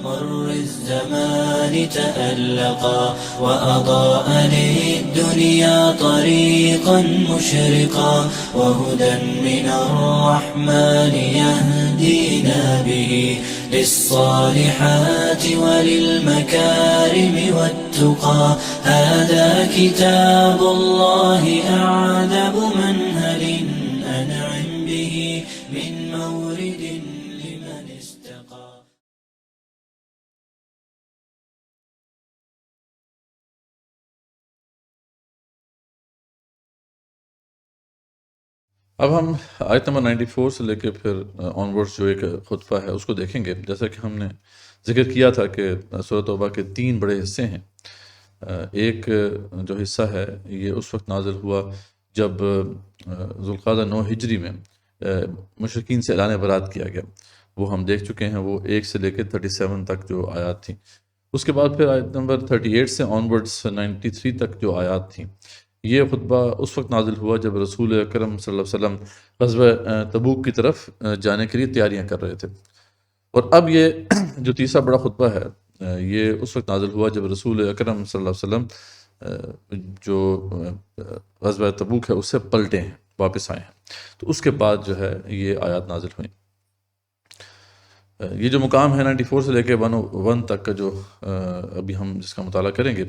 مر الزمان تألقا وأضاء للدنيا طريقا مشرقا وهدى من الرحمن يهدينا به للصالحات وللمكارم والتقى هذا كتاب الله أعذب منهل أنعم به من مورد لمن استقى. اب ہم آیت نمبر 94 سے لے کے پھر آنورڈز جو ایک خطبہ ہے اس کو دیکھیں گے. جیسا کہ ہم نے ذکر کیا تھا کہ سورۃ توبہ کے 3 بڑے حصے ہیں. ایک جو حصہ ہے یہ اس وقت نازل ہوا جب ذوالقعدہ 9 ہجری میں مشرکین سے اعلان برات کیا گیا. وہ ہم دیکھ چکے ہیں، وہ 1 سے لے کے 37 تک جو آیات تھیں. اس کے بعد پھر آیت نمبر 38 سے آنورڈز 93 تک جو آیات تھیں، یہ خطبہ اس وقت نازل ہوا جب رسول اکرم صلی اللہ علیہ وسلم غزوہ تبوک کی طرف جانے کے لیے تیاریاں کر رہے تھے. اور اب یہ جو تیسرا بڑا خطبہ ہے یہ اس وقت نازل ہوا جب رسول اکرم صلی اللہ علیہ وسلم جو غزوہ تبوک ہے اس سے پلٹے ہیں، واپس آئے ہیں. تو اس کے بعد جو ہے یہ آیات نازل ہوئیں. یہ جو مقام ہے 94 سے لے کے 101 تک کا جو ابھی ہم جس کا مطالعہ کریں گے،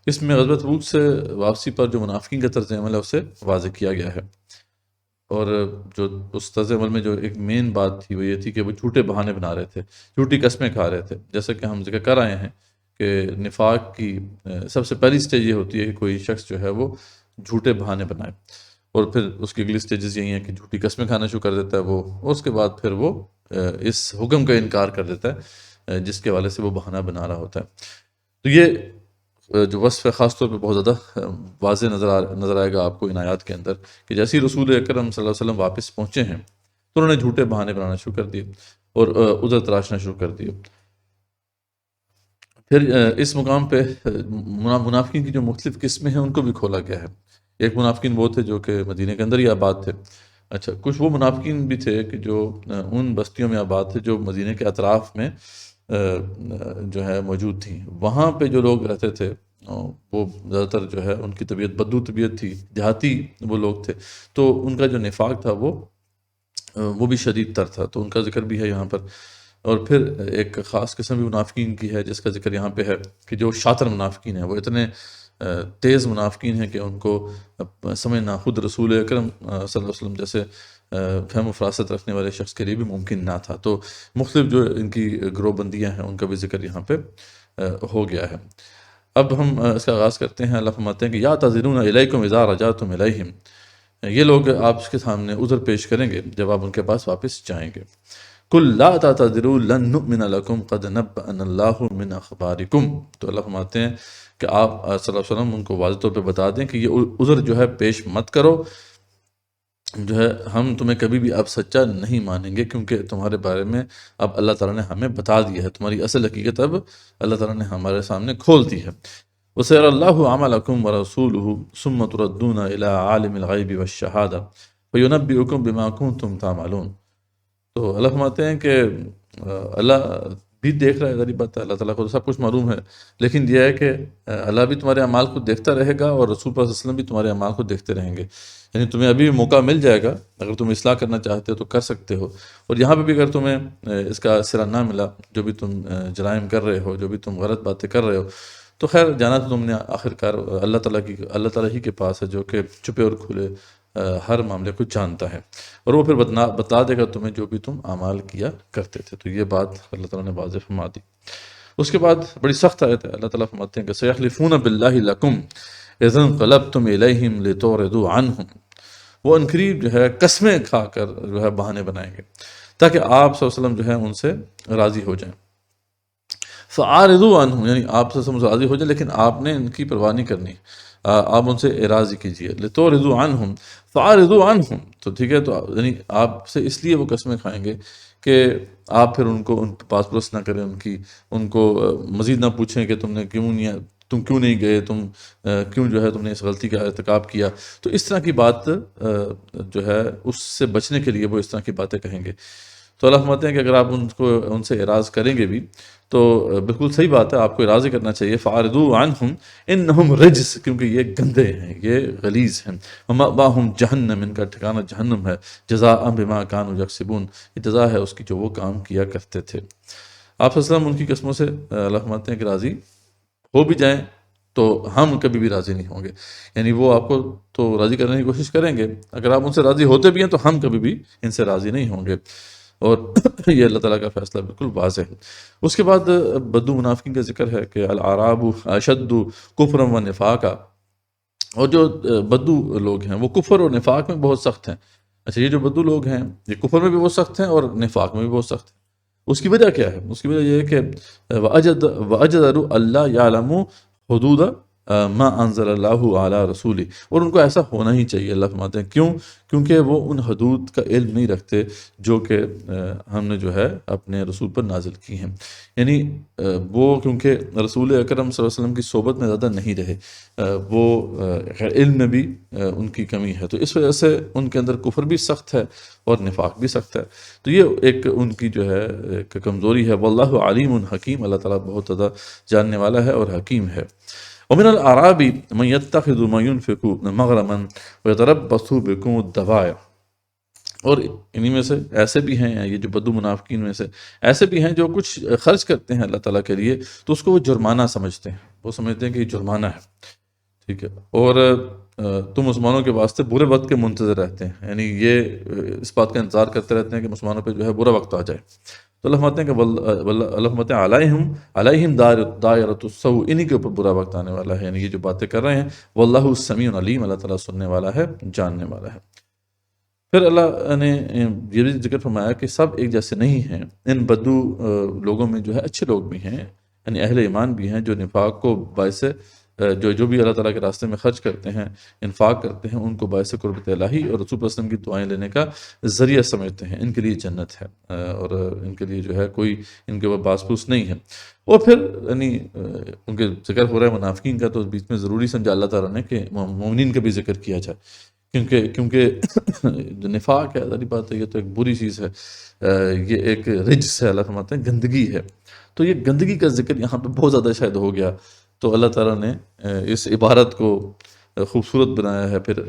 اس میں غزوہ تبوک سے واپسی پر جو منافقین کا طرز عمل ہے اسے واضح کیا گیا ہے. اور جو اس طرز عمل میں جو ایک مین بات تھی وہ یہ تھی کہ وہ جھوٹے بہانے بنا رہے تھے، جھوٹی قسمیں کھا رہے تھے. جیسا کہ ہم ذکر کر آئے ہیں کہ نفاق کی سب سے پہلی سٹیج یہ ہوتی ہے کہ کوئی شخص جو ہے وہ جھوٹے بہانے بنائے، اور پھر اس کی اگلی سٹیجز یہی ہیں کہ جھوٹی قسمیں کھانا شروع کر دیتا ہے وہ، اور اس کے بعد پھر وہ اس حکم کا انکار کر دیتا ہے جس کے حوالے سے وہ بہانہ بنا رہا ہوتا ہے. تو یہ جو وصف ہے خاص طور پہ بہت زیادہ واضح نظر آئے گا آپ کو ان آیات کے اندر کہ جیسے ہی رسول اکرم صلی اللہ علیہ وسلم واپس پہنچے ہیں تو انہوں نے جھوٹے بہانے بنانا شروع کر دیے اور عذر تراشنا شروع کر دیے. پھر اس مقام پہ منافقین کی جو مختلف قسمیں ہیں ان کو بھی کھولا گیا ہے. ایک منافقین وہ تھے جو کہ مدینہ کے اندر ہی آباد تھے. اچھا، کچھ وہ منافقین بھی تھے کہ جو ان بستیوں میں آباد تھے جو مدینہ کے اطراف میں جو ہے موجود تھیں. وہاں پہ جو لوگ رہتے تھے وہ زیادہ تر جو ہے ان کی طبیعت بدو طبیعت تھی، دیہاتی وہ لوگ تھے، تو ان کا جو نفاق تھا وہ بھی شدید تر تھا. تو ان کا ذکر بھی ہے یہاں پر. اور پھر ایک خاص قسم بھی منافقین کی ہے جس کا ذکر یہاں پہ ہے کہ جو شاطر منافقین ہیں، وہ اتنے تیز منافقین ہیں کہ ان کو سمجھنا خود رسول اکرم صلی اللہ علیہ وسلم جیسے فہم و فراست رکھنے والے شخص کے لیے بھی ممکن نہ تھا. تو مختلف جو ان کی گروہ بندیاں ہیں ان کا بھی ذکر یہاں پہ ہو گیا ہے. اب ہم اس کا آغاز کرتے ہیں. اللہ فرماتے ہیں کہ یا تعذرون الیکم اذا رجعتم الیہم، یہ لوگ آپ کے سامنے عذر پیش کریں گے جب آپ ان کے پاس واپس جائیں گے. قل لا تعتذروا لن نؤمن لکم قد نبأنا اللہ من اخبارکم. تو اللہ فرماتے ہیں کہ آپ صلی اللہ علیہ وسلم ان کو واضح طور پہ بتا دیں کہ یہ عذر جو ہے پیش مت کرو، جو ہے ہم تمہیں کبھی بھی اب سچا نہیں مانیں گے کیونکہ تمہارے بارے میں اب اللہ تعالیٰ نے ہمیں بتا دیا ہے، تمہاری اصل حقیقت اب اللہ تعالیٰ نے ہمارے سامنے کھول دی ہے. وَسَيَرَى اللَّهُ عَمَلَكُمْ وَرَسُولُهُ ثُمَّ تُرَدُّونَ إِلَىٰ عَالِمِ الْغَيْبِ وَالشَّهَادَةِ فَيُنَبِّئُكُم بِمَا كُنتُمْ تَعْمَلُونَ. تو اللہ فرماتے ہیں کہ اللہ بھی دیکھ رہا ہے، ظاہری بات ہے اللہ تعالیٰ کو تو سب کچھ معلوم ہے، لیکن یہ ہے کہ اللہ بھی تمہارے اعمال کو دیکھتا رہے گا اور رسول اللہ صلی اللہ علیہ وسلم بھی تمہارے اعمال کو دیکھتے رہیں گے. یعنی تمہیں ابھی بھی موقع مل جائے گا، اگر تم اصلاح کرنا چاہتے ہو تو کر سکتے ہو. اور یہاں پہ بھی اگر تمہیں اس کا سرا نہ ملا، جو بھی تم جرائم کر رہے ہو، جو بھی تم غلط باتیں کر رہے ہو، تو خیر جانا تو تم نے آخر کار اللہ تعالیٰ ہی کے پاس ہے جو کہ چھپے اور کھلے ہر معاملے کو جانتا ہے، اور وہ پھر بتا دے گا تمہیں جو بھی تم اعمال کیا کرتے تھے. تو یہ بات اللہ تعالیٰ نے واضح فرما دی. اس کے بعد بڑی سخت آیت ہے. اللہ تعالیٰ فرماتے ہیں کہ سَيَحْلِفُونَ بِاللَّهِ لَكُمْ إِذَا انقَلَبْتُمْ إِلَيْهِمْ لِتُعْرِضُوا عَنْهُمْ. وہ عنقریب جو ہے قسمیں کھا کر جو ہے بہانے بنائیں گے تاکہ آپ صلی اللہ علیہ وسلم جو ہے ان سے راضی ہو جائیں. فَعَارِضُوا عَنْهُمْ، یعنی آپ صلی اللہ علیہ وسلم راضی ہو جائیں لیکن آپ نے ان کی پرواہ نہیں کرنی، آپ ان سے اراضی کیجیے. لِتُعْرِضُوا عَنْهُمْ فَعَارِضُوا عَنْهُمْ. تو ٹھیک ہے، تو یعنی آپ سے اس لیے وہ قسمیں کھائیں گے کہ آپ پھر ان کو ان پاس پرست نہ کریں، ان کو مزید نہ پوچھیں کہ تم کیوں نہیں گئے، تم کیوں جو ہے تم نے اس غلطی کا ارتکاب کیا. تو اس طرح کی بات جو ہے اس سے بچنے کے لیے وہ اس طرح کی باتیں کہیں گے. تو اللہ فرماتے ہیں کہ اگر آپ ان سے اعراض کریں گے بھی تو بالکل صحیح بات ہے، آپ کو اعراض ہی کرنا چاہیے. فَأَعْرِضُوا عَنْهُمْ إِنَّهُمْ رِجْسٌ، کیونکہ یہ گندے ہیں، یہ غلیظ ہیں. وَمَأْوَاهُمْ جَهَنَّمُ، ان کا ٹھکانہ جہنم ہے. جَزَاءً بِمَا كَانُوا يَكْسِبُونَ، یہ جزا ہے اس کی جو وہ کام کیا کرتے تھے. آپ صلی اللہ علیہ وسلم ان کی قسموں سے اللہ فرماتے ہیں کہ راضی ہو بھی جائیں تو ہم کبھی بھی راضی نہیں ہوں گے. یعنی وہ آپ کو تو راضی کرنے کی کوشش کریں گے، اگر آپ ان سے راضی ہوتے بھی ہیں تو ہم کبھی بھی ان سے راضی نہیں ہوں گے. اور یہ اللہ تعالیٰ کا فیصلہ بالکل واضح ہے. اس کے بعد بدو منافقین کا ذکر ہے کہ الاعراب اشد کفرا و نفاقا، اور جو بدو لوگ ہیں وہ کفر اور نفاق میں بہت سخت ہیں. اچھا، یہ جو بدو لوگ ہیں یہ کفر میں بھی بہت سخت ہیں اور نفاق میں بھی بہت سخت ہیں. اس کی وجہ کیا ہے؟ اس کی وجہ یہ ہے کہ وَأَجْدَرُ أَلَّا يَعْلَمُوا حُدُودَ مَا أَنزَلَ اللَّهُ عَلَى رَسُولِهِ، اور ان کو ایسا ہونا ہی چاہیے. اللہ فرماتے ہیں کیوں؟ کیونکہ وہ ان حدود کا علم نہیں رکھتے جو کہ ہم نے جو ہے اپنے رسول پر نازل کی ہیں. یعنی وہ کیونکہ رسول اکرم صلی اللہ علیہ وسلم کی صحبت میں زیادہ نہیں رہے، وہ علم میں بھی ان کی کمی ہے، تو اس وجہ سے ان کے اندر کفر بھی سخت ہے اور نفاق بھی سخت ہے. تو یہ ایک ان کی جو ہے ایک کمزوری ہے. واللہ علیم حکیم، اللہ تعالیٰ بہت زیادہ جاننے والا ہے اور حکیم ہے. ومن الاعراب من يتخذ ما ينفق مغرما ويتربص بكم الدوائر، اور انہی میں سے ایسے بھی ہیں، یہ جو بدو منافقین میں سے ایسے بھی ہیں جو کچھ خرچ کرتے ہیں اللہ تعالیٰ کے لیے تو اس کو وہ جرمانہ سمجھتے ہیں، وہ سمجھتے ہیں کہ یہ جرمانہ ہے. ٹھیک ہے، اور تم مسلمانوں کے واسطے برے وقت کے منتظر رہتے ہیں، یعنی یہ اس بات کا انتظار کرتے رہتے ہیں کہ مسلمانوں پہ جو ہے برا وقت آ جائے. تو اللہ فرماتے ہیں کہ اللہ فرماتے ہیں علیہم دائرۃ السوء، انہی کے اوپر برا وقت آنے والا ہے. یعنی یہ جو باتیں کر رہے ہیں واللہ سمیع علیم، اللہ تعالیٰ سننے والا ہے، جاننے والا ہے. پھر اللہ نے یہ بھی ذکر فرمایا کہ سب ایک جیسے نہیں ہیں. ان بدو لوگوں میں جو ہے اچھے لوگ بھی ہیں، یعنی اہل ایمان بھی ہیں جو نفاق کو باعث جو بھی اللہ تعالیٰ کے راستے میں خرچ کرتے ہیں، انفاق کرتے ہیں، ان کو باعث قربت الہی اور رسول اللہ علیہ وسلم کی دعائیں لینے کا ذریعہ سمجھتے ہیں. ان کے لیے جنت ہے اور ان کے لیے جو ہے کوئی ان کے اوپر باس پوس نہیں ہے. اور پھر یعنی ان کے ذکر ہو رہا ہے منافقین کا، تو بیچ میں ضروری سمجھا اللہ تعالیٰ نے کہ مومنین کا بھی ذکر کیا جائے، کیونکہ جو نفاق ہے ظاہری بات ہے یہ تو ایک بری چیز ہے، یہ ایک رجس ہے، اللہ فرماتے ہیں گندگی ہے. تو یہ گندگی کا ذکر یہاں پہ بہت زیادہ شاید ہو گیا، تو اللہ تعالیٰ نے اس عبارت کو خوبصورت بنایا ہے پھر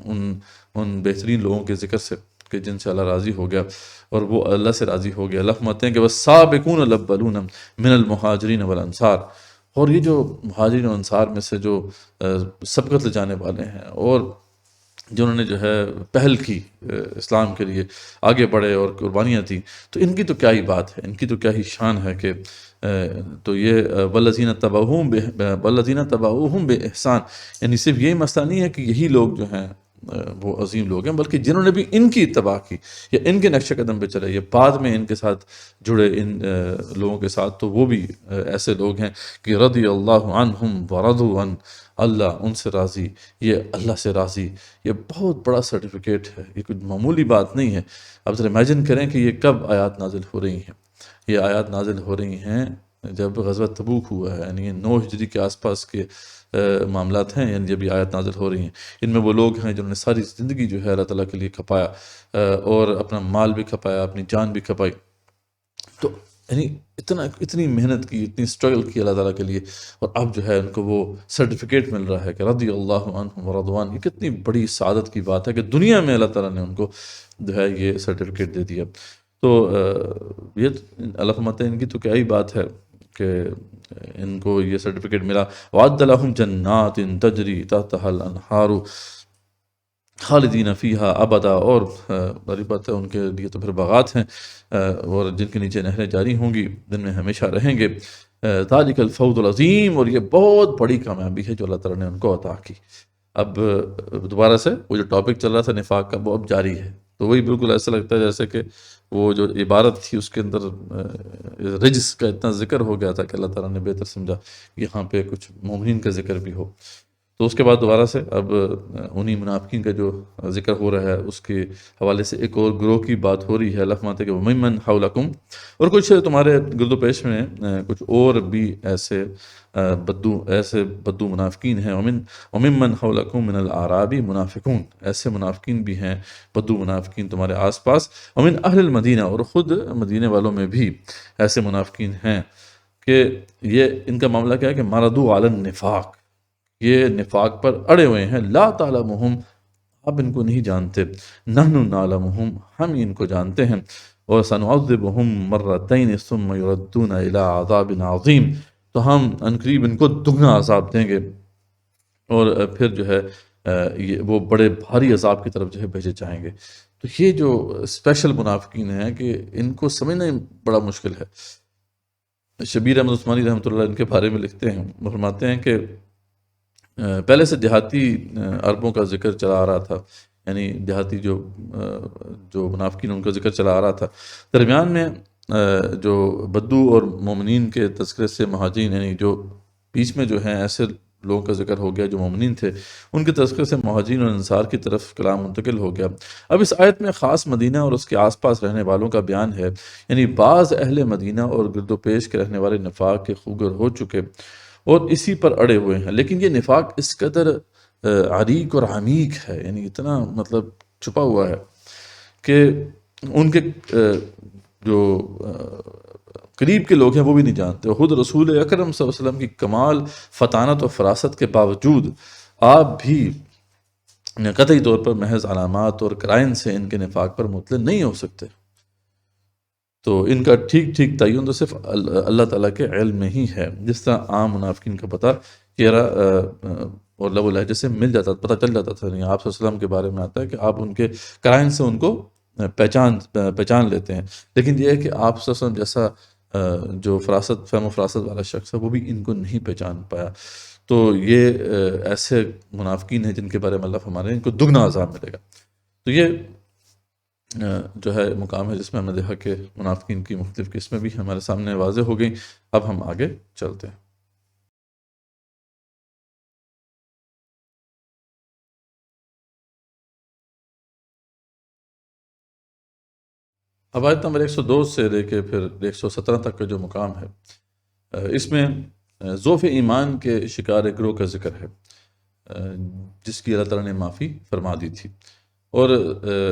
ان بہترین لوگوں کے ذکر سے کہ جن سے اللہ راضی ہو گیا اور وہ اللہ سے راضی ہو گیا. اللہ فرماتے ہیں کہ وَالسَّابِقُونَ الْأَوَّلُونَ مِنَ الْمُهَاجِرِينَ وَالْأَنصَارِ، اور یہ جو مہاجرین و انصار میں سے جو سبقت لے جانے والے ہیں اور جنہوں نے جو ہے پہل کی اسلام کے لیے، آگے بڑھے اور قربانیاں تھیں، تو ان کی تو کیا ہی بات ہے، ان کی تو کیا ہی شان ہے کہ تو یہ والذین تبعوہم بإحسان، یعنی صرف یہی مسئلہ نہیں ہے کہ یہی لوگ جو ہیں وہ عظیم لوگ ہیں، بلکہ جنہوں نے بھی ان کی اتباع کی یا ان کے نقش قدم پہ چلے، یہ بعد میں ان کے ساتھ جڑے ان لوگوں کے ساتھ، تو وہ بھی ایسے لوگ ہیں کہ رضی اللہ عنہم ورضوا عنہ، اللہ ان سے راضی، یہ اللہ سے راضی. یہ بہت بڑا سرٹیفکیٹ ہے، یہ کوئی معمولی بات نہیں ہے. اب ذرا امیجن کریں کہ یہ کب آیات نازل ہو رہی ہیں. یہ آیات نازل ہو رہی ہیں جب غزوہ تبوک ہوا ہے، یعنی 9 ہجری کے آس پاس کے معاملات ہیں، یعنی جب یہ آیات نازل ہو رہی ہیں. ان میں وہ لوگ ہیں جنہوں نے ساری زندگی جو ہے اللہ تعالیٰ کے لیے کھپایا اور اپنا مال بھی کھپایا، اپنی جان بھی کھپائی. تو یعنی اتنی محنت کی، اتنی اسٹرگل کی اللہ تعالیٰ کے لیے، اور اب جو ہے ان کو وہ سرٹیفکیٹ مل رہا ہے کہ رضی اللہ عنہم ورضوان. یہ کتنی بڑی سعادت کی بات ہے کہ دنیا میں اللہ تعالیٰ نے ان کو جو ہے یہ سرٹیفکیٹ دے دیا. تو یہ اللہ فرماتے ہیں ان کی تو کیا ہی بات ہے کہ ان کو یہ سرٹیفکیٹ ملا. وَعَدَّ لَهُمْ جَنَّاتٍ تَجْرِي تَحْتَهَا الْأَنْهَارُ خالدین فیہا ابدا، اور بڑی بات ہے ان کے لیے تو پھر باغات ہیں اور جن کے نیچے نہریں جاری ہوں گی، جن میں ہمیشہ رہیں گے. ذالک الفوز العظیم، اور یہ بہت بڑی کامیابی ہے جو اللہ تعالیٰ نے ان کو عطا کی. اب دوبارہ سے وہ جو ٹاپک چل رہا تھا نفاق کا وہ اب جاری ہے. تو وہی بالکل ایسا لگتا ہے جیسے کہ وہ جو عبارت تھی اس کے اندر رجس کا اتنا ذکر ہو گیا تھا کہ اللہ تعالیٰ نے بہتر سمجھا یہاں پہ کچھ مومنین کا ذکر بھی ہو. تو اس کے بعد دوبارہ سے اب انہی منافقین کا جو ذکر ہو رہا ہے اس کے حوالے سے ایک اور گروہ کی بات ہو رہی ہے۔ اللہ فرماتے کہ وَمِمَّنْ حَوْلَكُمْ، اور کچھ تمہارے گرد و پیش میں کچھ اور بھی ایسے بدو منافقین ہیں۔ وَمِمَّنْ حَوْلَكُمْ مِنَ الْأَعْرَابِ منافقون، ایسے منافقین بھی ہیں، بدو منافقین تمہارے آس پاس۔ وَمِنْ أَهْلِ الْمَدِينَةِ، اور خود مدینے والوں میں بھی ایسے منافقین ہیں کہ یہ ان کا معاملہ کیا ہے کہ مردوا علی النفاق، یہ نفاق پر اڑے ہوئے ہیں۔ لا تعلمہم، آپ ان کو نہیں جانتے، نحن نعلمہم، ہم ان کو جانتے ہیں، اور سنعذبہم مرتین ثم یردون الی عذاب عظیم، تو ہم عنقریب ان کو دگنا عذاب دیں گے، اور پھر جو ہے وہ بڑے بھاری عذاب کی طرف جو ہے بھیجے جائیں گے۔ تو یہ جو اسپیشل منافقین ہیں کہ ان کو سمجھنا بڑا مشکل ہے۔ شبیر احمد عثمانی رحمۃ اللہ ان کے بارے میں لکھتے ہیں، وہ فرماتے ہیں کہ پہلے سے دیہاتی عربوں کا ذکر چلا آ رہا تھا، یعنی دیہاتی جو منافقین ان کا ذکر چلا آ رہا تھا، درمیان میں جو بدو اور مومنین کے تذکرے سے مہاجرین، یعنی جو بیچ میں جو ہیں ایسے لوگوں کا ذکر ہو گیا جو مومنین تھے، ان کے تذکرے سے مہاجرین اور انصار کی طرف کلام منتقل ہو گیا۔ اب اس آیت میں خاص مدینہ اور اس کے آس پاس رہنے والوں کا بیان ہے، یعنی بعض اہل مدینہ اور گرد و پیش کے رہنے والے نفاق کے خوگر ہو چکے اور اسی پر اڑے ہوئے ہیں، لیکن یہ نفاق اس قدر عریق اور عمیق ہے، یعنی اتنا مطلب چھپا ہوا ہے کہ ان کے جو قریب کے لوگ ہیں وہ بھی نہیں جانتے۔ خود رسول اکرم صلی اللہ علیہ وسلم کی کمال فطانت و فراست کے باوجود آپ بھی قطعی طور پر محض علامات اور قرائن سے ان کے نفاق پر مطلع نہیں ہو سکتے۔ تو ان کا ٹھیک ٹھیک تعین تو صرف اللہ تعالیٰ کے علم میں ہی ہے، جس طرح عام منافقین کا پتہ چہرہ اور لب و لہجے سے مل جاتا، پتہ چل جاتا تھا۔ نہیں، آپ صلی اللہ علیہ وسلم کے بارے میں آتا ہے کہ آپ ان کے قرائن سے ان کو پہچان لیتے ہیں، لیکن یہ ہے کہ آپ صلی اللہ علیہ وسلم جیسا جو فہم و فراست والا شخص ہے وہ بھی ان کو نہیں پہچان پایا۔ تو یہ ایسے منافقین ہیں جن کے بارے میں اللہ فرما رہے ہیں ان کو دگنا عذاب ملے گا۔ تو یہ جو ہے مقام ہے جس میں ہم نے دیکھا کہ منافقین کی مختلف قسمیں بھی ہمارے سامنے واضح ہو گئیں۔ اب ہم آگے چلتے ہیں۔ اب آیت نمبر 102 سے لے کے پھر 117 تک کا جو مقام ہے، اس میں ضعف ایمان کے شکار گروہ کا ذکر ہے جس کی اللہ تعالیٰ نے معافی فرما دی تھی، اور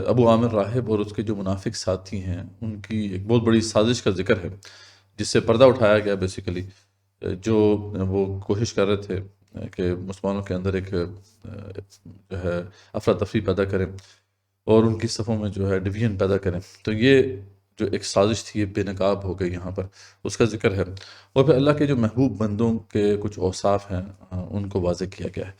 ابو عامر راہب اور اس کے جو منافق ساتھی ہیں ان کی ایک بہت بڑی سازش کا ذکر ہے جس سے پردہ اٹھایا گیا بیسیکلی، جو وہ کوشش کر رہے تھے کہ مسلمانوں کے اندر ایک جو ہے افراتفری پیدا کریں اور ان کی صفوں میں جو ہے ڈویژن پیدا کریں۔ تو یہ جو ایک سازش تھی یہ بے نقاب ہو گئی، یہاں پر اس کا ذکر ہے، اور پھر اللہ کے جو محبوب بندوں کے کچھ اوصاف ہیں ان کو واضح کیا گیا ہے۔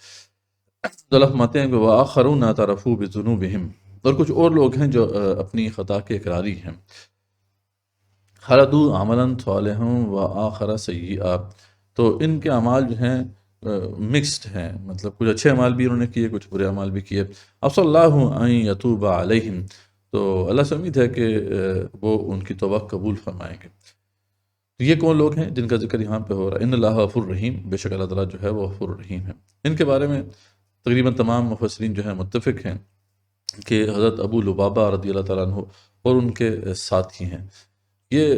تو اللہ فرماتے ہیں کہ وَآخَرُونَ اعْتَرَفُوا بِذُنُوبِهِمْ، اور کچھ اور لوگ ہیں جو اپنی خطا کے اقراری ہیں۔ خَلَطُوا عَمَلًا صَالِحًا وَآخَرَ سَيِّئًا، تو ان کے اعمال جو ہیں مکسڈ ہیں، مطلب کچھ اچھے اعمال بھی انہوں نے کیے، کچھ برے اعمال بھی کیے۔ عَسَى اللَّهُ أَن يَتُوبَ عَلَيْهِمْ، تو اللہ سے امید ہے کہ وہ ان کی توبہ قبول فرمائیں گے۔ تو یہ کون لوگ ہیں جن کا ذکر یہاں پہ ہو رہا ہے؟ ان اللہ غفور رحیم، بے شک اللہ تعالیٰ جو ہے وہ غفور رحیم ہے۔ ان کے بارے میں تقریباً تمام مفسرین جو ہیں متفق ہیں کہ حضرت ابو لبابہ رضی اللہ تعالیٰ عنہ اور ان کے ساتھی ہیں، یہ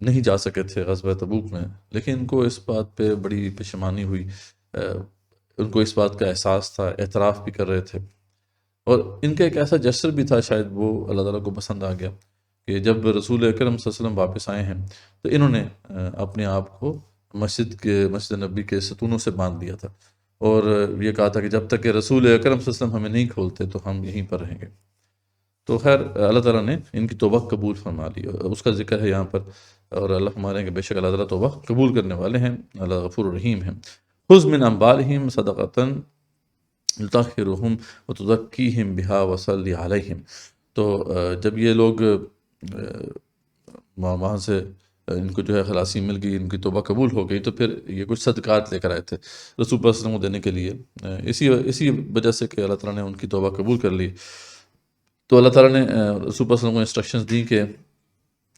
نہیں جا سکے تھے غزوہ تبوک میں، لیکن ان کو اس بات پہ بڑی پشیمانی ہوئی، ان کو اس بات کا احساس تھا، اعتراف بھی کر رہے تھے، اور ان کا ایک ایسا جسر بھی تھا، شاید وہ اللہ تعالیٰ کو پسند آ گیا کہ جب رسول اکرم صلی اللہ علیہ وسلم واپس آئے ہیں تو انہوں نے اپنے آپ کو مسجد نبی کے ستونوں سے باندھ دیا تھا، اور یہ کہا تھا کہ جب تک کہ رسول اکرم صلی اللہ علیہ وسلم ہمیں نہیں کھولتے تو ہم یہیں پر رہیں گے۔ تو خیر اللہ تعالیٰ نے ان کی توبہ قبول فرما لی، اس کا ذکر ہے یہاں پر، اور اللہ فرما رہے ہیں کہ بے شک اللہ تعالیٰ توبہ قبول کرنے والے ہیں، اللہ غفور الرحیم ہیں۔ خذ من اموالہم صدقۃ تطہرہم وتزکیہم بہا وصلی علیہم، تو جب یہ لوگ وہاں سے ان کو جو ہے خلاصی مل گئی، ان کی توبہ قبول ہو گئی، تو پھر یہ کچھ صدقات لے کر آئے تھے رسول صلی اللہ علیہ وسلم کو دینے کے لیے، اسی وجہ سے کہ اللہ تعالیٰ نے ان کی توبہ قبول کر لی۔ تو اللہ تعالیٰ نے رسول صلی اللہ علیہ وسلم کو انسٹرکشنز دی کہ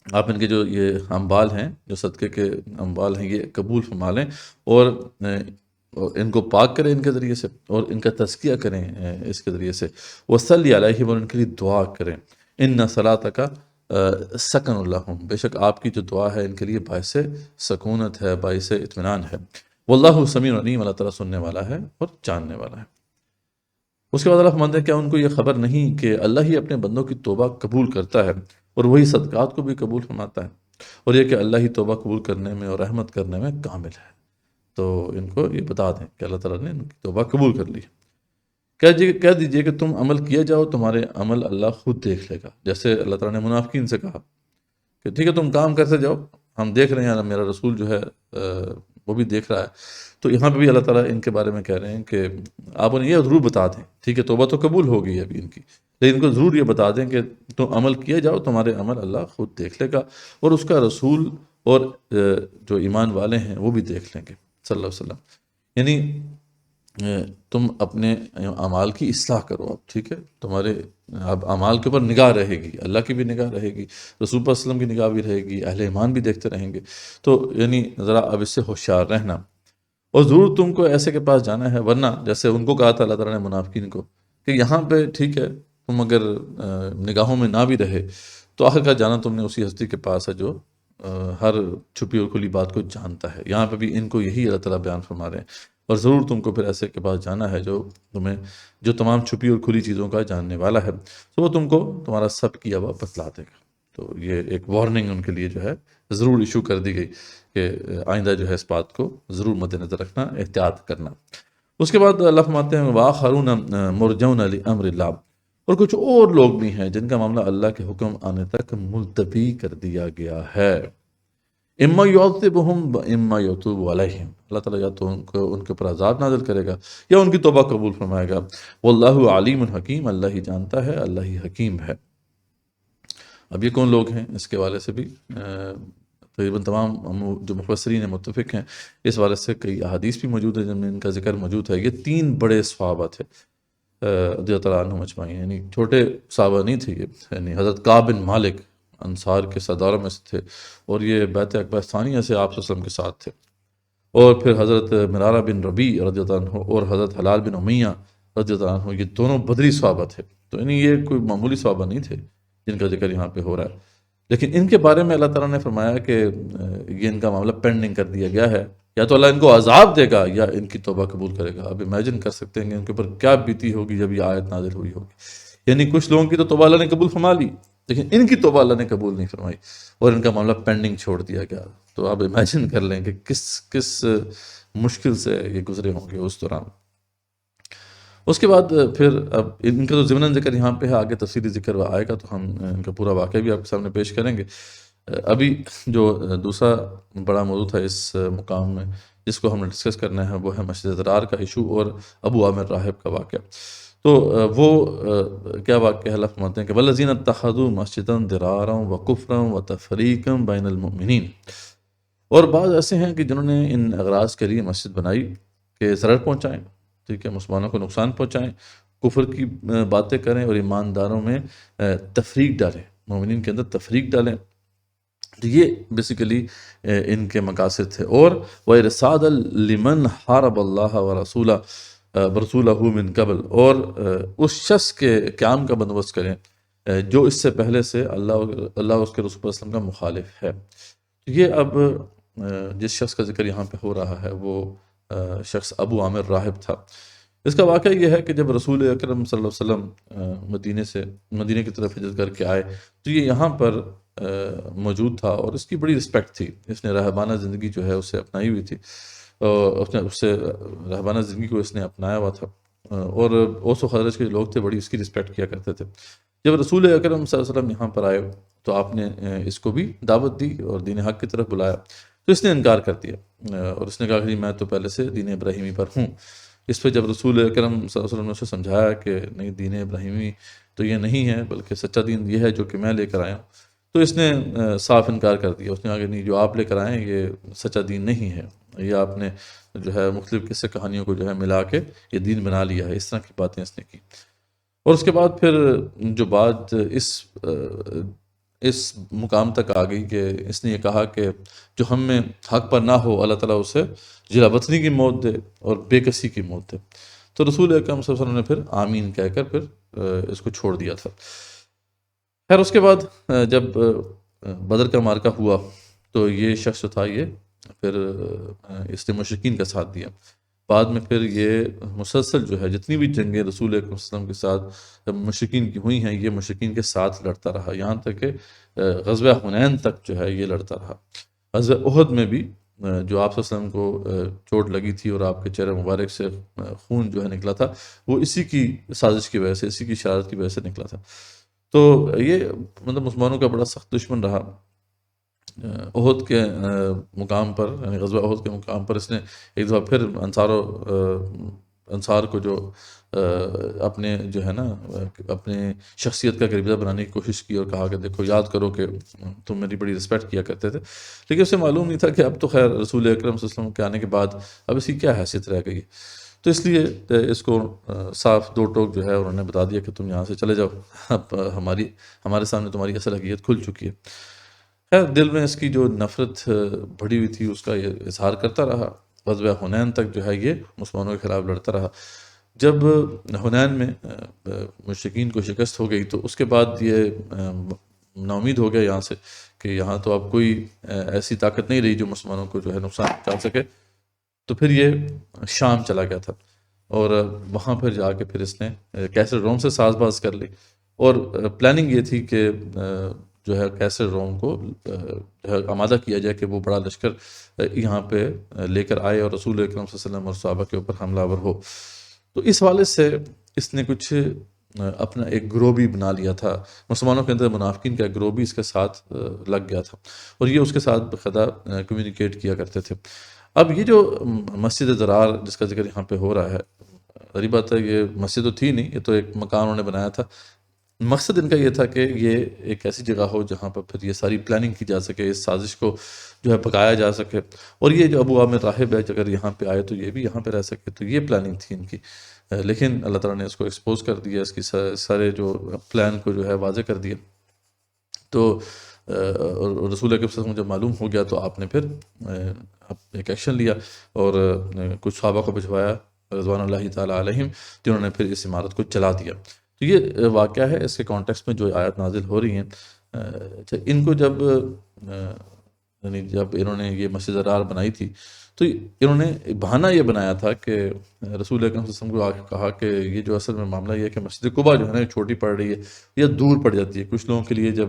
آپ ان کے جو یہ اموال ہیں، جو صدقے کے اموال ہیں، یہ قبول فرما لیں، اور اور ان کو پاک کریں ان کے ذریعے سے، اور ان کا تزکیہ کریں اس کے ذریعے سے، وصلی علیہم، اور ان کے لیے دعا کریں، ان صلاتک سکن لہم، بے شک آپ کی جو دعا ہے ان کے لیے باعث سکونت ہے، باعث اطمینان ہے، واللہ سمیع علیم، اللہ تعالیٰ سننے والا ہے اور جاننے والا ہے۔ اس کے بعد اللہ فرماتے ہیں کیا ان کو یہ خبر نہیں کہ اللہ ہی اپنے بندوں کی توبہ قبول کرتا ہے اور وہی صدقات کو بھی قبول فرماتا ہے، اور یہ کہ اللہ ہی توبہ قبول کرنے میں اور رحمت کرنے میں کامل ہے۔ تو ان کو یہ بتا دیں کہ اللہ تعالیٰ نے ان کی توبہ قبول کر لی۔ کہہ دیجئے کہ تم عمل کیے جاؤ، تمہارے عمل اللہ خود دیکھ لے گا، جیسے اللہ تعالیٰ نے منافقین سے کہا کہ ٹھیک ہے تم کام کرتے جاؤ، ہم دیکھ رہے ہیں، میرا رسول جو ہے وہ بھی دیکھ رہا ہے۔ تو یہاں پہ بھی اللہ تعالیٰ ان کے بارے میں کہہ رہے ہیں کہ آپ انہیں یہ ضرور بتا دیں، ٹھیک ہے توبہ تو قبول ہو گئی ابھی ان کی، لیکن ان کو ضرور یہ بتا دیں کہ تم عمل کیے جاؤ، تمہارے عمل اللہ خود دیکھ لے گا، اور اس کا رسول اور جو ایمان والے ہیں وہ بھی دیکھ لیں گے صلی اللہ علیہ وسلم۔ یعنی تم اپنے اعمال کی اصلاح کرو اب، ٹھیک ہے، تمہارے اب اعمال کے اوپر نگاہ رہے گی، اللہ کی بھی نگاہ رہے گی، رسول صلی اللہ علیہ وسلم کی نگاہ بھی رہے گی، اہل ایمان بھی دیکھتے رہیں گے۔ تو یعنی ذرا اب اس سے ہوشیار رہنا، اور ضرور تم کو ایسے کے پاس جانا ہے، ورنہ جیسے ان کو کہا تھا اللہ تعالیٰ نے منافقین کو کہ یہاں پہ ٹھیک ہے تم اگر نگاہوں میں نہ بھی رہے تو آخر کا جانا تم نے اسی ہستی کے پاس ہے جو ہر چھپی اور کھلی بات کو جانتا ہے۔ یہاں پہ بھی ان کو یہی اللہ تعالیٰ بیان فرما رہے ہیں، اور ضرور تم کو پھر ایسے کے پاس جانا ہے جو تمام چھپی اور کھلی چیزوں کا جاننے والا ہے، تو وہ تم کو تمہارا سب کیا ہوا بتلا دے گا۔ تو یہ ایک وارننگ ان کے لیے جو ہے ضرور ایشو کر دی گئی کہ آئندہ جو ہے اس بات کو ضرور مد نظر رکھنا، احتیاط کرنا۔ اس کے بعد اللہ فرماتے ہیں وَآخَرُونَ مُرْجَوْنَ لِأَمْرِ اللَّهِ، اور کچھ اور لوگ بھی ہیں جن کا معاملہ اللہ کے حکم آنے تک ملتوی کر دیا گیا ہے، اما یعذبہم اما یتوب علیہم، اللہ تعالیٰ یا تو ان کے اوپر عذاب نازل کرے گا یا ان کی توبہ قبول فرمائے گا، واللہ علیم حکیم، اللہ ہی جانتا ہے، اللہ ہی حکیم ہے۔ اب یہ کون لوگ ہیں، اس کے حوالے سے بھی تقریباً تمام جو مفسرین ہیں متفق ہیں، اس حوالے سے کئی احادیث بھی موجود ہیں جن میں ان کا ذکر موجود ہے۔ یہ 3 بڑے صحابہ تھے رضی اللہ عنہم اجمعین، یعنی چھوٹے صحابہ نہیں تھے یہ، یعنی حضرت کعب بن مالک انصار کے سرداروں میں سے تھے، اور یہ بیعت عقبہ ثانیہ سے آپ صلی اللہ علیہ وسلم کے ساتھ تھے، اور پھر حضرت مرارہ بن ربیع رضی اللہ عنہ اور حضرت حلال بن امیہ رضی اللہ عنہ، یہ دونوں بدری صحابہ تھے۔ تو یعنی یہ کوئی معمولی صحابہ نہیں تھے جن کا ذکر یہاں پہ ہو رہا ہے، لیکن ان کے بارے میں اللہ تعالیٰ نے فرمایا کہ یہ ان کا معاملہ پینڈنگ کر دیا گیا ہے، یا تو اللہ ان کو عذاب دے گا یا ان کی توبہ قبول کرے گا۔ اب امیجن کر سکتے ہیں کہ ان کے اوپر کیا بیتی ہوگی جب یہ آیت نازل ہوئی ہوگی۔ یعنی کچھ لوگوں کی تو توبہ اللہ نے قبول فرما لی، لیکن ان کی توبہ اللہ نے قبول نہیں فرمائی، اور ان کا معاملہ پینڈنگ چھوڑ دیا گیا۔ تو آپ امیجن کر لیں کہ کس مشکل سے یہ گزرے ہوں گے اس دوران۔ اس کے بعد پھر اب ان کا تو ضمناً ذکر یہاں پہ ہے، آگے تفصیلی ذکر آئے گا تو ہم ان کا پورا واقعہ بھی آپ کے سامنے پیش کریں گے۔ ابھی جو دوسرا بڑا موضوع تھا اس مقام میں جس کو ہم نے ڈسکس کرنا ہے وہ ہے مسجد ضرار کا ایشو اور ابو عامر راہب کا واقعہ۔ تو وہ کیا واقعہ اللہ فرماتے ہیں کہ وَالَّذِينَ اتَّخَذُوا مَسْجِدًا ضِرَارًا وَكُفْرًا وَتَفْرِيقًا بَيْنَ الْمُؤْمِنِينَ، اور بعض ایسے ہیں کہ جنہوں نے ان اغراض کے لیے مسجد بنائی کہ ضرر پہنچائیں، ٹھیک ہے، مسلمانوں کو نقصان پہنچائیں، کفر کی باتیں کریں اور ایمانداروں میں تفریق ڈالیں، مومنین کے اندر تفریق ڈالیں۔ تو یہ بیسیکلی ان کے مقاصد تھے، اور وَإِرْصَادًا لِمَنْ حَارَبَ اللَّهَ وَرَسُولَهُ برسولہ من قبل، اور اس شخص کے قیام کا بندوبست کریں جو اس سے پہلے سے اللہ اور اس کے رسول صلی اللہ علیہ وسلم کا مخالف ہے۔ تو یہ اب جس شخص کا ذکر یہاں پہ ہو رہا ہے وہ شخص ابو عامر راہب تھا۔ اس کا واقعہ یہ ہے کہ جب رسول اکرم صلی اللہ علیہ وسلم مدینہ کی طرف ہجرت کر کے آئے تو یہ یہاں پر موجود تھا، اور اس کی بڑی رسپیکٹ تھی، اس نے راہبانہ زندگی جو ہے اسے اپنائی ہوئی تھی، اس سے راہبانہ زندگی کو اس نے اپنایا ہوا تھا، اور اوس و خزرج کے لوگ تھے بڑی اس کی رسپیکٹ کیا کرتے تھے۔ جب رسول اکرم صلی اللہ علیہ وسلم یہاں پر آئے تو آپ نے اس کو بھی دعوت دی اور دین حق کی طرف بلایا، تو اس نے انکار کر دیا، اور اس نے کہا کہ میں تو پہلے سے دین ابراہیمی پر ہوں۔ اس پہ جب رسول اکرم صلی اللہ علیہ وسلم نے اسے سمجھایا کہ نہیں، دین ابراہیمی تو یہ نہیں ہے، بلکہ سچا دین یہ ہے جو کہ میں لے کر آیا ہوں، تو اس نے صاف انکار کر دیا۔ اس نے کہا کہ نہیں، جو آپ لے کر آئے ہیں یہ سچا دین نہیں ہے، یہ آپ نے جو ہے مختلف قصے کہانیوں کو جو ہے ملا کے یہ دین بنا لیا ہے، اس طرح کی باتیں اس نے کی۔ اور اس کے بعد پھر جو بات اس اس مقام تک آ گئی کہ اس نے یہ کہا کہ جو ہم میں حق پر نہ ہو اللہ تعالیٰ اسے جلا وطنی کی موت دے اور بے کسی کی موت دے۔ تو رسول اکرم صلی اللہ علیہ وسلم نے پھر آمین کہہ کر پھر اس کو چھوڑ دیا تھا۔ خیر اس کے بعد جب بدر کا معرکہ ہوا تو یہ شخص تھا یہ پھر اس نے مشرکین کا ساتھ دیا۔ بعد میں پھر یہ مسلسل جو ہے جتنی بھی جنگیں رسول اکرم صلی اللہ علیہ وسلم کے ساتھ مشرکین کی ہوئی ہیں یہ مشرکین کے ساتھ لڑتا رہا، یہاں تک کہ غزوہ حنین تک جو ہے یہ لڑتا رہا۔ غزوہ احد میں بھی جو آپ صلی اللہ علیہ وسلم کو چوٹ لگی تھی اور آپ کے چہرے مبارک سے خون جو ہے نکلا تھا وہ اسی کی سازش کی وجہ سے، اسی کی شرارت کی وجہ سے نکلا تھا۔ تو یہ مطلب مسلمانوں کا بڑا سخت دشمن رہا۔ احد کے مقام پر یعنی غزوہ احد کے مقام پر اس نے ایک دفعہ پھر انصار کو جو اپنے جو ہے نا اپنے شخصیت کا قریبہ بنانے کی کوشش کی اور کہا کہ دیکھو یاد کرو کہ تم میری بڑی رسپیکٹ کیا کرتے تھے، لیکن اسے معلوم نہیں تھا کہ اب تو خیر رسول اکرم صلی اللہ علیہ وسلم کے آنے کے بعد اب اس کی کیا حیثیت رہ گئی۔ تو اس لیے اس کو صاف دو ٹوک جو ہے انہوں نے بتا دیا کہ تم یہاں سے چلے جاؤ، اب ہمارے سامنے تمہاری اصل حقیقت کھل چکی ہے۔ خیر دل میں اس کی جو نفرت بڑھی ہوئی تھی اس کا یہ اظہار کرتا رہا، غزوہ حنین تک جو ہے یہ مسلمانوں کے خلاف لڑتا رہا۔ جب حنین میں مشرکین کو شکست ہو گئی تو اس کے بعد یہ نا امید ہو گیا یہاں سے کہ یہاں تو اب کوئی ایسی طاقت نہیں رہی جو مسلمانوں کو جو ہے نقصان پہنچا سکے، تو پھر یہ شام چلا گیا تھا اور وہاں پھر جا کے پھر اس نے کیسر روم سے ساز باز کر لی اور پلاننگ یہ تھی کہ جو ہے کیسر روم کو جو ہے آمادہ کیا جائے کہ وہ بڑا لشکر یہاں پہ لے کر آئے اور رسول اکرم صلی اللہ علیہ وسلم اور صحابہ کے اوپر حملہ آور ہو۔ تو اس حوالے سے اس نے کچھ اپنا ایک گروہ بھی بنا لیا تھا، مسلمانوں کے اندر منافقین کا ایک گروہ بھی اس کے ساتھ لگ گیا تھا اور یہ اس کے ساتھ باقاعدہ کمیونیکیٹ کیا کرتے تھے۔ اب یہ جو مسجد ضرار جس کا ذکر یہاں پہ ہو رہا ہے، ظاہر بات ہے یہ مسجد تو تھی نہیں، یہ تو ایک مکان انہوں نے بنایا تھا۔ مقصد ان کا یہ تھا کہ یہ ایک ایسی جگہ ہو جہاں پر پھر یہ ساری پلاننگ کی جا سکے، اس سازش کو جو ہے پکایا جا سکے، اور یہ جو ابو عامر راہب ہے اگر یہاں پہ آئے تو یہ بھی یہاں پہ رہ سکے، تو یہ پلاننگ تھی ان کی۔ لیکن اللہ تعالیٰ نے اس کو ایکسپوز کر دیا، اس کی سارے جو پلان کو جو ہے واضح کر دیا۔ تو رسول اکرم صلی اللہ علیہ وسلم جب معلوم ہو گیا تو آپ نے پھر ایک ایکشن لیا اور کچھ صحابہ کو بھجوایا رضوان اللہ تعالیٰ علیہم، جنہوں نے پھر اس عمارت کو چلا دیا۔ تو یہ واقعہ ہے، اس کے کانٹیکسٹ میں جو آیات نازل ہو رہی ہیں، ان کو جب یعنی جب انہوں نے یہ مسجد ضرار بنائی تھی تو انہوں نے بہانہ یہ بنایا تھا کہ رسول اکرم صلی اللہ علیہ وسلم کو آ کے کہا کہ یہ جو اصل میں معاملہ یہ ہے کہ مسجد قباء جو ہے نا چھوٹی پڑ رہی ہے یا دور پڑ جاتی ہے، کچھ لوگوں کے لیے جب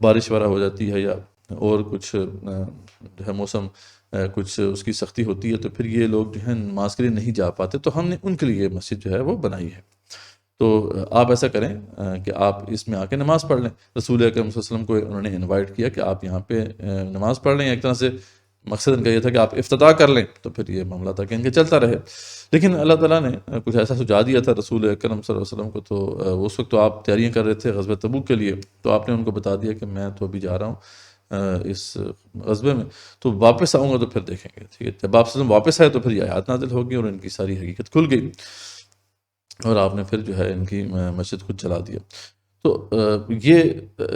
بارش وغیرہ ہو جاتی ہے یا اور کچھ جو ہے موسم کچھ اس کی سختی ہوتی ہے تو پھر یہ لوگ جو ہے نماز کے لیے نہیں جا پاتے، تو ہم نے ان کے لیے مسجد جو ہے وہ بنائی ہے، تو آپ ایسا کریں کہ آپ اس میں آ کے نماز پڑھ لیں۔ رسول اکرم صلی اللہ علیہ وسلم کو انہوں نے انوائٹ کیا کہ آپ یہاں پہ نماز پڑھ لیں، ایک طرح سے مقصد ان کا یہ تھا کہ آپ افتتاح کر لیں، تو پھر یہ معاملہ تھا کہ ان کے چلتا رہے۔ لیکن اللہ تعالیٰ نے کچھ ایسا سجا دیا تھا رسول اکرم صلی اللہ علیہ وسلم کو، تو اس وقت تو آپ تیاریاں کر رہے تھے غزوہ تبوک کے لیے، تو آپ نے ان کو بتا دیا کہ میں تو ابھی جا رہا ہوں اس غزوے میں، تو واپس آؤں گا تو پھر دیکھیں گے، ٹھیک ہے۔ جب آپ صلی اللہ علیہ وسلم واپس آئے تو پھر یہ آیات نازل ہوگی اور ان کی ساری حقیقت کھل گئی اور آپ نے پھر جو ہے ان کی مسجد خود چلا دیا۔ تو یہ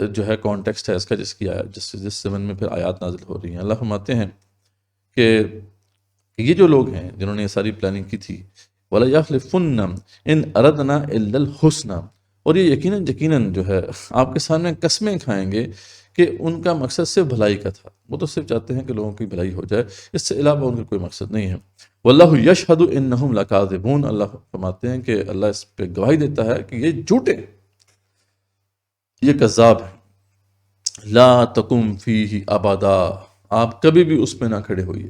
جو ہے کانٹیکسٹ ہے اس کا جس زمن میں پھر آیات نازل ہو رہی ہیں۔ اللہ فرماتے ہیں کہ یہ جو لوگ ہیں جنہوں نے یہ ساری پلاننگ کی تھی، وَلَيَحْلِفُنَّ إِنْ أَرَدْنَا إِلَّا الْحُسْنَى، اور یہ یقیناً جو ہے آپ کے سامنے قسمیں کھائیں گے کہ ان کا مقصد صرف بھلائی کا تھا، وہ تو صرف چاہتے ہیں کہ لوگوں کی بھلائی ہو جائے، اس سے علاوہ ان کا کوئی مقصد نہیں ہے۔ وَاللَّهُ يَشْهَدُ إِنَّهُمْ لَكَاذِبُونَ، اللہ فرماتے ہیں کہ اللہ اس پہ گواہی دیتا ہے کہ یہ جھوٹے، یہ کذاب ہیں۔ لا تقم فیہ ابدا، آپ کبھی بھی اس میں نہ کھڑے ہوئیے،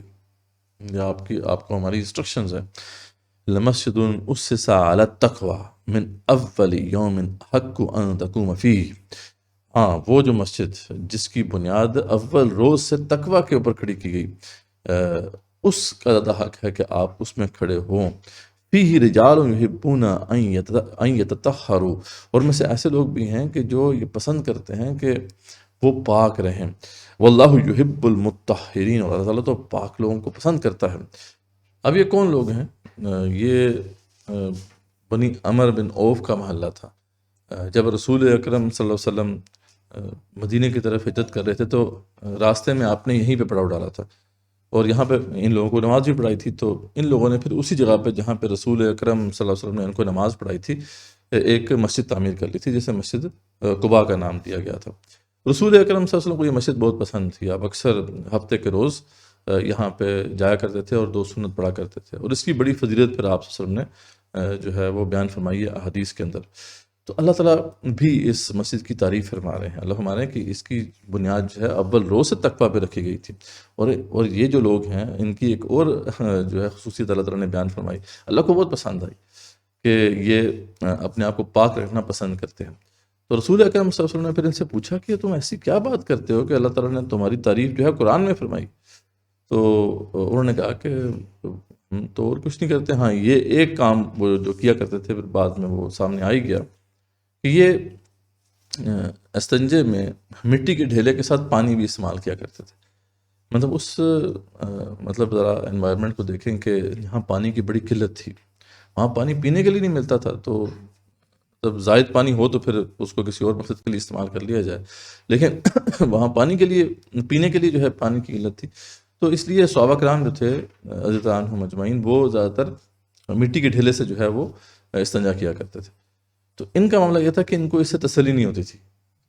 یہ آپ کو ہماری انسٹرکشنز ہیں۔ لمسجد اسس علی التقوی من اول یوم حق ان تقوم فیہ، ہاں وہ جو مسجد جس کی بنیاد اول روز سے تقوی کے اوپر کھڑی کی گئی، اس کا زیادہ حق ہے کہ آپ اس میں کھڑے ہوں۔ فیہ رجال یحبون ان یتطہروا، اور میں سے ایسے لوگ بھی ہیں کہ جو یہ پسند کرتے ہیں کہ وہ پاک رہیں۔ واللہ یحب المطہرین، اور اللہ تعالیٰ تو پاک لوگوں کو پسند کرتا ہے۔ اب یہ کون لوگ ہیں؟ یہ بنی عمر بن عوف کا محلہ تھا۔ جب رسول اکرم صلی اللہ علیہ وسلم مدینے کی طرف ہجرت کر رہے تھے تو راستے میں آپ نے یہیں پہ پڑاؤ ڈالا تھا، اور یہاں پہ ان لوگوں کو نماز بھی پڑھائی تھی، تو ان لوگوں نے پھر اسی جگہ پہ جہاں پہ رسول اکرم صلی اللہ علیہ وسلم نے ان کو نماز پڑھائی تھی ایک مسجد تعمیر کر لی تھی، جسے مسجد قباء کا نام دیا گیا تھا۔ رسول اکرم صلی اللہ علیہ وسلم کو یہ مسجد بہت پسند تھی، آپ اکثر ہفتے کے روز یہاں پہ جایا کرتے تھے اور 2 سنت پڑھا کرتے تھے، اور اس کی بڑی فضیلت پھر آپ صلی اللہ علیہ وسلم نے جو ہے وہ بیان فرمائی ہے احادیث کے اندر۔ تو اللہ تعالیٰ بھی اس مسجد کی تعریف فرما رہے ہیں، اللہ فرما رہے ہیں کہ اس کی بنیاد جو ہے اول روز سے تقویٰ پہ رکھی گئی تھی، اور یہ جو لوگ ہیں ان کی ایک اور جو ہے خصوصیت اللہ تعالیٰ نے بیان فرمائی، اللہ کو بہت پسند آئی کہ یہ اپنے آپ کو پاک رکھنا پسند کرتے ہیں۔ تو رسول اکرم صلی اللہ علیہ وسلم نے پھر ان سے پوچھا کہ تم ایسی کیا بات کرتے ہو کہ اللہ تعالیٰ نے تمہاری تعریف جو ہے قرآن میں فرمائی؟ تو انہوں نے کہا کہ ہم تو اور کچھ نہیں کرتے، ہاں یہ ایک کام وہ جو کیا کرتے تھے پھر بعد میں وہ سامنے آ ہی گیا کہ یہ استنجے میں مٹی کے ڈھیلے کے ساتھ پانی بھی استعمال کیا کرتے تھے۔ مطلب اس مطلب ذرا انوائرمنٹ کو دیکھیں کہ یہاں پانی کی بڑی قلت تھی، وہاں پانی پینے کے لیے نہیں ملتا تھا، تو جب زائد پانی ہو تو پھر اس کو کسی اور مقصد کے لیے استعمال کر لیا جائے، لیکن وہاں پانی کے لیے پینے کے لیے جو ہے پانی کی قلت تھی، تو اس لیے صحابہ کرام جو تھے رضی اللہ عنہم اجمعین وہ زیادہ تر مٹی کے ڈھیلے سے جو ہے وہ استنجا کیا کرتے تھے۔ تو ان کا معاملہ یہ تھا کہ ان کو اس سے تسلی نہیں ہوتی تھی،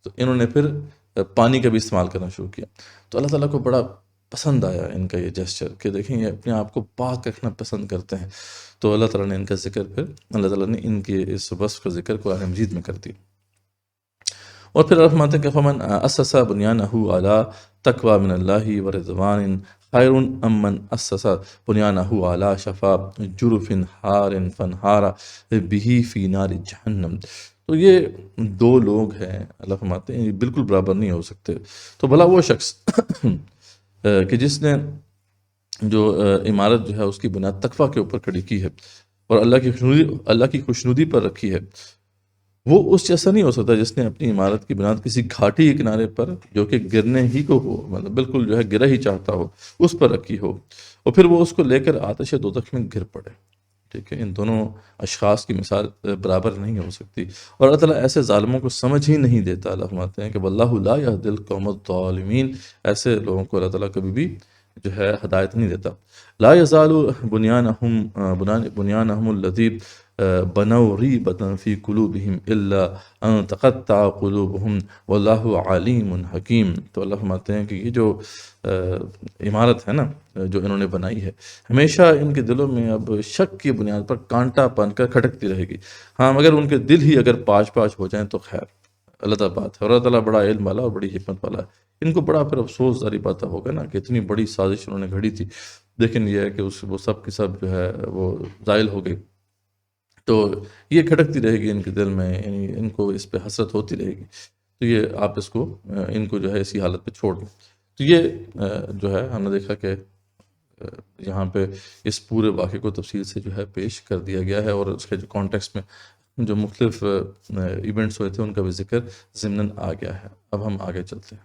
تو انہوں نے پھر پانی کا بھی استعمال کرنا شروع کیا۔ تو اللہ تعالیٰ کو بڑا پسند آیا ان کا یہ جیسچر کہ دیکھیں یہ اپنے آپ کو پاک رکھنا پسند کرتے ہیں، تو اللہ تعالیٰ نے ان کا ذکر پھر اللہ تعالیٰ نے ان کے اس وصف کا ذکر قرآن مجید میں کر دیا۔ اور پھر اللہ فرماتے ہیں کہ فمن اسس بنیانہ علی تقوی من اللہ ورضوان خیر ام من اسس بنیانہ علی شفا جرف ہار فانہار بہ فی نار جہنم۔ تو یہ 2 لوگ ہیں، اللہ فرماتے ہیں یہ بالکل برابر نہیں ہو سکتے۔ تو بھلا وہ شخص کہ جس نے جو عمارت جو ہے اس کی بنیاد تقویٰ کے اوپر کھڑی کی ہے اور اللہ کی خوشنودی پر رکھی ہے، وہ اس جیسا نہیں ہو سکتا جس نے اپنی عمارت کی بنیاد کسی گھاٹی کے کنارے پر جو کہ گرنے ہی کو ہو، مطلب بالکل جو ہے گرا ہی چاہتا ہو، اس پر رکھی ہو، اور پھر وہ اس کو لے کر آتش دوزخ میں گر پڑے۔ ٹھیک ہے، ان دونوں اشخاص کی مثال برابر نہیں ہو سکتی، اور اللہ تعالیٰ ایسے ظالموں کو سمجھ ہی نہیں دیتا۔ اللہ فرماتے ہیں کہ واللہ لا یہدی القوم الظالمین، ایسے لوگوں کو اللہ تعالیٰ کبھی بھی جو ہے ہدایت نہیں دیتا۔ لا یزال بنیانہم الذی بنوا ریبۃ فی قلوبہم الا ان تقطع قلوبہم واللہ علیم حکیم۔ تو اللہ فرماتے ہیں کہ یہ جو عمارت ہے نا جو انہوں نے بنائی ہے، ہمیشہ ان کے دلوں میں اب شک کی بنیاد پر کانٹا بن کر کھٹکتی رہے گی۔ ہاں مگر ان کے دل ہی اگر پاش ہو جائیں تو خیر، اللہ تعالیٰ بات ہے، اور اللہ تعالیٰ بڑا علم والا اور بڑی حکمت والا ہے۔ ان کو بڑا پھر افسوس داری بات ہوگا نا کہ اتنی بڑی سازش انہوں نے گھڑی تھی، لیکن یہ ہے کہ وہ سب کی سب جو ہے وہ زائل ہو گئی۔ تو یہ کھٹکتی رہے گی ان کے دل میں، یعنی ان کو اس پہ حسرت ہوتی رہے گی، تو یہ آپ اس کو ان کو جو ہے اسی حالت پہ چھوڑ دیں۔ تو یہ جو ہے ہم نے دیکھا کہ یہاں پہ اس پورے واقعے کو تفصیل سے جو ہے پیش کر دیا گیا ہے، اور اس کے جو کانٹیکسٹ میں جو مختلف ایونٹس ہوئے تھے ان کا بھی ذکر ضمناً آ گیا ہے۔ اب ہم آگے چلتے ہیں۔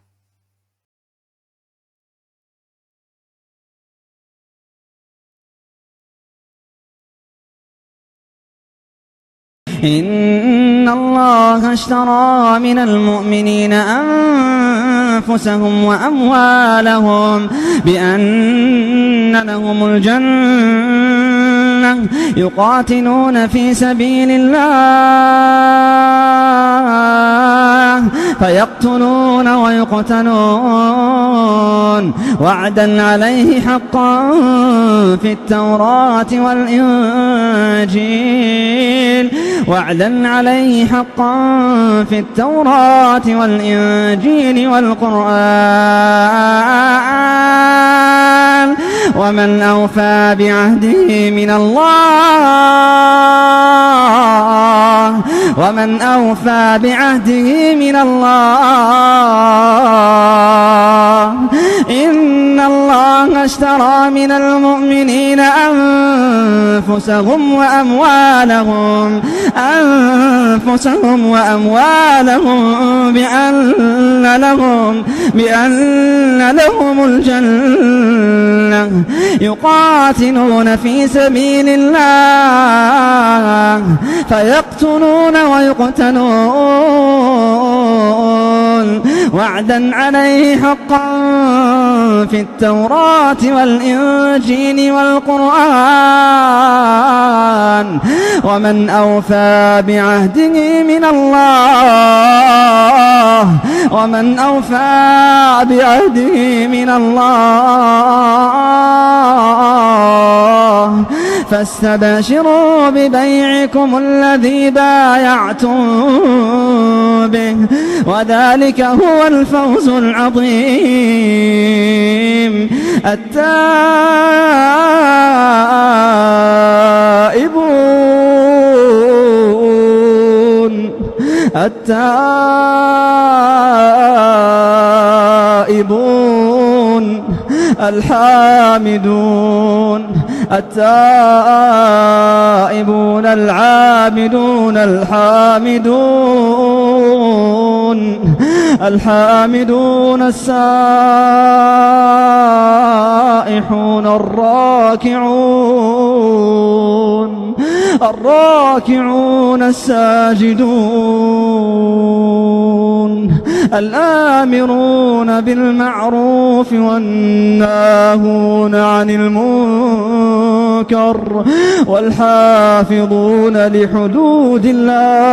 إن الله اشترى من المؤمنين أنفسهم وأموالهم بأن لهم الجنة يقاتلون في سبيل الله فيقتلون ويقتلون وعدا عليه حقا في التوراة والإنجيل وعدا عليه حقا في التوراة والإنجيل والقرآن ومن أوفى بعهده من الله ومن أوفى بعهده من الله إن الله اشترى من المؤمنين أنفسهم وأموالهم بأن لهم الجنة له يقاتلون في سبيل الله فيقتلون ويقتلون وعدا عليه حقا في التوراة والإنجيل والقرآن ومن أوفى بعهده من الله ومن أوفى بعهده من الله فاستبشروا ببيعكم الذي بايعتم به وذلك هو الفوز العظيم. التائبون الحامدون التائبون العابدون الحامدون السائحون الراكعون الساجدون الآمرون بالمعروف والناهون عن المنكر والحافظون لحدود الله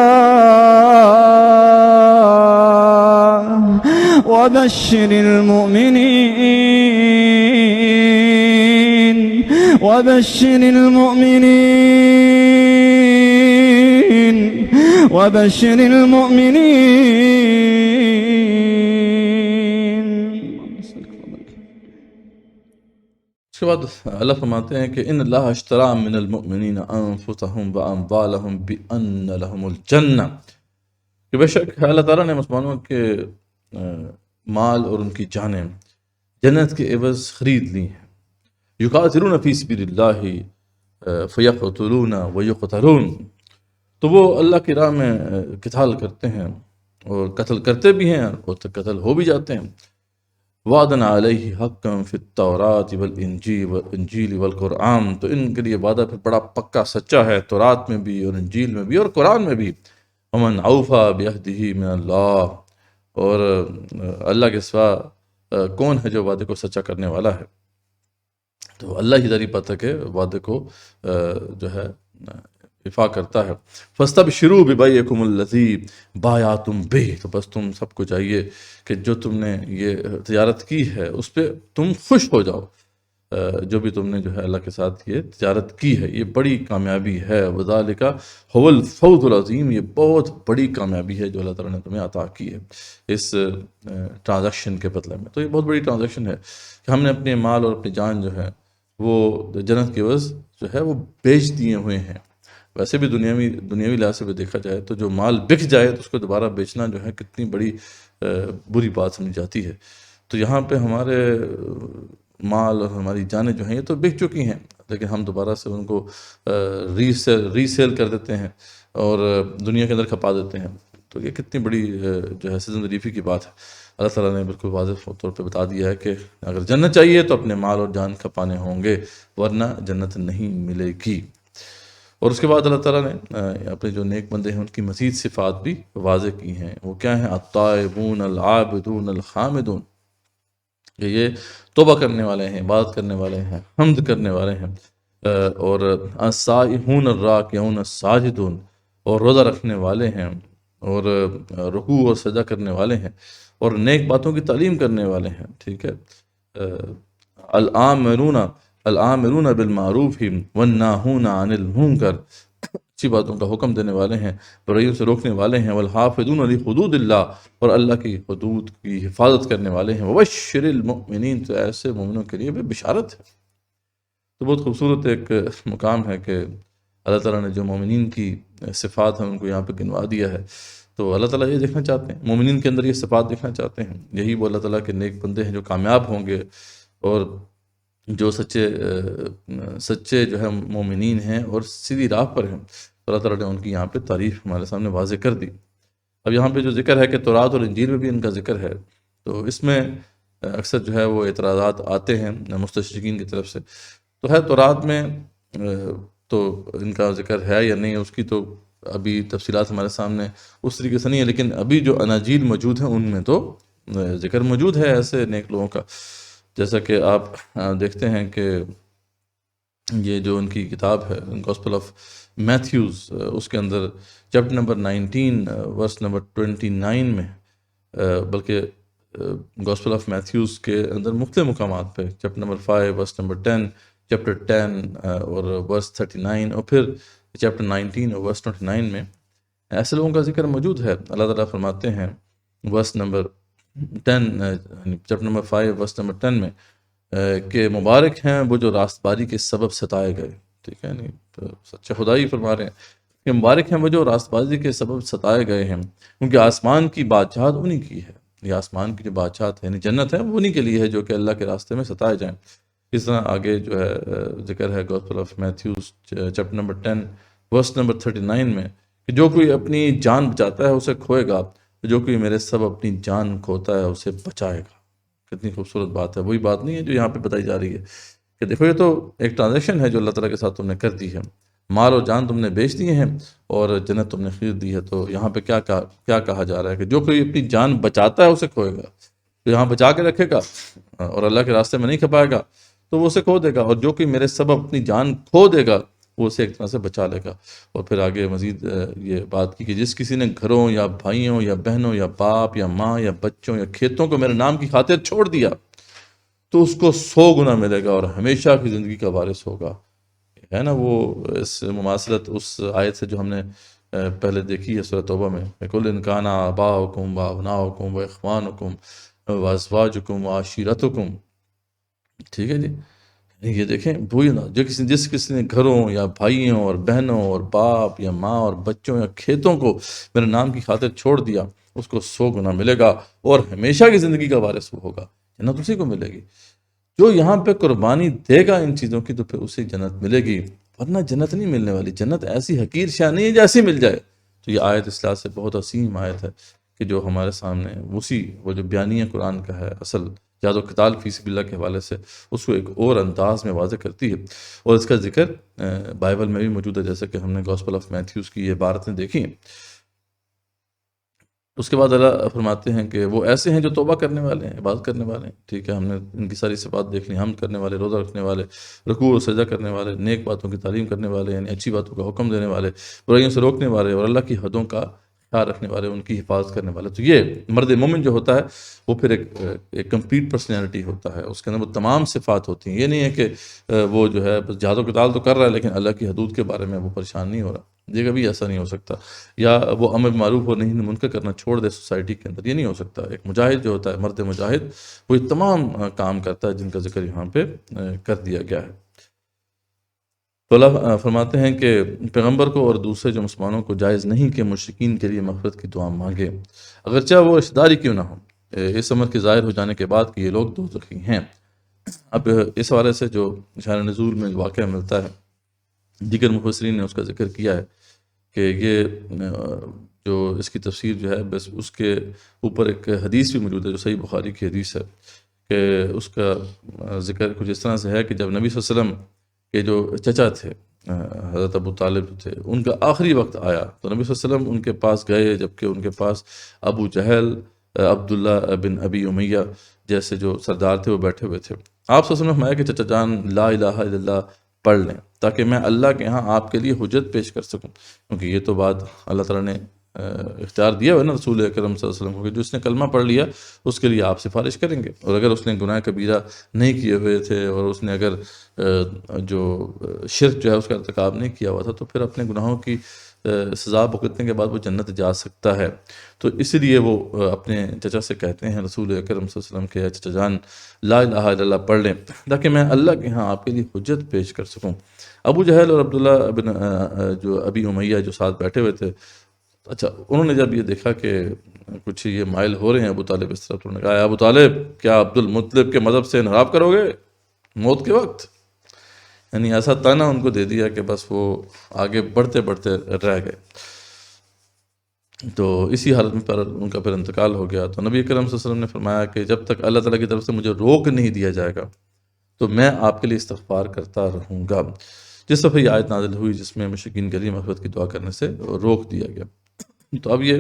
وبشر المؤمنين. اس کے بعد اللہ فرماتے ہیں کہ ان اللہ اشترى من المؤمنین انفسهم واموالهم بان لهم الجنہ، کہ بے شک اللہ تعالیٰ نے مسلمانوں کے مال اور ان کی جانیں جنت کے عوض خرید لی ہیں. یقاتلون فی سبیل اللہ فیقتلون ویقتلون، تو وہ اللہ کی راہ میں قتال کرتے ہیں اور قتل کرتے بھی ہیں اور قتل ہو بھی جاتے ہیں. وعدن علیہ حقا فی التوراۃ والانجیل والقرآن، تو ان کے لیے وعدہ پھر بڑا پکا سچا ہے تورات میں بھی اور انجیل میں بھی اور قرآن میں بھی. ومن اوفی بعہدہ من اللہ، اور اللہ کے سوا کون ہے جو وعدے کو سچا کرنے والا ہے. تو اللہ ہی داری پتہ کہ وعدے کو جو ہے وفا کرتا ہے. فاستبشروا ببیعکم الذی بایعتم بہ، تو بس تم سب کو چاہیے کہ جو تم نے یہ تجارت کی ہے اس پہ تم خوش ہو جاؤ. جو بھی تم نے جو ہے اللہ کے ساتھ یہ تجارت کی ہے یہ بڑی کامیابی ہے. وذالک هو الفوز العظیم، یہ بہت بڑی کامیابی ہے جو اللہ تعالیٰ نے تمہیں عطا کی ہے اس ٹرانزیکشن کے بدلے میں. تو یہ بہت بڑی ٹرانزیکشن ہے کہ ہم نے اپنے مال اور اپنی جان جو ہے وہ جنت کے عوض جو ہے وہ بیچ دیے ہوئے ہیں. ویسے بھی دنیاوی لحاظ سے بھی دیکھا جائے تو جو مال بک جائے تو اس کو دوبارہ بیچنا جو ہے کتنی بڑی بری بات سمجھی جاتی ہے. تو یہاں پہ ہمارے مال اور ہماری جانیں جو ہیں یہ تو بک چکی ہیں، لیکن ہم دوبارہ سے ان کو ری سیل کر دیتے ہیں اور دنیا کے اندر کھپا دیتے ہیں. تو یہ کتنی بڑی جو ہے سزن ریفی کی بات ہے. اللہ تعالیٰ نے بالکل واضح طور پہ بتا دیا ہے کہ اگر جنت چاہیے تو اپنے مال اور جان کھپانے ہوں گے ورنہ جنت نہیں ملے گی. اور اس کے بعد اللہ تعالیٰ نے اپنے جو نیک بندے ہیں ان کی مزید صفات بھی واضح کی ہیں. وہ کیا ہیں؟ التائبون العابدون الحامدون، کہ یہ توبہ کرنے والے ہیں، عبادت کرنے والے ہیں، حمد کرنے والے ہیں. اور السائحون الراکعون الساجدون، اور روزہ رکھنے والے ہیں اور رکوع اور سجدہ کرنے والے ہیں اور نیک باتوں کی تعلیم کرنے والے ہیں. ٹھیک ہے. الآمرون بالمعروف والناہون عن المنکر، اچھی باتوں کا حکم دینے والے ہیں، برائیوں سے روکنے والے ہیں. والحافظون لحدود اللہ، اور اللہ کی حدود کی حفاظت کرنے والے ہیں. وبشر المؤمنین، تو ایسے مومنوں کے لیے بھی بشارت ہے. تو بہت خوبصورت ایک مقام ہے کہ اللہ تعالیٰ نے جو مومنین کی صفات ہیں ان کو یہاں پہ گنوا دیا ہے. تو اللہ تعالیٰ یہ دیکھنا چاہتے ہیں، مومنین کے اندر یہ صفات دیکھنا چاہتے ہیں. یہی وہ اللہ تعالیٰ کے نیک بندے ہیں جو کامیاب ہوں گے، اور جو سچے جو ہے مومنین ہیں اور سیدھی راہ پر ہیں. اللہ تعالیٰ نے ان کی یہاں پہ تعریف ہمارے سامنے واضح کر دی. اب یہاں پہ جو ذکر ہے کہ تورات اور انجیل میں بھی ان کا ذکر ہے، تو اس میں اکثر جو ہے وہ اعتراضات آتے ہیں مستشرقین کی طرف سے. تو ہے تورات میں تو ان کا ذکر ہے یا نہیں اس کی تو ابھی تفصیلات ہمارے سامنے اس طریقے سے نہیں ہے، لیکن ابھی جو اناجیل موجود ہیں ان میں تو ذکر موجود ہے ایسے نیک لوگوں کا. جیسا کہ آپ دیکھتے ہیں کہ یہ جو ان کی کتاب ہے گاسپل آف میتھیوز، اس کے اندر چیپٹر نمبر 19 ورس نمبر 29 میں، بلکہ گاسپل آف میتھیوز کے اندر مختلف مقامات پہ chapter number 5 verse number 10، chapter 10 اور ورس 39، اور پھر چیپٹر 19 اور ورس 29 میں ایسے لوگوں کا ذکر موجود ہے. اللہ تعالیٰ فرماتے ہیں verse number 10 chapter number 5 verse number 10 میں کہ مبارک ہیں وہ جو راست باری کے سبب ستائے گئے. ٹھیک ہے، نہیں تو سچے خدائی فرما رہے ہیں کہ مبارک ہیں وہ جو راست بازی کے سبب ستائے گئے ہیں، کیونکہ آسمان کی بادشاہت انہی کی ہے. یہ آسمان کی جو بادشاہت ہے یعنی جنت ہے، وہ انہی کے لیے ہے جو کہ اللہ کے راستے میں ستائے جائیں. اس طرح آگے جو ہے ذکر ہے gospel of Matthews chapter number 10 verse number 39 میں کہ جو کوئی اپنی جان بچاتا ہے اسے کھوئے گا، جو کوئی میرے سبب اپنی جان کھوتا ہے اسے بچائے گا. کتنی خوبصورت بات ہے. وہی بات نہیں ہے جو یہاں پہ بتائی جا رہی ہے کہ دیکھو یہ تو ایک ٹرانزیکشن ہے جو اللہ تعالیٰ کے ساتھ تم نے کر دی ہے، مال اور جان تم نے بیچ دیے ہیں اور جنت تم نے خرید دی ہے. تو یہاں پہ کیا کہا جا رہا ہے کہ جو کوئی اپنی جان بچاتا ہے اسے کھوئے گا. تو یہاں بچا کے رکھے گا اور اللہ کے راستے میں نہیں کھپائے گا تو وہ اسے کھو دے گا، اور جو کوئی میرے سبب اپنی جان کھو دے گا وہ اسے ایک طرح سے بچا لے گا. اور پھر آگے مزید یہ بات کی کہ جس کسی نے گھروں یا بھائیوں یا بہنوں یا باپ یا ماں یا بچوں یا کھیتوں کو میرے نام کی خاطر چھوڑ دیا تو اس کو 100 گنا ملے گا اور ہمیشہ کی زندگی کا وارث ہوگا. ہے نا وہ اس مماثلت اس آیت سے جو ہم نے پہلے دیکھی ہے سورۃ توبہ میں، کل ان کان آباؤکم و ابناؤکم و اخوانکم و ازواجکم و عشیرتکم. ٹھیک ہے جی، یہ دیکھیں وہی نا جس کسی نے گھروں یا بھائیوں اور بہنوں اور باپ یا ماں اور بچوں یا کھیتوں کو میرے نام کی خاطر چھوڑ دیا اس کو 100 گنا ملے گا اور ہمیشہ کی زندگی کا وارث وہ ہوگا. جنت اسی کو ملے گی جو یہاں پہ قربانی دے گا ان چیزوں کی، تو پھر اسے جنت ملے گی، ورنہ جنت نہیں ملنے والی. جنت ایسی حقیر شاہ نہیں ہے جیسی مل جائے. تو یہ آیت اس لحاظ سے بہت عظیم آیت ہے کہ جو ہمارے سامنے وہ جو بیانیہ قرآن کا ہے اصل جہاد و قتال فی سبیل اللہ کے حوالے سے اس کو ایک اور انداز میں واضح کرتی ہے. اور اس کا ذکر بائبل میں بھی موجود ہے، جیسے کہ ہم نے گاسپل آف میتھیوز کی یہ عبارتیں دیکھی ہیں. اس کے بعد اللہ فرماتے ہیں کہ وہ ایسے ہیں جو توبہ کرنے والے ہیں، عبادت کرنے والے ہیں. ٹھیک ہے، ہم نے ان کی ساری صفات دیکھ لی. حمد کرنے والے، روزہ رکھنے والے، رکوع و سجدہ کرنے والے، نیک باتوں کی تعلیم کرنے والے یعنی اچھی باتوں کا حکم دینے والے، برائیوں سے روکنے والے اور اللہ کی حدوں کا خیال رکھنے والے، ان کی حفاظت کرنے والے. تو یہ مرد مومن جو ہوتا ہے وہ پھر ایک کمپلیٹ پرسنالٹی ہوتا ہے. اس کے اندر وہ تمام صفات ہوتی ہیں. یہ نہیں ہے کہ وہ جو ہے بس جہاد و قتال تو کر رہا ہے لیکن اللہ کی حدود کے بارے میں وہ پریشان نہیں ہو رہا. یہ کبھی ایسا نہیں ہو سکتا. یا وہ امر معروف اور نہیں منکر کرنا چھوڑ دے سوسائٹی کے اندر، یہ نہیں ہو سکتا. ایک مجاہد جو ہوتا ہے، مرد مجاہد، وہ یہ تمام کام کرتا ہے جن کا ذکر یہاں پہ کر دیا گیا ہے. تو اللہ فرماتے ہیں کہ پیغمبر کو اور دوسرے جو مسلمانوں کو جائز نہیں کہ مشرکین کے لیے مغفرت کی دعا مانگے اگرچہ وہ رشتہ داری کیوں نہ ہو، اس امر کے ظاہر ہو جانے کے بعد کہ یہ لوگ دوزخی ہیں. اب اس حوالے سے جو شان نزول میں واقعہ ملتا ہے، دیگر مفسرین نے اس کا ذکر کیا ہے کہ یہ جو اس کی تفسیر جو ہے بس اس کے اوپر ایک حدیث بھی موجود ہے جو صحیح بخاری کی حدیث ہے کہ اس کا ذکر کچھ اس طرح سے ہے کہ جب نبی صلی اللہ علیہ وسلم کے جو چچا تھے حضرت ابو طالب تھے، ان کا آخری وقت آیا تو نبی صلی اللہ علیہ وسلم ان کے پاس گئے، جبکہ ان کے پاس ابو جہل، عبداللہ بن ابی امیہ جیسے جو سردار تھے وہ بیٹھے ہوئے تھے. آپ صلی اللہ علیہ وسلم نے فرمایا کہ چچا جان لا الہ الا اللہ پڑھ لیں تاکہ میں اللہ کے ہاں آپ کے لیے حجت پیش کر سکوں، کیونکہ یہ تو بات اللہ تعالیٰ نے اختیار دیا ہوا ہے نا رسول اکرم صلی اللہ علیہ وسلم کو کہ جو اس نے کلمہ پڑھ لیا اس کے لیے آپ سفارش کریں گے. اور اگر اس نے گناہ کبیرہ نہیں کیے ہوئے تھے اور اس نے اگر جو شرک جو ہے اس کا ارتکاب نہیں کیا ہوا تھا تو پھر اپنے گناہوں کی سزا بھگتنے کے بعد وہ جنت جا سکتا ہے. تو اس لیے وہ اپنے چچا سے کہتے ہیں رسول اکرم صلی اللہ علیہ وسلم کے چچا جان لا الہ الا اللہ پڑھ لیں تاکہ میں اللہ کے ہاں آپ کے لیے حجت پیش کر سکوں. ابو جہل اور عبداللہ بن جو ابی امیہ جو ساتھ بیٹھے ہوئے تھے، اچھا انہوں نے جب یہ دیکھا کہ کچھ یہ مائل ہو رہے ہیں ابو طالب اس طرف، تو انہوں نے کہا ابو طالب کیا عبد المطلب کے مذہب سے انحراف کرو گے موت کے وقت؟ یعنی ایسا طعنہ ان کو دے دیا کہ بس وہ آگے بڑھتے بڑھتے رہ گئے. تو اسی حالت میں پر ان کا پھر انتقال ہو گیا. تو نبی کرم صلی اللہ علیہ وسلم نے فرمایا کہ جب تک اللہ تعالیٰ کی طرف سے مجھے روک نہیں دیا جائے گا تو میں آپ کے لیے استغفار کرتا رہوں گا. جس دفعہ یہ آیت نازل ہوئی جس میں مشرکین کے لیے مغفرت کی دعا کرنے سے روک دیا گیا. تو اب یہ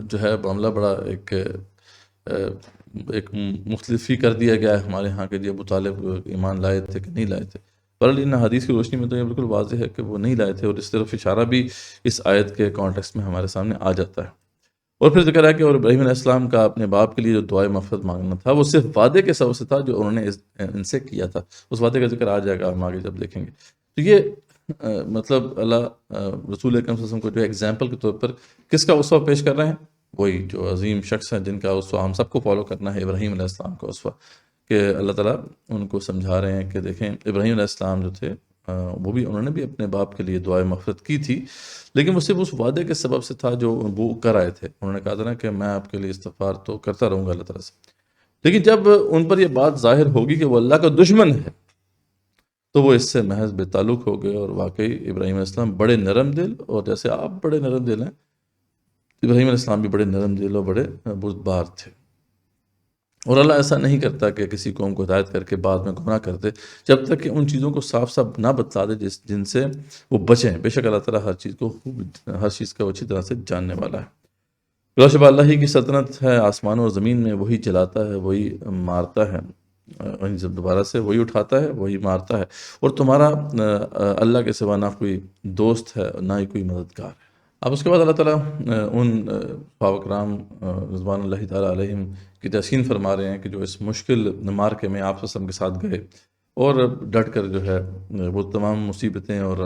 جو ہے معاملہ بڑا ایک مختلف ہی کر دیا گیا ہے ہمارے ہاں کہ جی ابو طالب ایمان لائے تھے کہ نہیں لائے تھے. بہرحال ان حدیث کی روشنی میں تو یہ بالکل واضح ہے کہ وہ نہیں لائے تھے، اور اس طرف اشارہ بھی اس آیت کے کانٹیکسٹ میں ہمارے سامنے آ جاتا ہے. اور پھر ذکر ہے کہ اور ابراہیم علیہ السلام کا اپنے باپ کے لیے جو دعائے مغفرت مانگنا تھا وہ صرف وعدے کے سبب سے تھا جو انہوں نے ان سے کیا تھا. اس وعدے کا ذکر آ جائے گا ہم آگے جب دیکھیں گے. تو یہ مطلب اللہ رسول اکرم صلی اللہ علیہ وسلم کو جو ایگزامپل کے طور پر کس کا اسوہ پیش کر رہے ہیں؟ وہی جو عظیم شخص ہیں جن کا اسوہ ہم سب کو فالو کرنا ہے، ابراہیم علیہ السلام کا اسوہ. کہ اللہ تعالیٰ ان کو سمجھا رہے ہیں کہ دیکھیں ابراہیم علیہ السلام جو تھے وہ بھی انہوں نے بھی اپنے باپ کے لیے دعائے مغفرت کی تھی، لیکن وہ صرف اس وعدے کے سبب سے تھا جو وہ کر آئے تھے. انہوں نے کہا تھا نا کہ میں آپ کے لیے استغفار تو کرتا رہوں گا اللہ تعالیٰ سے، لیکن جب ان پر یہ بات ظاہر ہوگی کہ وہ اللہ کا دشمن ہے تو وہ اس سے محض بے تعلق ہو گئے. اور واقعی ابراہیم علیہ السلام بڑے نرم دل، اور جیسے آپ بڑے نرم دل ہیں ابراہیم علیہ السلام بھی بڑے نرم دل اور بڑے بردبار تھے. اور اللہ ایسا نہیں کرتا کہ کسی قوم کو ہدایت کر کے بعد میں گمراہ کر دے جب تک کہ ان چیزوں کو صاف صاف نہ بتلا دے جن سے وہ بچیں. بے شک اللہ تعالیٰ ہر چیز کا وہ اچھی طرح سے جاننے والا ہے. بلا شبہ اللہ ہی کی سلطنت ہے آسمانوں اور زمین میں، وہی چلاتا ہے، وہی مارتا ہے، جب دوبارہ سے وہی اٹھاتا ہے، وہی مارتا ہے، اور تمہارا اللہ کے سوا نہ کوئی دوست ہے نہ ہی کوئی مددگار ہے. اب اس کے بعد اللہ تعالیٰ ان صحابہ کرام رضوان اللہ تعالیٰ علیہم کی تحسین فرما رہے ہیں کہ جو اس مشکل مارکے میں آپ وسلم کے ساتھ گئے اور ڈٹ کر جو ہے وہ تمام مصیبتیں اور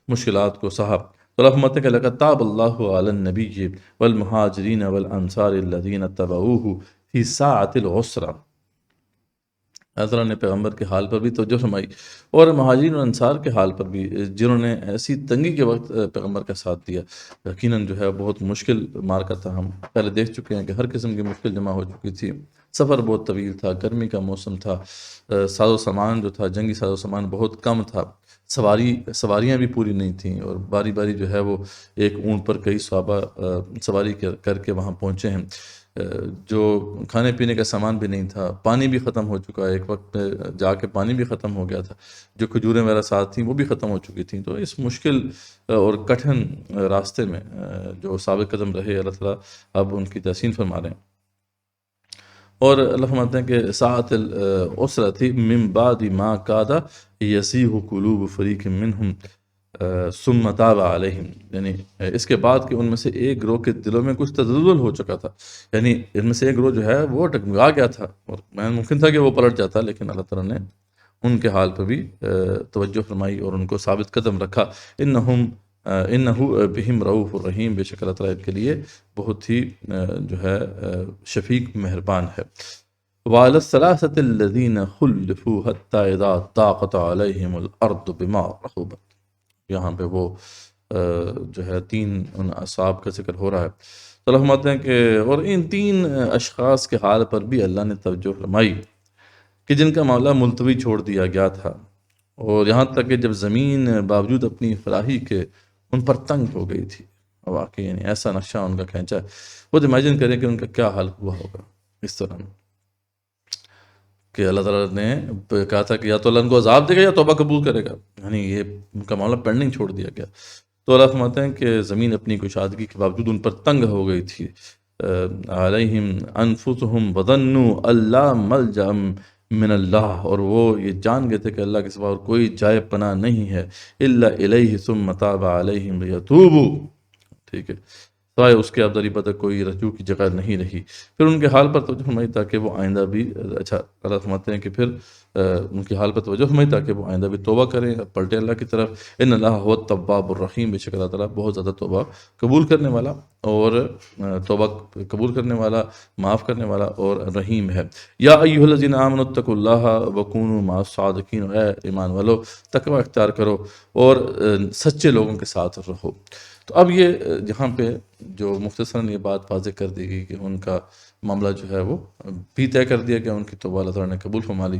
مشکلات کو سہا. تو اللہ فرماتے ہیں کہ لقد تاب اللہ علی النبی والمہاجرین والانصار الذین اتبعوہ فی ساعۃ العسرہ. اللہ تعالیٰ نے پیغمبر کے حال پر بھی توجہ فرمائی اور مہاجرین اور انصار کے حال پر بھی جنہوں نے ایسی تنگی کے وقت پیغمبر کا ساتھ دیا. یقیناً جو ہے بہت مشکل مارکا تھا. ہم پہلے دیکھ چکے ہیں کہ ہر قسم کی مشکل جمع ہو چکی تھی. سفر بہت طویل تھا، گرمی کا موسم تھا، ساز و سامان جو تھا جنگی ساز و سامان بہت کم تھا، سواریاں بھی پوری نہیں تھیں، اور باری باری جو ہے وہ ایک اونٹ پر کئی صحابہ سواری کر کے وہاں پہنچے ہیں. جو کھانے پینے کا سامان بھی نہیں تھا، پانی بھی ختم ہو چکا ہے، ایک وقت پہ جا کے پانی بھی ختم ہو گیا تھا، جو کھجوریں میرا ساتھ تھیں وہ بھی ختم ہو چکی تھیں. تو اس مشکل اور کٹھن راستے میں جو ثابت قدم رہے اللہ تعالیٰ اب ان کی تحسین فرما رہے ہیں. اور اللہ فرماتے ہیں کہ ساعت العسرۃ من بعد ما کاد یسیح قلوب فریق منہم ثم تاب علیہم. یعنی اس کے بعد کہ ان میں سے ایک گروہ کے دلوں میں کچھ تزلزل ہو چکا تھا، یعنی ان میں سے ایک گروہ جو ہے وہ ٹگمگا گیا تھا اور ممکن تھا کہ وہ پلٹ جاتا، لیکن اللہ تعالیٰ نے ان کے حال پر بھی توجہ فرمائی اور ان کو ثابت قدم رکھا. انہ بہم رؤوف الرحیم. بے شک اللہ تعالیٰ ان کے لیے بہت ہی جو ہے شفیق مہربان ہے. وعلی الثلاثۃ الذین خلفوا حتی اذا ضاقت علیہم الارض بما رحبت. یہاں پہ وہ جو ہے تین ان اصحاب کا ذکر ہو رہا ہے. تو اللہ فرماتے ہیں کہ اور ان تین اشخاص کے حال پر بھی اللہ نے توجہ فرمائی کہ جن کا معاملہ ملتوی چھوڑ دیا گیا تھا، اور یہاں تک کہ جب زمین باوجود اپنی فراہی کے ان پر تنگ ہو گئی تھی. واقعی یعنی ایسا نقشہ ان کا کھینچا ہے، خود امیجن کریں کہ ان کا کیا حال ہوا ہوگا. اس طرح کہ اللہ تعالیٰ نے کہا تھا کہ یا تو اللہ ان کو عذاب دے گا یا توبہ قبول کرے گا، یعنی یہ ان کا معاملہ پینڈنگ چھوڑ دیا گیا. تو اللہ فرماتے ہیں کہ زمین اپنی کشادگی کے باوجود ان پر تنگ ہو گئی تھی. علیہم انفسہم وظنوا اللہ ملجأ من اللہ. اور وہ یہ جان گئے تھے کہ اللہ کے سوا اور کوئی جائے پناہ نہیں ہے. الا الیہ ثم تاب علیہم لیتوبوا. ٹھیک ہے، سوائے اس کے اب دریبہ تک کوئی رجوع کی جگہ نہیں رہی. پھر ان کے حال پر توجہ فرمائی تاکہ وہ آئندہ بھی اللہ فرماتے ہیں کہ پھر ان کے حال پر توجہ فرمائی تاکہ وہ آئندہ بھی توبہ کریں، پلٹیں اللہ کی طرف. ان اللہ هو التواب الرحیم. بے شک اللہ تعالیٰ بہت زیادہ توبہ قبول کرنے والا اور توبہ قبول کرنے والا، معاف کرنے والا اور رحیم ہے. یا ایھا الذین آمنوا اتقوا اللہ وکونوا مع الصادقین. اے ایمان والو تقوی اختیار کرو اور سچے لوگوں کے ساتھ رہو. تو اب یہ یہاں پہ جو مختصراً یہ بات واضح کر دی گئی کہ ان کا معاملہ جو ہے وہ بھی طے کر دیا گیا، ان کی توبہ اللہ تعالیٰ نے قبول فرما لی.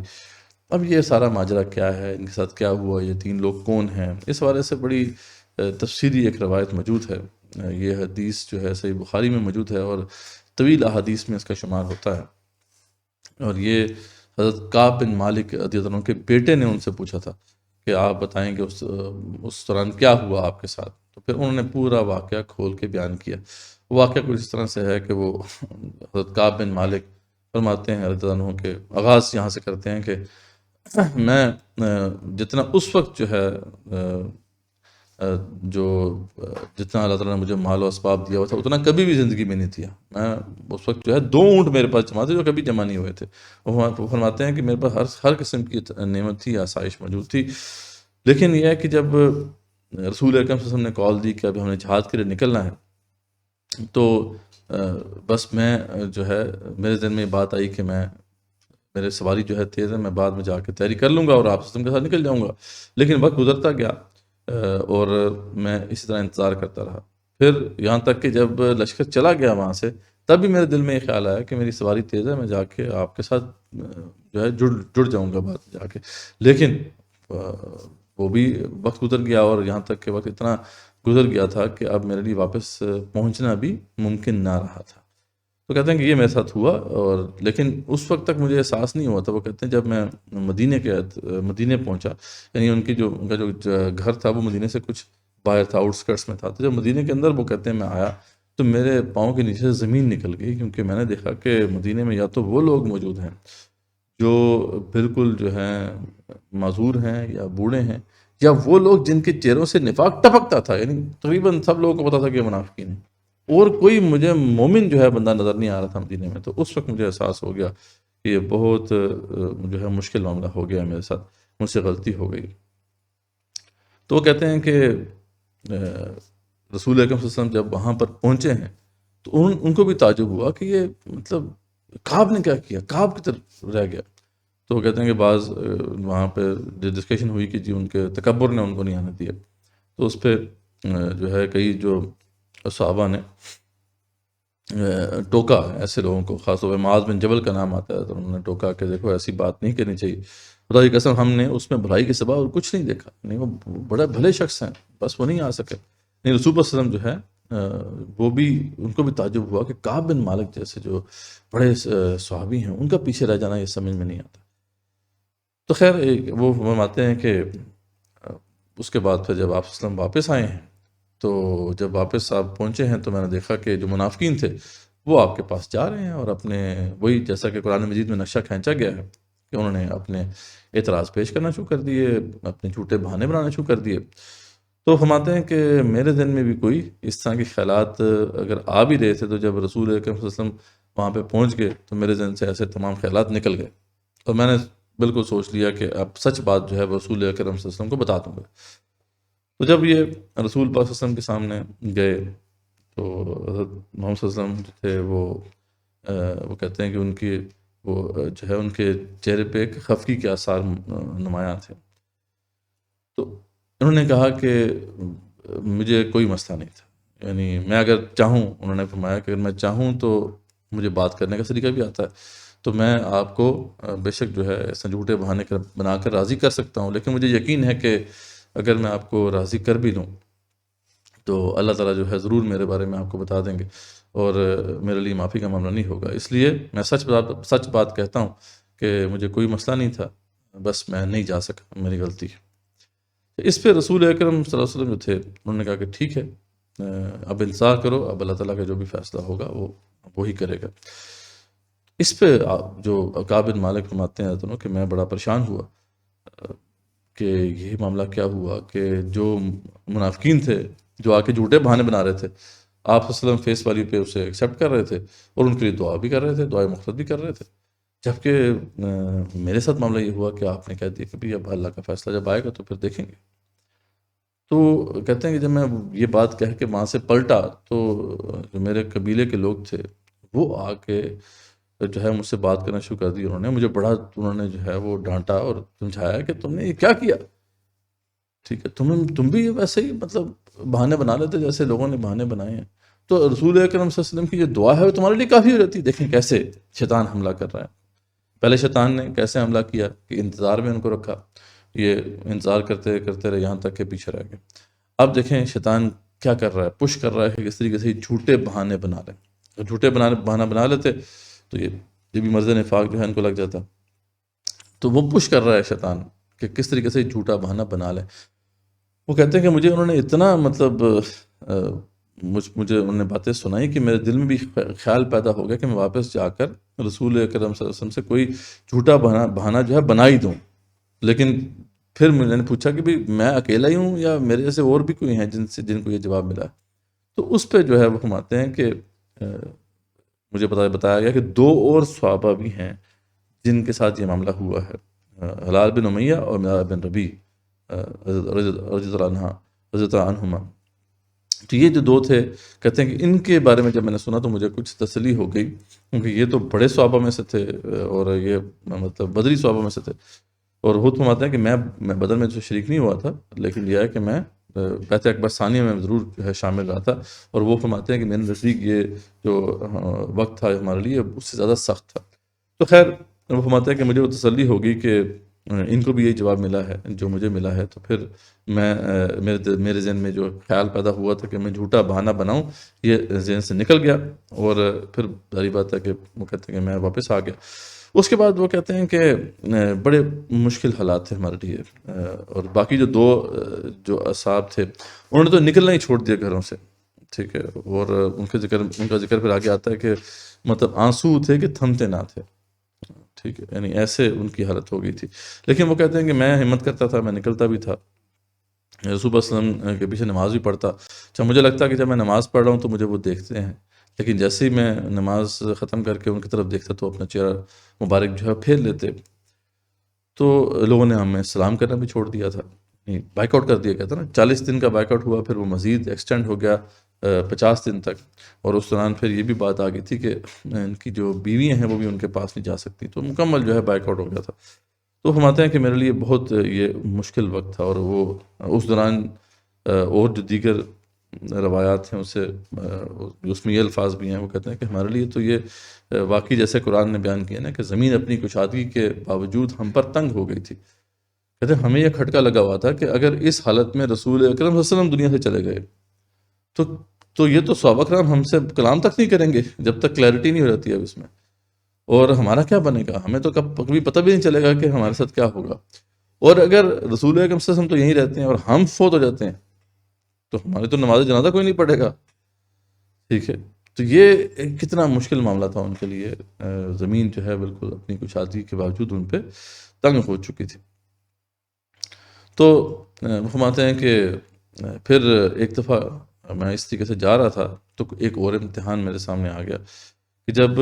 اب یہ سارا ماجرا کیا ہے، ان کے ساتھ کیا ہوا، یہ تین لوگ کون ہیں، اس حوالے سے بڑی تفصیلی ایک روایت موجود ہے یہ حدیث جو ہے صحیح بخاری میں موجود ہے، اور طویل احادیث میں اس کا شمار ہوتا ہے، اور یہ حضرت کعب بن مالک رضی اللہ عنہ کے بیٹے نے ان سے پوچھا تھا کہ آپ بتائیں کہ اس دوران کیا ہوا آپ کے ساتھ، تو پھر انہوں نے پورا واقعہ کھول کے بیان کیا۔ واقعہ کچھ اس طرح سے ہے کہ وہ حضرت کعب بن مالک فرماتے ہیں رضی اللہ عنہ کے، آغاز یہاں سے کرتے ہیں کہ میں جتنا اس وقت جو ہے جتنا اللہ تعالیٰ نے مجھے مال و اسباب دیا ہوا تھا اتنا کبھی بھی زندگی میں نہیں دیا۔ میں اس وقت جو ہے 2 اونٹ میرے پاس جمع تھے جو کبھی جمع نہیں ہوئے تھے۔ وہ فرماتے ہیں کہ میرے پاس ہر قسم کی نعمت تھی، آسائش موجود تھی، لیکن یہ ہے کہ جب رسول اکرم صلی اللہ علیہ وسلم نے کال دی کہ اب ہم نے جہاد کے لیے نکلنا ہے، تو بس میں جو ہے میرے ذہن میں یہ بات آئی کہ میرے سواری جو ہے تیز ہے، میں بعد میں جا کے تیاری کر لوں گا اور آپ کے ساتھ نکل جاؤں گا۔ لیکن وقت گزرتا گیا اور میں اسی طرح انتظار کرتا رہا، پھر یہاں تک کہ جب لشکر چلا گیا وہاں سے، تب بھی میرے دل میں یہ خیال آیا کہ میری سواری تیز ہے، میں جا کے آپ کے ساتھ جو ہے جڑ جاؤں گا بعد میں جا کے، لیکن وہ بھی وقت گزر گیا، اور یہاں تک کہ وقت اتنا گزر گیا تھا کہ اب میرے لیے واپس پہنچنا بھی ممکن نہ رہا تھا۔ تو کہتے ہیں کہ یہ میرے ساتھ ہوا، اور لیکن اس وقت تک مجھے احساس نہیں ہوا تھا۔ وہ کہتے ہیں جب میں مدینے پہنچا، یعنی ان کا جو گھر تھا وہ مدینے سے کچھ باہر تھا، آؤٹ اسکرٹس میں تھا، تو جب مدینے کے اندر وہ کہتے ہیں میں آیا تو میرے پاؤں کے نیچے سے زمین نکل گئی، کیونکہ میں نے دیکھا کہ مدینے میں یا تو وہ لوگ موجود ہیں جو بالکل جو ہیں معذور ہیں یا بوڑھے ہیں، یا وہ لوگ جن کے چہروں سے نفاق ٹپکتا تھا، یعنی تقریباً سب لوگوں کو پتا تھا کہ منافقین ہیں، اور کوئی مجھے مومن جو ہے بندہ نظر نہیں آ رہا تھا مدینے میں۔ تو اس وقت مجھے احساس ہو گیا کہ یہ بہت جو ہے مشکل معاملہ ہو گیا میرے ساتھ، مجھ سے غلطی ہو گئی۔ تو وہ کہتے ہیں کہ رسول اکرم صلی اللہ علیہ وسلم جب وہاں پر پہنچے ہیں تو ان کو بھی تعجب ہوا کہ یہ مطلب کعب نے کیا کیا، کعب کی طرف رہ گیا۔ تو وہ کہتے ہیں کہ بعض وہاں پہ ڈسکشن ہوئی کہ جی ان کے تکبر نے ان کو نہیں آنے دیا، تو اس پہ جو ہے کئی جو صحابہ نے ٹوکا ایسے لوگوں کو، خاص طور پہ معاذ بن جبل کا نام آتا ہے، تو انہوں نے ٹوکا کہ دیکھو ایسی بات نہیں کرنی چاہیے، خدا کی قسم ہم نے اس میں بھلائی کے سوا اور کچھ نہیں دیکھا، نہیں وہ بڑے بھلے شخص ہیں، بس وہ نہیں آ سکے۔ نہیں، رسول اللہ صلی اللہ علیہ وسلم جو ہے وہ بھی، ان کو بھی تعجب ہوا کہ کعب بن مالک جیسے جو بڑے صحابی ہیں ان کا پیچھے رہ جانا یہ سمجھ میں نہیں آتا۔ تو خیر وہ فرماتے ہیں کہ اس کے بعد پھر جب آپ وسلم واپس آئے ہیں، تو جب واپس آپ پہنچے ہیں تو میں نے دیکھا کہ جو منافقین تھے وہ آپ کے پاس جا رہے ہیں، اور اپنے وہی جیسا کہ قرآن مجید میں نقشہ کھینچا گیا ہے کہ انہوں نے اپنے اعتراض پیش کرنا شروع کر دیے، اپنے جھوٹے بہانے بنانا شروع کر دیے۔ تو فرماتے ہیں کہ میرے ذہن میں بھی کوئی اس طرح کے خیالات اگر آ بھی رہے تھے، تو جب رسول اکرم صلی اللہ علیہ وسلم وہاں پہ پہنچ گئے تو میرے ذہن سے ایسے تمام خیالات نکل گئے، اور میں نے بالکل سوچ لیا کہ اب سچ بات جو ہے رسول اکرم صلی اللہ علیہ وسلم کو بتا دوں گا۔ تو جب یہ رسول پاک صلی اللہ علیہ وسلم کے سامنے گئے تو حضرت محمد صلی اللہ علیہ وسلم جو تھے وہ کہتے ہیں کہ ان کی وہ جو ہے ان کے چہرے پہ ایک خفگی کے آثار نمایاں تھے۔ تو انہوں نے کہا کہ مجھے کوئی مسئلہ نہیں تھا، یعنی میں اگر چاہوں، انہوں نے فرمایا کہ اگر میں چاہوں تو مجھے بات کرنے کا طریقہ بھی آتا ہے، تو میں آپ کو بے شک جو ہے ایسے جھوٹے بہانے بنا کر راضی کر سکتا ہوں، لیکن مجھے یقین ہے کہ اگر میں آپ کو راضی کر بھی لوں تو اللہ تعالیٰ جو ہے ضرور میرے بارے میں آپ کو بتا دیں گے، اور میرے لیے معافی کا معاملہ نہیں ہوگا۔ اس لیے میں سچ بات کہتا ہوں کہ مجھے کوئی مسئلہ نہیں تھا، بس میں نہیں جا سکا، میری غلطی ہے۔ اس پہ رسول اکرم صلی اللہ علیہ وسلم جو تھے انہوں نے کہا کہ ٹھیک ہے، اب انتظار کرو، اب اللہ تعالیٰ کا جو بھی فیصلہ ہوگا وہ وہی کرے گا۔ اس پہ جو کعب بن مالک فرماتے ہیں دونوں کہ میں بڑا پریشان ہوا کہ یہ معاملہ کیا ہوا کہ جو منافقین تھے جو آ کے جھوٹے بہانے بنا رہے تھے، آپ صلی اللہ علیہ وسلم فیس ویلیو پہ اسے ایکسیپٹ کر رہے تھے اور ان کے لیے دعا بھی کر رہے تھے، دعائے مغفرت بھی کر رہے تھے، جبکہ میرے ساتھ معاملہ یہ ہوا کہ آپ نے کہہ دیا کہ بھئی اب اللہ کا فیصلہ جب آئے گا تو پھر دیکھیں گے۔ تو کہتے ہیں کہ جب میں یہ بات کہہ کے وہاں سے پلٹا تو جو میرے قبیلے کے لوگ تھے وہ آ کے جو ہے مجھ سے بات کرنا شروع کر دی، انہوں نے جو ہے وہ ڈانٹا اور سمجھایا کہ تم نے یہ کیا کیا، ٹھیک ہے، تم بھی ویسے ہی مطلب بہانے بنا لیتے جیسے لوگوں نے بہانے بنائے ہیں، تو رسول اکرم صلی اللہ علیہ وسلم کی جو دعا ہے وہ تمہارے لیے کافی ہو جاتی۔ دیکھیں کیسے شیطان حملہ کر رہا ہے۔ پہلے شیطان نے کیسے حملہ کیا کہ انتظار میں ان کو رکھا، یہ انتظار کرتے کرتے رہے یہاں تک کہ پیچھے رہ گئے۔ اب دیکھیں شیطان کیا کر رہا ہے، پش کر رہا ہے کہ کس طریقے سے یہ جھوٹے بہانے بنا رہے ہیں. جھوٹے بہانہ بنا لیتے تو یہ بھی مرض نفاق جو ہے ان کو لگ جاتا. تو وہ پش کر رہا ہے شیطان کہ کس طریقے سے جھوٹا بہانہ بنا لیں. وہ کہتے ہیں کہ مجھے انہوں نے اتنا مطلب مجھے انہوں نے باتیں سنائی کہ میرے دل میں بھی خیال پیدا ہو گیا کہ میں واپس جا کر رسول اکرم صلی اللہ علیہ وسلم سے کوئی جھوٹا بہانہ جو ہے بنا ہی دوں. لیکن پھر میں نے پوچھا کہ بھئی میں اکیلا ہی ہوں یا میرے جیسے اور بھی کوئی ہیں جن کو یہ جواب ملا. تو اس پہ جو ہے وہ فرماتے ہیں کہ مجھے بتایا گیا کہ 2 اور صحابہ بھی ہیں جن کے ساتھ یہ معاملہ ہوا ہے، ہلال بن امیہ اور مرارہ بن ربیع رضی اللہ عنہما. تو یہ جو 2 تھے، کہتے ہیں کہ ان کے بارے میں جب میں نے سنا تو مجھے کچھ تسلی ہو گئی، کیونکہ یہ تو بڑے صحابہ میں سے تھے اور یہ مطلب بدری صحابہ میں سے تھے. اور خود فرماتے ہیں کہ میں بدر میں تو شریک نہیں ہوا تھا، لیکن یہ ہے کہ میں بیعت اکبر ثانیہ میں ضرور جو ہے شامل رہا تھا. اور وہ فرماتے ہیں کہ میرے نزدیک یہ جو وقت تھا ہمارے لیے اس سے زیادہ سخت تھا. تو خیر وہ فرماتے ہیں کہ مجھے وہ تسلی ہوگی کہ ان کو بھی یہی جواب ملا ہے جو مجھے ملا ہے. تو پھر میں میرے ذہن میں جو خیال پیدا ہوا تھا کہ میں جھوٹا بہانہ بناؤں، یہ ذہن سے نکل گیا. اور پھر ظاہری بات ہے کہ وہ کہتے ہیں کہ میں واپس آ گیا. اس کے بعد وہ کہتے ہیں کہ بڑے مشکل حالات تھے ہمارے لیے. اور باقی جو 2 جو اصحاب تھے انہوں نے تو نکلنا ہی چھوڑ دیا گھروں سے، ٹھیک ہے. اور ان کا ذکر پھر آگے آتا ہے کہ مطلب آنسو تھے کہ تھمتے نہ تھے، ٹھیک ہے. یعنی ایسے ان کی حالت ہو گئی تھی. لیکن وہ کہتے ہیں کہ میں ہمت کرتا تھا، میں نکلتا بھی تھا، رسول اللہ صلی اللہ علیہ وسلم کے پیچھے نماز بھی پڑھتا. جب مجھے لگتا کہ جب میں نماز پڑھ رہا ہوں تو مجھے وہ دیکھتے ہیں، لیکن جیسے ہی میں نماز ختم کر کے ان کی طرف دیکھتا تو اپنا چہرہ مبارک جو ہے پھیر لیتے. تو لوگوں نے ہمیں سلام کرنا بھی چھوڑ دیا تھا، بائک آؤٹ کر دیا گیا تھا نا. 40 دن کا بائک آؤٹ ہوا، پھر وہ مزید ایکسٹینڈ ہو گیا 50 دن تک. اور اس دوران پھر یہ بھی بات آ گئی تھی کہ ان کی جو بیویاں ہیں وہ بھی ان کے پاس نہیں جا سکتی. تو مکمل جو ہے بائک آؤٹ ہو گیا تھا. تو فرماتے ہیں کہ میرے لیے بہت یہ مشکل وقت تھا. اور وہ اس دوران اور جو دیگر روایات ہیں اس سے اس میں یہ الفاظ بھی ہیں. وہ کہتے ہیں کہ ہمارے لیے تو یہ واقعی جیسے قرآن نے بیان کیا نا کہ زمین اپنی کشادگی کے باوجود ہم پر تنگ ہو گئی تھی. کہتے ہیں ہمیں یہ کھٹکا لگا ہوا تھا کہ اگر اس حالت میں رسول اکرم صلی اللہ علیہ وسلم دنیا سے چلے گئے تو یہ تو صحابہ کرام ہم سے کلام تک نہیں کریں گے جب تک کلیئرٹی نہیں ہو جاتی ہے اب اس میں. اور ہمارا کیا بنے گا؟ ہمیں تو کبھی پتہ بھی نہیں چلے گا کہ ہمارے ساتھ کیا ہوگا. اور اگر رسول اکرم صلی اللہ علیہ وسلم تو یہیں رہتے ہیں اور ہم فوت ہو جاتے ہیں تو ہمارے تو نماز جنازہ کوئی نہیں پڑھے گا، ٹھیک ہے. تو یہ کتنا مشکل معاملہ تھا ان کے لیے. زمین جو ہے بالکل اپنی کشادگی کے باوجود ان پہ تنگ ہو چکی تھی. تو وہ فرماتے ہیں کہ پھر ایک دفعہ میں اس طریقے سے جا رہا تھا تو ایک اور امتحان میرے سامنے آ گیا کہ جب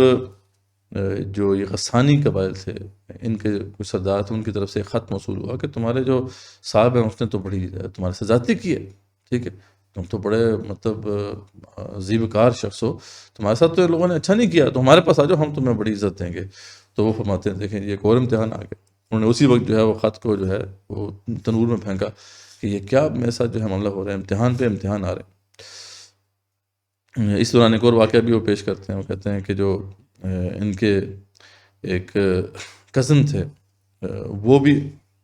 جو یہ غسانی قبائل تھے ان کے کچھ سردار تھے، ان کی طرف سے ایک خط موصول ہوا کہ تمہارے جو صاحب ہیں اس نے تو بڑی تمہارے سے زیادتی کی ہے، ٹھیک ہے، تم تو بڑے مطلب زیبکار شخص ہو، تمہارے ساتھ تو لوگوں نے اچھا نہیں کیا، تو ہمارے پاس آ جاؤ، ہم تمہیں بڑی عزت دیں گے. تو وہ فرماتے ہیں دیکھیں یہ ایک اور امتحان آ گیا. انہوں نے اسی وقت جو ہے وہ خط کو جو ہے وہ تنور میں پھینکا کہ یہ کیا میرے ساتھ جو ہے معاملہ ہو رہا ہے، امتحان پہ امتحان آ رہے ہیں. اس دوران ایک اور واقعہ بھی وہ پیش کرتے ہیں. وہ کہتے ہیں کہ جو ان کے ایک کزن تھے وہ بھی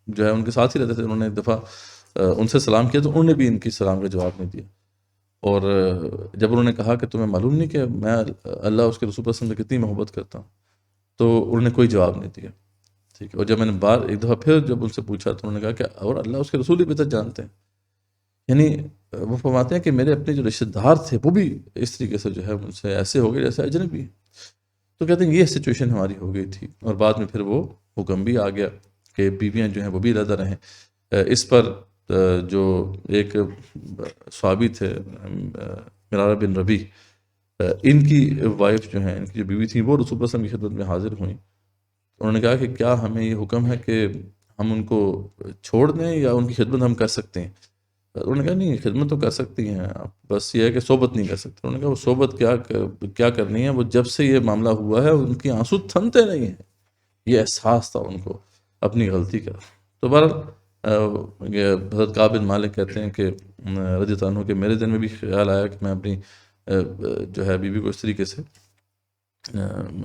جو ہے ان کے ساتھ ہی رہتے تھے. انہوں نے ایک دفعہ ان سے سلام کیا تو انہوں نے بھی ان کی سلام کا جواب نہیں دیا. اور جب انہوں نے کہا کہ تمہیں معلوم نہیں کہ میں اللہ اس کے رسول سے کتنی محبت کرتا ہوں، تو انہوں نے کوئی جواب نہیں دیا، ٹھیک ہے. اور جب میں نے ایک دفعہ پھر جب ان سے پوچھا تو انہوں نے کہا کہ اور اللہ اس کے رسول ہی بہتر جانتے ہیں. یعنی وہ فرماتے ہیں کہ میرے اپنے جو رشتہ دار تھے وہ بھی اس طریقے سے جو ہے مجھ سے ایسے ہو گئے جیسے اجنبی ہیں. تو کہتے ہیں یہ سچویشن ہماری ہو گئی تھی. اور بعد میں پھر وہ حکم بھی آ گیا کہ بیویاں جو ہیں وہ بھی علیحدہ رہیں. اس پر جو ایک صحابی تھے مرارہ بن ربیع، ان کی وائف جو ہیں، ان کی جو بیوی تھیں، وہ رسول اللہ صلی اللہ علیہ وسلم کی خدمت میں حاضر ہوئیں. انہوں نے کہا کہ کیا ہمیں یہ حکم ہے کہ ہم ان کو چھوڑ دیں یا ان کی خدمت ہم کر سکتے ہیں؟ انہوں نے کہا نہیں، خدمت تو کر سکتی ہیں آپ، بس یہ ہے کہ صحبت نہیں کر سکتے. انہوں نے کہا وہ صحبت کیا کرنی ہے، وہ جب سے یہ معاملہ ہوا ہے ان کی آنسو تھمتے نہیں ہیں. یہ احساس تھا ان کو اپنی غلطی کا. تو بہرحال حضرت کعب بن مالک کہتے ہیں کہ رضی اللہ عنہ کہ میرے دن میں بھی خیال آیا کہ میں اپنی جو ہے بیوی کو اس طریقے سے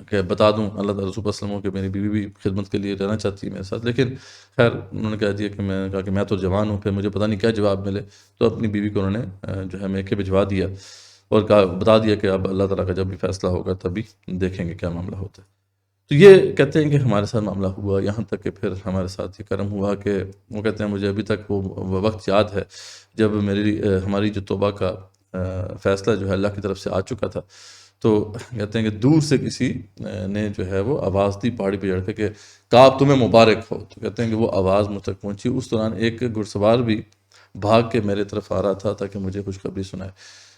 کہ بتا دوں اللہ تعالیٰ رسول صلی اللہ علیہ وسلم کہ میری بیوی بھی خدمت کے لیے رہنا چاہتی ہے میرے ساتھ، لیکن خیر انہوں نے کہہ دیا کہ میں نے کہا کہ میں تو جوان ہوں، پھر مجھے پتہ نہیں کیا جواب ملے، تو اپنی بیوی کو انہوں نے جو ہے میکے بھجوا دیا اور کہا بتا دیا کہ اب اللہ تعالیٰ کا جب بھی فیصلہ ہوگا تبھی دیکھیں گے کیا معاملہ ہوتا ہے۔ تو یہ کہتے ہیں کہ ہمارے ساتھ معاملہ ہوا، یہاں تک کہ پھر ہمارے ساتھ یہ کرم ہوا کہ وہ کہتے ہیں مجھے ابھی تک وہ وقت یاد ہے جب ہماری جو توبہ کا فیصلہ جو ہے اللہ کی طرف سے آ چکا تھا، تو کہتے ہیں کہ دور سے کسی نے جو ہے وہ آواز دی پہاڑی پہ چڑھ کے کہ کعب تمہیں مبارک ہو، تو کہتے ہیں کہ وہ آواز مجھ تک پہنچی، اس دوران ایک گھڑسوار بھی بھاگ کے میرے طرف آ رہا تھا تاکہ مجھے خوشخبری سنائے،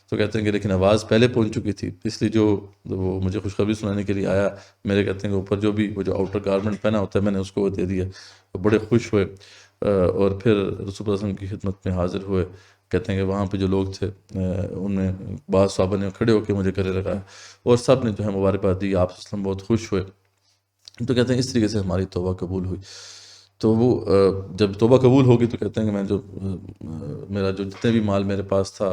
تو کہتے ہیں کہ لیکن آواز پہلے پہنچ چکی تھی، اس لیے جو وہ مجھے خوشخبری سنانے کے لیے آیا، میرے کہتے ہیں کہ اوپر جو بھی وہ جو آؤٹر گارمنٹ پہنا ہوتا ہے میں نے اس کو وہ دے دیا، وہ بڑے خوش ہوئے اور پھر رسول اللہ صلی اللہ علیہ وسلم کی خدمت میں حاضر ہوئے۔ کہتے ہیں کہ وہاں پہ جو لوگ تھے ان میں بعض صحابہ نے کھڑے ہو کے مجھے گلے لگایا اور سب نے جو ہے مبارکباد دی، آپ صلی اللہ علیہ وسلم بہت خوش ہوئے۔ تو کہتے ہیں اس طریقے سے ہماری توبہ قبول ہوئی۔ تو وہ جب توبہ قبول ہوگی تو کہتے ہیں کہ میں جو میرا جو جتنے بھی مال میرے پاس تھا،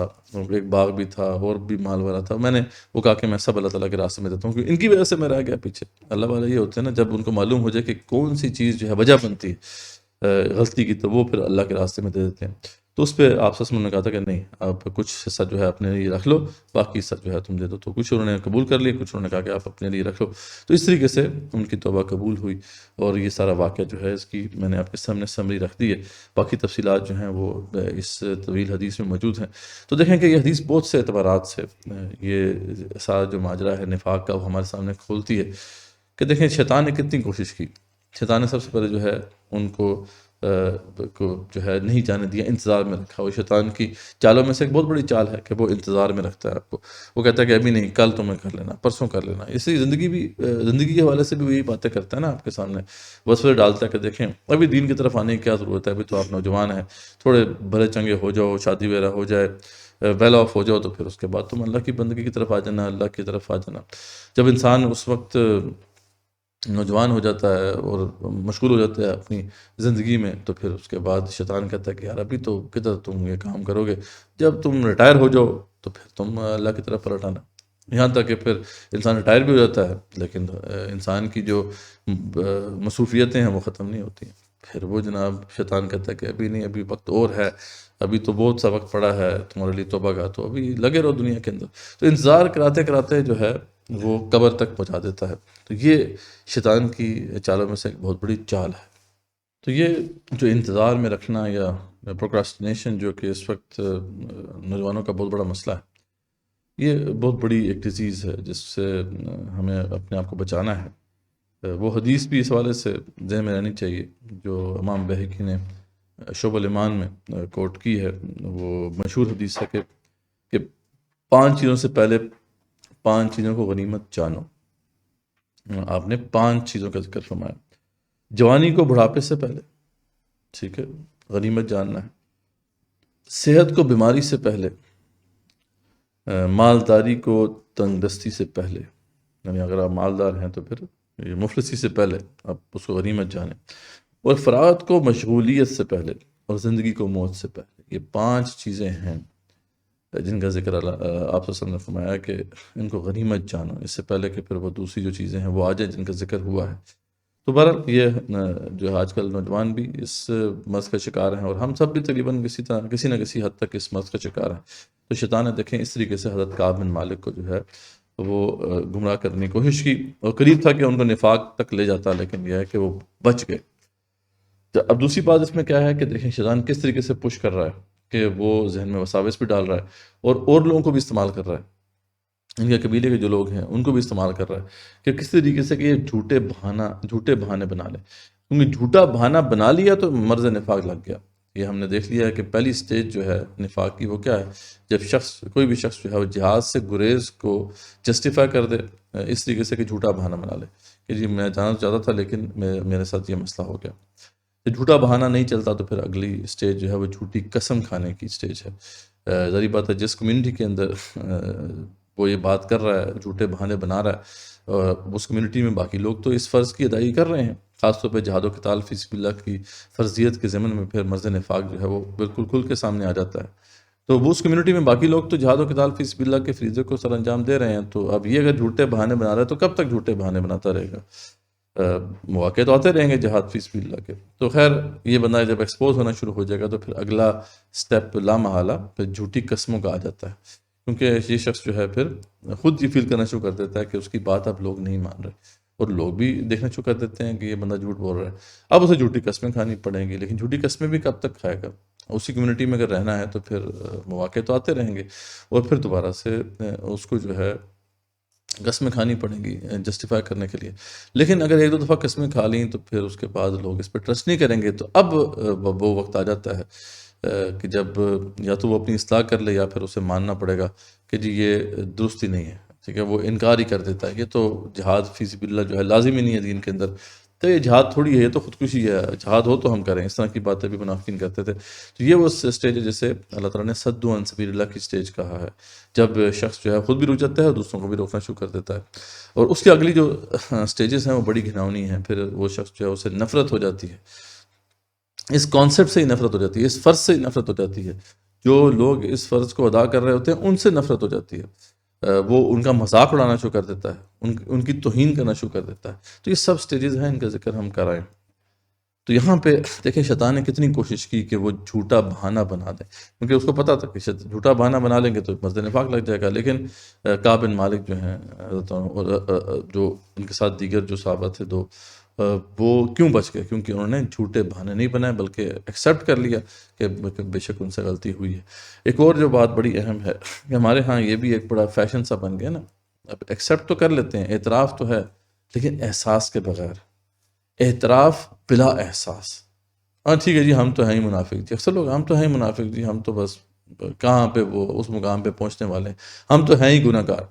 ایک باغ بھی تھا اور بھی مال والا تھا، میں نے وہ کہا کہ میں سب اللہ تعالیٰ کے راستے میں دیتا ہوں، کیونکہ ان کی وجہ سے میں رہ گیا پیچھے۔ اللہ والے یہ ہوتے ہیں نا، جب ان کو معلوم ہو جائے کہ کون سی چیز جو ہے وجہ بنتی ہے غلطی کی، تو وہ پھر اللہ کے راستے میں دے دیتے ہیں۔ تو اس پہ آپ صلی اللہ علیہ وسلم نے کہا تھا کہ نہیں، آپ کچھ حصہ جو ہے اپنے لیے رکھ لو، باقی حصہ جو ہے تم دے دو، تو کچھ انہوں نے قبول کر لیا، کچھ انہوں نے کہا کہ آپ اپنے لیے رکھ لو۔ تو اس طریقے سے ان کی توبہ قبول ہوئی، اور یہ سارا واقعہ جو ہے اس کی میں نے آپ کے سامنے سمری رکھ دی ہے، باقی تفصیلات جو ہیں وہ اس طویل حدیث میں موجود ہیں۔ تو دیکھیں کہ یہ حدیث بہت سے اعتبارات سے یہ سارا جو ماجرا ہے نفاق کا وہ ہمارے سامنے کھولتی ہے کہ دیکھیں شیطان نے کتنی کوشش کی۔ شیطان نے سب سے پہلے جو ہے ان کو جو ہے نہیں جانے دیا، انتظار میں رکھا۔ وہ شیطان کی چالوں میں سے ایک بہت بڑی چال ہے کہ وہ انتظار میں رکھتا ہے آپ کو، وہ کہتا ہے کہ ابھی نہیں، کل تمہیں کر لینا، پرسوں کر لینا۔ اسی زندگی کے حوالے سے بھی وہی باتیں کرتا ہے نا آپ کے سامنے، وسوسے ڈالتا ہے کہ دیکھیں ابھی دین کی طرف آنے کی کیا ضرورت ہے، ابھی تو آپ نوجوان ہیں، تھوڑے بھلے چنگے ہو جاؤ، شادی وغیرہ ہو جائے، ویل آف ہو جاؤ، تو پھر اس کے بعد تم اللہ کی بندگی کی طرف آ جانا، اللہ کی طرف آ جانا۔ جب انسان اس وقت نوجوان ہو جاتا ہے اور مشغول ہو جاتا ہے اپنی زندگی میں، تو پھر اس کے بعد شیطان کہتا ہے کہ یار ابھی تو کدھر تم یہ کام کرو گے، جب تم ریٹائر ہو جاؤ تو پھر تم اللہ کی طرف پلٹ آنا۔ یہاں تک کہ پھر انسان ریٹائر بھی ہو جاتا ہے، لیکن انسان کی جو مصروفیتیں ہیں وہ ختم نہیں ہوتی ہیں۔ پھر وہ جناب شیطان کہتا ہے کہ ابھی نہیں، ابھی وقت اور ہے، ابھی تو بہت سا وقت پڑا ہے تمہارے لیے توبہ کا، تو ابھی لگے رہو دنیا کے اندر۔ تو انتظار کراتے کراتے جو ہے وہ قبر تک پہنچا دیتا ہے۔ تو یہ شیطان کی چالوں میں سے ایک بہت بڑی چال ہے۔ تو یہ جو انتظار میں رکھنا یا پروکراسٹینیشن جو کہ اس وقت نوجوانوں کا بہت بڑا مسئلہ ہے، یہ بہت بڑی ایک ڈیزیز ہے جس سے ہمیں اپنے آپ کو بچانا ہے۔ وہ حدیث بھی اس حوالے سے ذہن میں رہنی چاہیے جو امام بہقی نے شعب الایمان میں کوٹ کی ہے۔ وہ مشہور حدیث ہے کہ 5 چیزوں سے پہلے 5 چیزوں کو غنیمت جانو۔ آپ نے 5 چیزوں کا ذکر فرمایا۔ جوانی کو بڑھاپے سے پہلے، ٹھیک ہے، غنیمت جاننا ہے۔ صحت کو بیماری سے پہلے، مالداری کو تنگ دستی سے پہلے، یعنی اگر آپ مالدار ہیں تو پھر مفلسی سے پہلے آپ اس کو غنیمت جانیں، اور فراغت کو مشغولیت سے پہلے، اور زندگی کو موت سے پہلے۔ یہ 5 چیزیں ہیں جن کا ذکر آپ صلی اللہ علیہ وسلم نے فرمایا کہ ان کو غنیمت جانو، اس سے پہلے کہ پھر وہ دوسری جو چیزیں ہیں وہ آ جائیں جن کا ذکر ہوا ہے۔ تو بہرحال یہ جو آج کل نوجوان بھی اس مرض کا شکار ہیں، اور ہم سب بھی تقریباً کسی نہ کسی حد تک اس مرض کا شکار ہیں۔ تو شیطان نے دیکھیں اس طریقے سے حضرت کعب بن مالک کو جو ہے وہ گمراہ کرنے کی کوشش کی، اور قریب تھا کہ ان کو نفاق تک لے جاتا، لیکن یہ ہے کہ وہ بچ گئے۔ تو اب دوسری بات اس میں کیا ہے کہ دیکھیں شیطان کس طریقے سے پش کر رہا ہے کہ وہ ذہن میں وساوس بھی ڈال رہا ہے اور لوگوں کو بھی استعمال کر رہا ہے، ان کے قبیلے کے جو لوگ ہیں ان کو بھی استعمال کر رہا ہے کہ کس طریقے سے کہ یہ جھوٹے بہانے بنا لیں، کیونکہ جھوٹا بہانہ بنا لیا تو مرض نفاق لگ گیا۔ یہ ہم نے دیکھ لیا ہے کہ پہلی سٹیج جو ہے نفاق کی وہ کیا ہے، جب کوئی بھی شخص جو ہے وہ جہاد سے گریز کو جسٹیفائی کر دے اس طریقے سے کہ جھوٹا بہانہ بنا لے کہ جی میں جانا چاہتا تھا لیکن میرے ساتھ یہ مسئلہ ہو گیا۔ جھوٹا بہانہ نہیں چلتا تو پھر اگلی سٹیج جو ہے وہ جھوٹی قسم کھانے کی سٹیج ہے۔ ظاہری بات ہے جس کمیونٹی کے اندر وہ یہ بات کر رہا ہے، جھوٹے بہانے بنا رہا ہے، اور اس کمیونٹی میں باقی لوگ تو اس فرض کی ادائیگی کر رہے ہیں، خاص طور پہ جہاد و قتال فی سبیل اللہ کی فرضیت کے ضمن میں پھر مرض نفاق جو ہے وہ بالکل کھل کے سامنے آ جاتا ہے۔ تو وہ اس کمیونٹی میں باقی لوگ تو جہاد و قتال فی سبیل اللہ کے فریضے کو سر انجام دے رہے ہیں، تو اب یہ اگر جھوٹے بہانے بنا رہا ہے تو کب تک جھوٹے بہانے بناتا رہے گا؟ مواقع تو آتے رہیں گے جہاد فی سبیل اللہ کے. تو خیر یہ بندہ جب ایکسپوز ہونا شروع ہو جائے گا تو پھر اگلا سٹیپ لا محالہ پھر جھوٹی قسموں کا آ جاتا ہے، کیونکہ یہ شخص جو ہے پھر خود یہ فیل کرنا شروع کر دیتا ہے کہ اس کی بات اب لوگ نہیں مان رہے، اور لوگ بھی دیکھنا شروع کر دیتے ہیں کہ یہ بندہ جھوٹ بول رہا ہے. اب اسے جھوٹی قسمیں کھانی پڑیں گی، لیکن جھوٹی قسمیں بھی کب تک کھائے گا؟ اسی کمیونٹی میں اگر رہنا ہے تو پھر مواقع تو آتے رہیں گے، اور پھر دوبارہ سے اس کو جو ہے قسمیں کھانی پڑیں گی جسٹیفائی کرنے کے لیے. لیکن اگر ایک دو دفعہ قسمیں کھا لیں تو پھر اس کے بعد لوگ اس پہ ٹرسٹ نہیں کریں گے. تو اب وہ وقت آ جاتا ہے کہ جب یا تو وہ اپنی اصلاح کر لے یا پھر اسے ماننا پڑے گا کہ جی یہ درست ہی نہیں ہے، ٹھیک ہے، وہ انکار ہی کر دیتا ہے. یہ تو جہاد فی سبیل اللہ جو ہے لازم ہی نہیں ہے دین کے اندر، تو یہ جہاد تھوڑی ہے، یہ تو خودکشی ہے، جہاد ہو تو ہم کریں. اس طرح کی باتیں بھی منافقین کرتے تھے. تو یہ وہ سٹیج ہے جسے اللہ تعالیٰ نے صدوا عن سبیل اللہ کی سٹیج کہا ہے، جب شخص جو ہے خود بھی رک جاتا ہے اور دوسروں کو بھی روکنا شروع کر دیتا ہے. اور اس کی اگلی جو سٹیجز ہیں وہ بڑی گھناؤنی ہیں. پھر وہ شخص جو ہے اسے نفرت ہو جاتی ہے، اس کانسیپٹ سے ہی نفرت ہو جاتی ہے، اس فرض سے ہی نفرت ہو جاتی ہے. جو لوگ اس فرض کو ادا کر رہے ہوتے ہیں ان سے نفرت ہو جاتی ہے. وہ ان کا مذاق اڑانا شروع کر دیتا ہے، ان کی توہین کرنا شروع کر دیتا ہے. تو یہ سب سٹیجز ہیں، ان کا ذکر ہم کرائیں. تو یہاں پہ دیکھیں شیطان نے کتنی کوشش کی کہ وہ جھوٹا بہانہ بنا دے، کیونکہ اس کو پتا تھا کہ جھوٹا بہانہ بنا لیں گے تو مرد نفاق لگ جائے گا. لیکن کعب بن مالک جو ہیں اور جو ان کے ساتھ دیگر جو صحابہ تھے دو، وہ کیوں بچ گئے؟ کیونکہ انہوں نے جھوٹے بہانے نہیں بنائے بلکہ ایکسیپٹ کر لیا کہ بے شک ان سے غلطی ہوئی ہے. ایک اور جو بات بڑی اہم ہے کہ ہمارے ہاں یہ بھی ایک بڑا فیشن سا بن گیا نا. اب ایکسیپٹ تو کر لیتے ہیں، اعتراف تو ہے، لیکن احساس کے بغیر، اعتراف بلا احساس. ہاں ٹھیک ہے جی ہم تو ہیں ہی منافق جی، اکثر لوگ ہم تو ہیں ہی منافق جی، ہم تو بس کہاں پہ وہ اس مقام پہ پہنچنے والے ہیں، ہم تو ہیں ہی گناہ گار.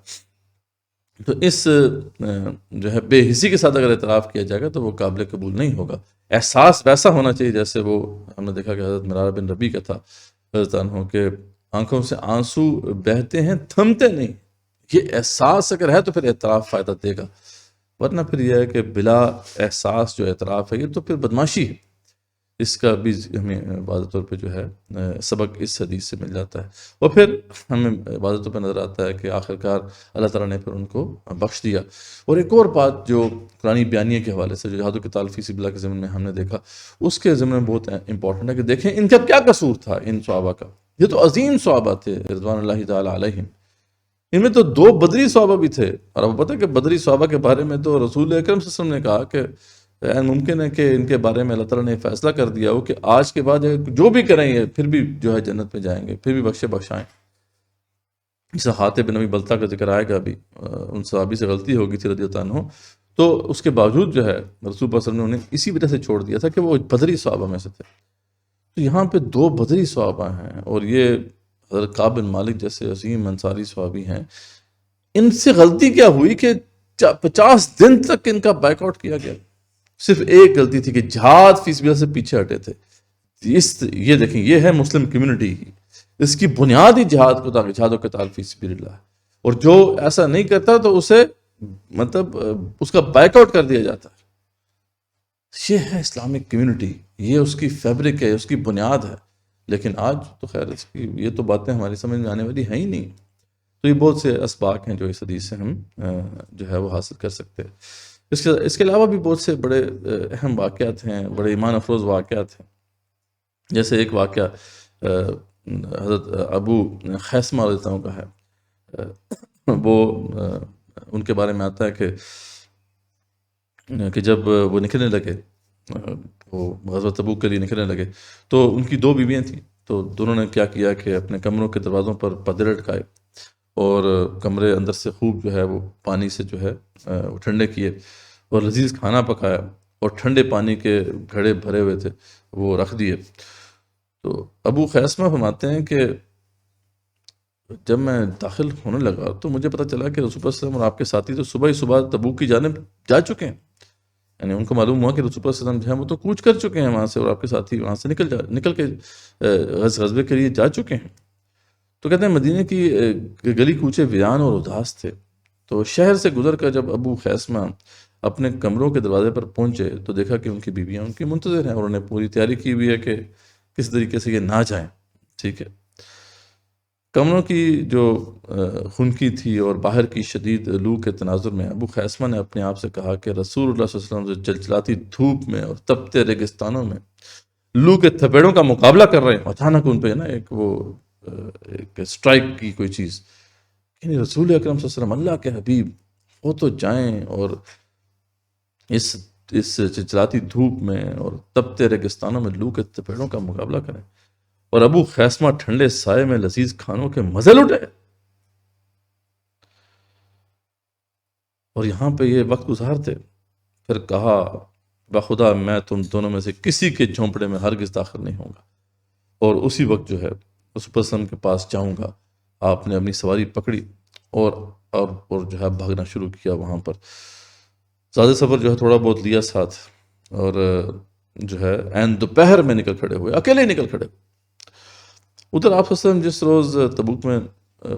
تو اس جو ہے بے حسی کے ساتھ اگر اعتراف کیا جائے گا تو وہ قابل قبول نہیں ہوگا. احساس ویسا ہونا چاہیے جیسے وہ ہم نے دیکھا کہ حضرت مرارہ بن ربیع کا تھا حضرت عنہ، کہ آنکھوں سے آنسو بہتے ہیں تھمتے نہیں. یہ احساس اگر ہے تو پھر اعتراف فائدہ دے گا، ورنہ پھر یہ ہے کہ بلا احساس جو اعتراف ہے یہ تو پھر بدماشی ہے. اس کا بھی ہمیں واضح طور پہ جو ہے سبق اس حدیث سے مل جاتا ہے. اور پھر ہمیں واضح طور پہ نظر آتا ہے کہ آخرکار اللہ تعالیٰ نے پھر ان کو بخش دیا. اور ایک اور بات جو قرآن بیانیہ کے حوالے سے جو جہاد و قتال فی سبیل اللہ کے ضمن میں ہم نے دیکھا، اس کے ضمن میں بہت امپورٹنٹ ہے کہ دیکھیں ان کا کیا قصور تھا. ان صحابہ کا، یہ تو عظیم صحابہ تھے رضوان اللہ تعالیٰ علیہم، ان میں تو 2 بدری صحابہ بھی تھے. اور اب پتہ ہے کہ بدری صحابہ کے بارے میں تو رسول اکرم صلی اللہ علیہ وسلم نے کہا کہ ممکن ہے کہ ان کے بارے میں اللہ تعالیٰ نے فیصلہ کر دیا ہو کہ آج کے بعد جو بھی کریں گے پھر بھی جو ہے جنت میں جائیں گے، پھر بھی بخشائیں. جیسے حاتب بن ابی بلتہ کا ذکر آئے گا ابھی، ان صحابی سے غلطی ہوگی تھی رضی اللہ عنہ، تو اس کے باوجود جو ہے رسول صلی اللہ علیہ وسلم نے انہیں اسی وجہ سے چھوڑ دیا تھا کہ وہ بدری صحابہ میں سے تھے. تو یہاں پہ 2 بدری صحابہ ہیں، اور یہ حضرت کعب بن مالک جیسے عظیم انصاری صحابی ہیں. ان سے غلطی کیا ہوئی کہ 50 دن تک ان کا بیک آؤٹ کیا گیا. صرف ایک غلطی تھی کہ جہاد فی سبیل اللہ سے پیچھے ہٹے تھے. یہ دیکھیں یہ ہے مسلم کمیونٹی، اس کی بنیاد ہی جہاد کو تھا، جہاد و قتال فی سبیل اللہ. اور جو ایسا نہیں کرتا تو اسے مطلب اس کا بیک آؤٹ کر دیا جاتا ہے. یہ ہے اسلامک کمیونٹی، یہ اس کی فیبرک ہے، اس کی بنیاد ہے. لیکن آج تو خیر اس کی یہ تو باتیں ہماری سمجھ میں آنے والی ہیں ہی نہیں. تو یہ بہت سے اسباق ہیں جو اس حدیث سے ہم جو ہے وہ حاصل کر سکتے ہیں. اس کے علاوہ بھی بہت سے بڑے اہم واقعات ہیں، بڑے ایمان افروز واقعات ہیں. جیسے ایک واقعہ حضرت ابو خیثمہ رضی اللہ عنہ کا ہے. وہ ان کے بارے میں آتا ہے کہ جب وہ نکلنے لگے، وہ غزوہ تبوک کے لیے نکلنے لگے، تو ان کی 2 بیویاں تھیں. تو دونوں نے کیا کیا کہ اپنے کمروں کے دروازوں پر پردے لٹکائے اور کمرے اندر سے خوب جو ہے وہ پانی سے جو ہے وہ ٹھنڈے کیے اور لذیذ کھانا پکایا، اور ٹھنڈے پانی کے گھڑے بھرے ہوئے تھے وہ رکھ دیے. تو ابو خیثمہ فرماتے ہیں کہ جب میں داخل ہونے لگا تو مجھے پتہ چلا کہ رسول اللہ صلی اللہ علیہ وسلم اور آپ کے ساتھی تو صبح تبوک کی جانب جا چکے ہیں. یعنی ان کو معلوم ہوا کہ رسول اللہ صلی اللہ علیہ وسلم جو ہے وہ تو کوچ کر چکے ہیں وہاں سے، اور آپ کے ساتھی وہاں سے نکل کے غزوے کے لیے جا چکے ہیں. تو کہتے ہیں مدینے کی گلی کوچے ویران اور اداس تھے. تو شہر سے گزر کر جب ابو خیثمہ اپنے کمروں کے دروازے پر پہنچے تو دیکھا کہ ان کی بیویاں ان کی منتظر ہیں، اور انہوں نے پوری تیاری کی ہوئی ہے کہ کس طریقے سے یہ نہ جائیں. ٹھیک ہے. کمروں کی جو خنکی تھی اور باہر کی شدید لو کے تناظر میں ابو خیثمہ نے اپنے آپ سے کہا کہ رسول اللہ صلی اللہ علیہ وسلم جو چلچلاتی دھوپ میں اور تپتے ریگستانوں میں لو کے تھپیڑوں کا مقابلہ کر رہے ہیں، اچانک ان پہ نا ایک وہ ایک اسٹرائک کی کوئی چیز، یعنی رسول اکرم صلی اللہ علیہ وسلم اللہ کے حبیب وہ تو جائیں اور اس چلچلاتی دھوپ میں اور تپتے ریگستانوں میں لو کے تھپیڑوں کا مقابلہ کریں، اور ابو خیثمہ ٹھنڈے سائے میں لذیذ کھانوں کے مزے لٹے، اور یہاں پہ یہ وقت گزارتے۔ پھر کہا بخدا میں تم دونوں میں سے کسی کے جھونپڑے میں ہرگز داخل نہیں ہوں گا، اور اسی وقت جو ہے اس پسند کے پاس جاؤں گا۔ آپ نے اپنی سواری پکڑی اور جو ہے بھاگنا شروع کیا وہاں پر۔ زیادہ سفر جو ہے تھوڑا بہت لیا ساتھ، اور جو ہے عین دوپہر میں نکل کھڑے ہوئے، اکیلے ہی نکل کھڑے۔ ادھر آپ صلی اللہ علیہ وسلم جس روز تبوک میں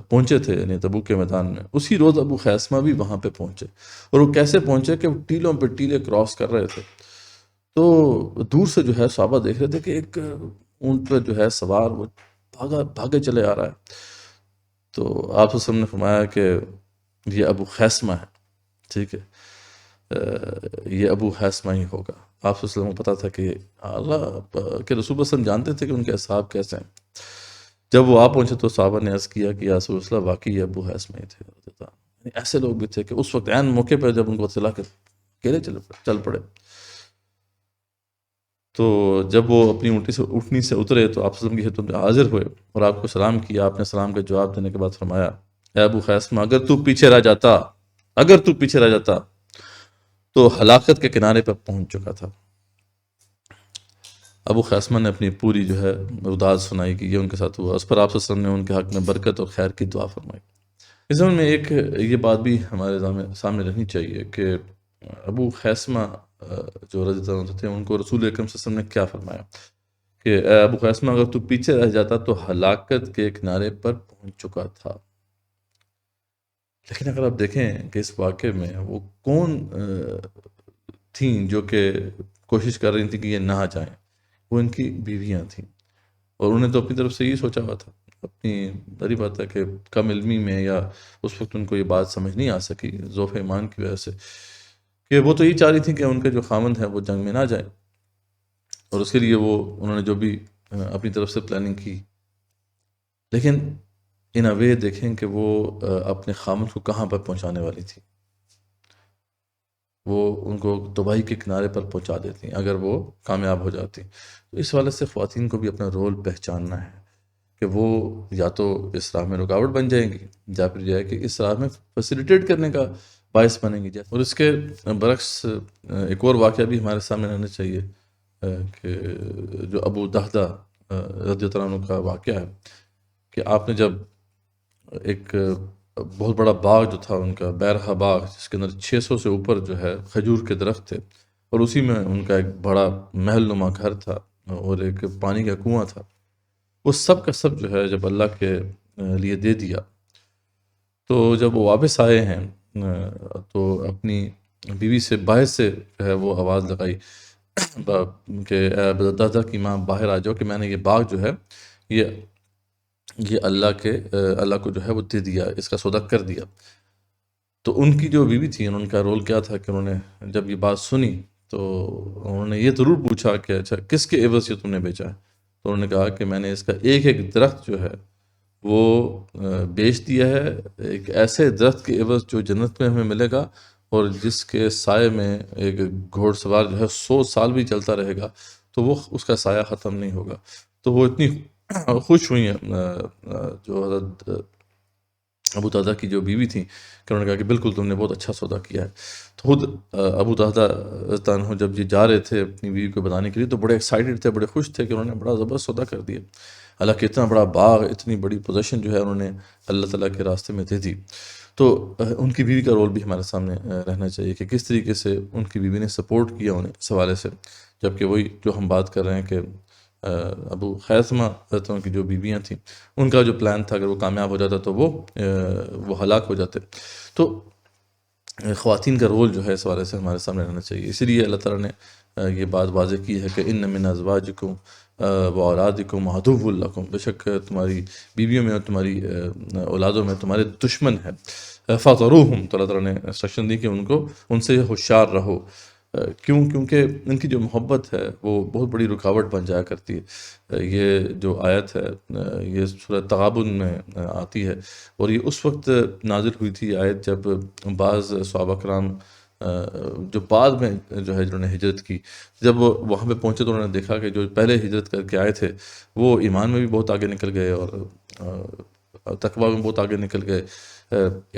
پہنچے تھے، یعنی تبوک کے میدان میں، اسی روز ابو خیثمہ بھی وہاں پہ پہنچے، اور وہ کیسے پہنچے کہ وہ ٹیلوں پہ ٹیلے کراس کر رہے تھے۔ تو دور سے جو ہے صحابہ دیکھ رہے تھے کہ ایک اونٹ پہ جو ہے سوار وہ بھاگے چلے آ رہا ہے۔ تو آپ صلی اللہ علیہ وسلم نے فرمایا کہ یہ ابو خیثمہ ہے، ٹھیک ہے، یہ ابو خیثمہ ہی ہوگا۔ آپ صلی اللہ علیہ وسلم کو پتا تھا کہ اللہ کے رسول صلی اللہ علیہ وسلم جانتے تھے کہ ان کے اصحاب کیسے ہیں۔ جب وہ آپ پہنچے تو صحابہ نے عرض کیا کہ یا رسول اللہ واقعی یہ ابو خیثمہ ہی تھے۔ یعنی ایسے لوگ بھی تھے کہ اس وقت عین موقع پہ جب ان کو اطلاع کہ اکیلے چل پڑے۔ تو جب وہ اپنی اونٹنی سے اترے تو آپ صلی اللہ علیہ وسلم کی خدمت میں حاضر ہوئے اور آپ کو سلام کیا۔ آپ نے سلام کا جواب دینے کے بعد فرمایا اے ابو خیثمہ اگر تو پیچھے رہ جاتا تو ہلاکت کے کنارے پر پہنچ چکا تھا۔ ابو خیثمہ نے اپنی پوری جو ہے رداد سنائی کہ یہ ان کے ساتھ ہوا۔ اس پر آپ صلی اللہ علیہ وسلم نے ان کے حق میں برکت اور خیر کی دعا فرمائی۔ اس زمانے میں ایک یہ بات بھی ہمارے سامنے رہنی چاہیے کہ ابو خیثمہ جو رضی اللہ عنہ تھے ان کو رسول اکرم صلی اللہ علیہ وسلم نے کیا فرمایا کہ اے ابو خیثمہ اگر تو پیچھے رہ جاتا تو ہلاکت کے کنارے پر پہنچ چکا تھا۔ لیکن اگر آپ دیکھیں کہ اس واقعے میں وہ کون تھیں جو کہ کوشش کر رہی تھیں کہ یہ نہ جائیں، وہ ان کی بیویاں تھیں، اور انہیں تو اپنی طرف سے یہ سوچا ہوا تھا، اپنی بڑی بات ہے کہ کم علمی میں یا اس وقت ان کو یہ بات سمجھ نہیں آ سکی ضعف ایمان کی وجہ سے، کہ وہ تو یہ چاہ رہی تھیں کہ ان کے جو خامند ہیں وہ جنگ میں نہ جائیں، اور اس کے لیے انہوں نے جو بھی اپنی طرف سے پلاننگ کی۔ لیکن ان اے وے دیکھیں کہ وہ اپنے خامند کو کہاں پر پہنچانے والی تھی، وہ ان کو تباہی کے کنارے پر پہنچا دیتی اگر وہ کامیاب ہو جاتی۔ تو اس حوالے سے خواتین کو بھی اپنا رول پہچاننا ہے کہ وہ یا تو اس راہ میں رکاوٹ بن جائیں گی یا پھر جو ہے کہ اس راہ میں فیسیلیٹیٹ کرنے کا باعث بنیں گی۔ اور اس کے برعکس ایک اور واقعہ بھی ہمارے سامنے رہنا چاہیے کہ جو ابو دہدہ رضی اللہ عنہ کا واقعہ ہے کہ آپ نے جب ایک بہت بڑا باغ جو تھا ان کا بیرہا باغ، جس کے اندر 600 سے اوپر جو ہے کھجور کے درخت تھے، اور اسی میں ان کا ایک بڑا محل نما گھر تھا اور ایک پانی کا کنواں تھا، وہ سب کا سب جو ہے جب اللہ کے لیے دے دیا تو جب وہ واپس آئے ہیں تو اپنی بیوی سے باہر سے جو ہے وہ آواز لگائی کہ دادا کی ماں باہر آ جاؤ کہ میں نے یہ باغ جو ہے یہ اللہ کو جو ہے وہ دے دیا، اس کا سودا کر دیا۔ تو ان کی جو بیوی تھی ان کا رول کیا تھا کہ انہوں نے جب یہ بات سنی تو انہوں نے یہ ضرور پوچھا کہ اچھا کس کے عوض سے تم نے بیچا ہے؟ تو انہوں نے کہا کہ میں نے اس کا ایک ایک درخت جو ہے وہ بیچ دیا ہے، ایک ایسے درخت کے عوض جو جنت میں ہمیں ملے گا اور جس کے سائے میں ایک گھوڑ سوار جو ہے 100 سال بھی چلتا رہے گا تو وہ اس کا سایہ ختم نہیں ہوگا۔ تو وہ اتنی خوش ہوئی ہیں جو حضرت ابو دہدہ کی جو بیوی تھیں کہ انہوں نے کہا کہ بالکل تم نے بہت اچھا سودا کیا ہے۔ تو خود ابو دہدہ رضی اللہ عنہ جب یہ جا رہے تھے اپنی بیوی کو بتانے کے لیے تو بڑے ایکسائٹڈ تھے، بڑے خوش تھے کہ انہوں نے بڑا زبردست سودا کر دیا، حالانکہ اتنا بڑا باغ، اتنی بڑی پوزیشن جو ہے انہوں نے اللہ تعالیٰ کے راستے میں دے دی۔ تو ان کی بیوی کا رول بھی ہمارے سامنے رہنا چاہیے کہ کس طریقے سے ان کی بیوی نے سپورٹ کیا انہیں اس حوالے سے، جبکہ وہی جو ہم بات کر رہے ہیں کہ ابو خیثمہ کی جو بیویاں تھیں ان کا جو پلان تھا اگر وہ کامیاب ہو جاتا تو وہ ہلاک ہو جاتے۔ تو خواتین کا رول جو ہے اس حوالے سے ہمارے سامنے رہنا چاہیے، اسی لیے اللہ تعالیٰ نے یہ بات واضح کی ہے کہ ان من ازواجکم و اولادکم عدو لکم، بے شک تمہاری بیویوں میں اور تمہاری اولادوں میں تمہارے دشمن ہیں، فَذَرُوهُمْ، تو اللہ تعالیٰ نے انسٹرکشن دی کہ ان سے ہوشیار رہو۔ کیونکہ ان کی جو محبت ہے وہ بہت بڑی رکاوٹ بن جایا کرتی ہے۔ یہ جو آیت ہے یہ سورہ تغابن میں آتی ہے، اور یہ اس وقت نازل ہوئی تھی آیت جب بعض صحابہ کرام جو بعد میں جو ہے جنہوں نے ہجرت کی، جب وہ وہاں پہ پہنچے تو انہوں نے دیکھا کہ جو پہلے ہجرت کر کے آئے تھے وہ ایمان میں بھی بہت آگے نکل گئے، اور تقویٰ میں بہت آگے نکل گئے،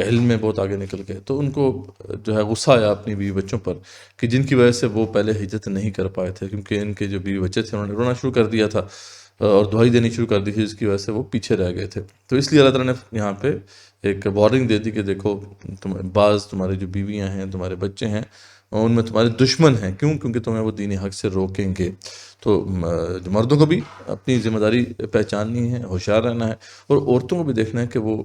علم میں بہت آگے نکل گئے۔ تو ان کو جو ہے غصہ آیا اپنی بیوی بچوں پر کہ جن کی وجہ سے وہ پہلے ہجرت نہیں کر پائے تھے، کیونکہ ان کے جو بیوی بچے تھے انہوں نے رونا شروع کر دیا تھا اور دہائی دینی شروع کر دی تھی، جس کی وجہ سے وہ پیچھے رہ گئے تھے۔ تو اس لیے اللہ تعالیٰ نے یہاں پہ ایک وارننگ دے دی کہ دیکھو بعض تمہاری جو بیویاں ہیں، تمہارے بچے ہیں، ان میں تمہارے دشمن ہیں۔ کیوں؟ کیونکہ تمہیں وہ دین حق سے روکیں گے۔ تو جو مردوں کو بھی اپنی ذمہ داری پہچاننی ہے، ہوشیار رہنا ہے، اور عورتوں کو بھی دیکھنا ہے کہ وہ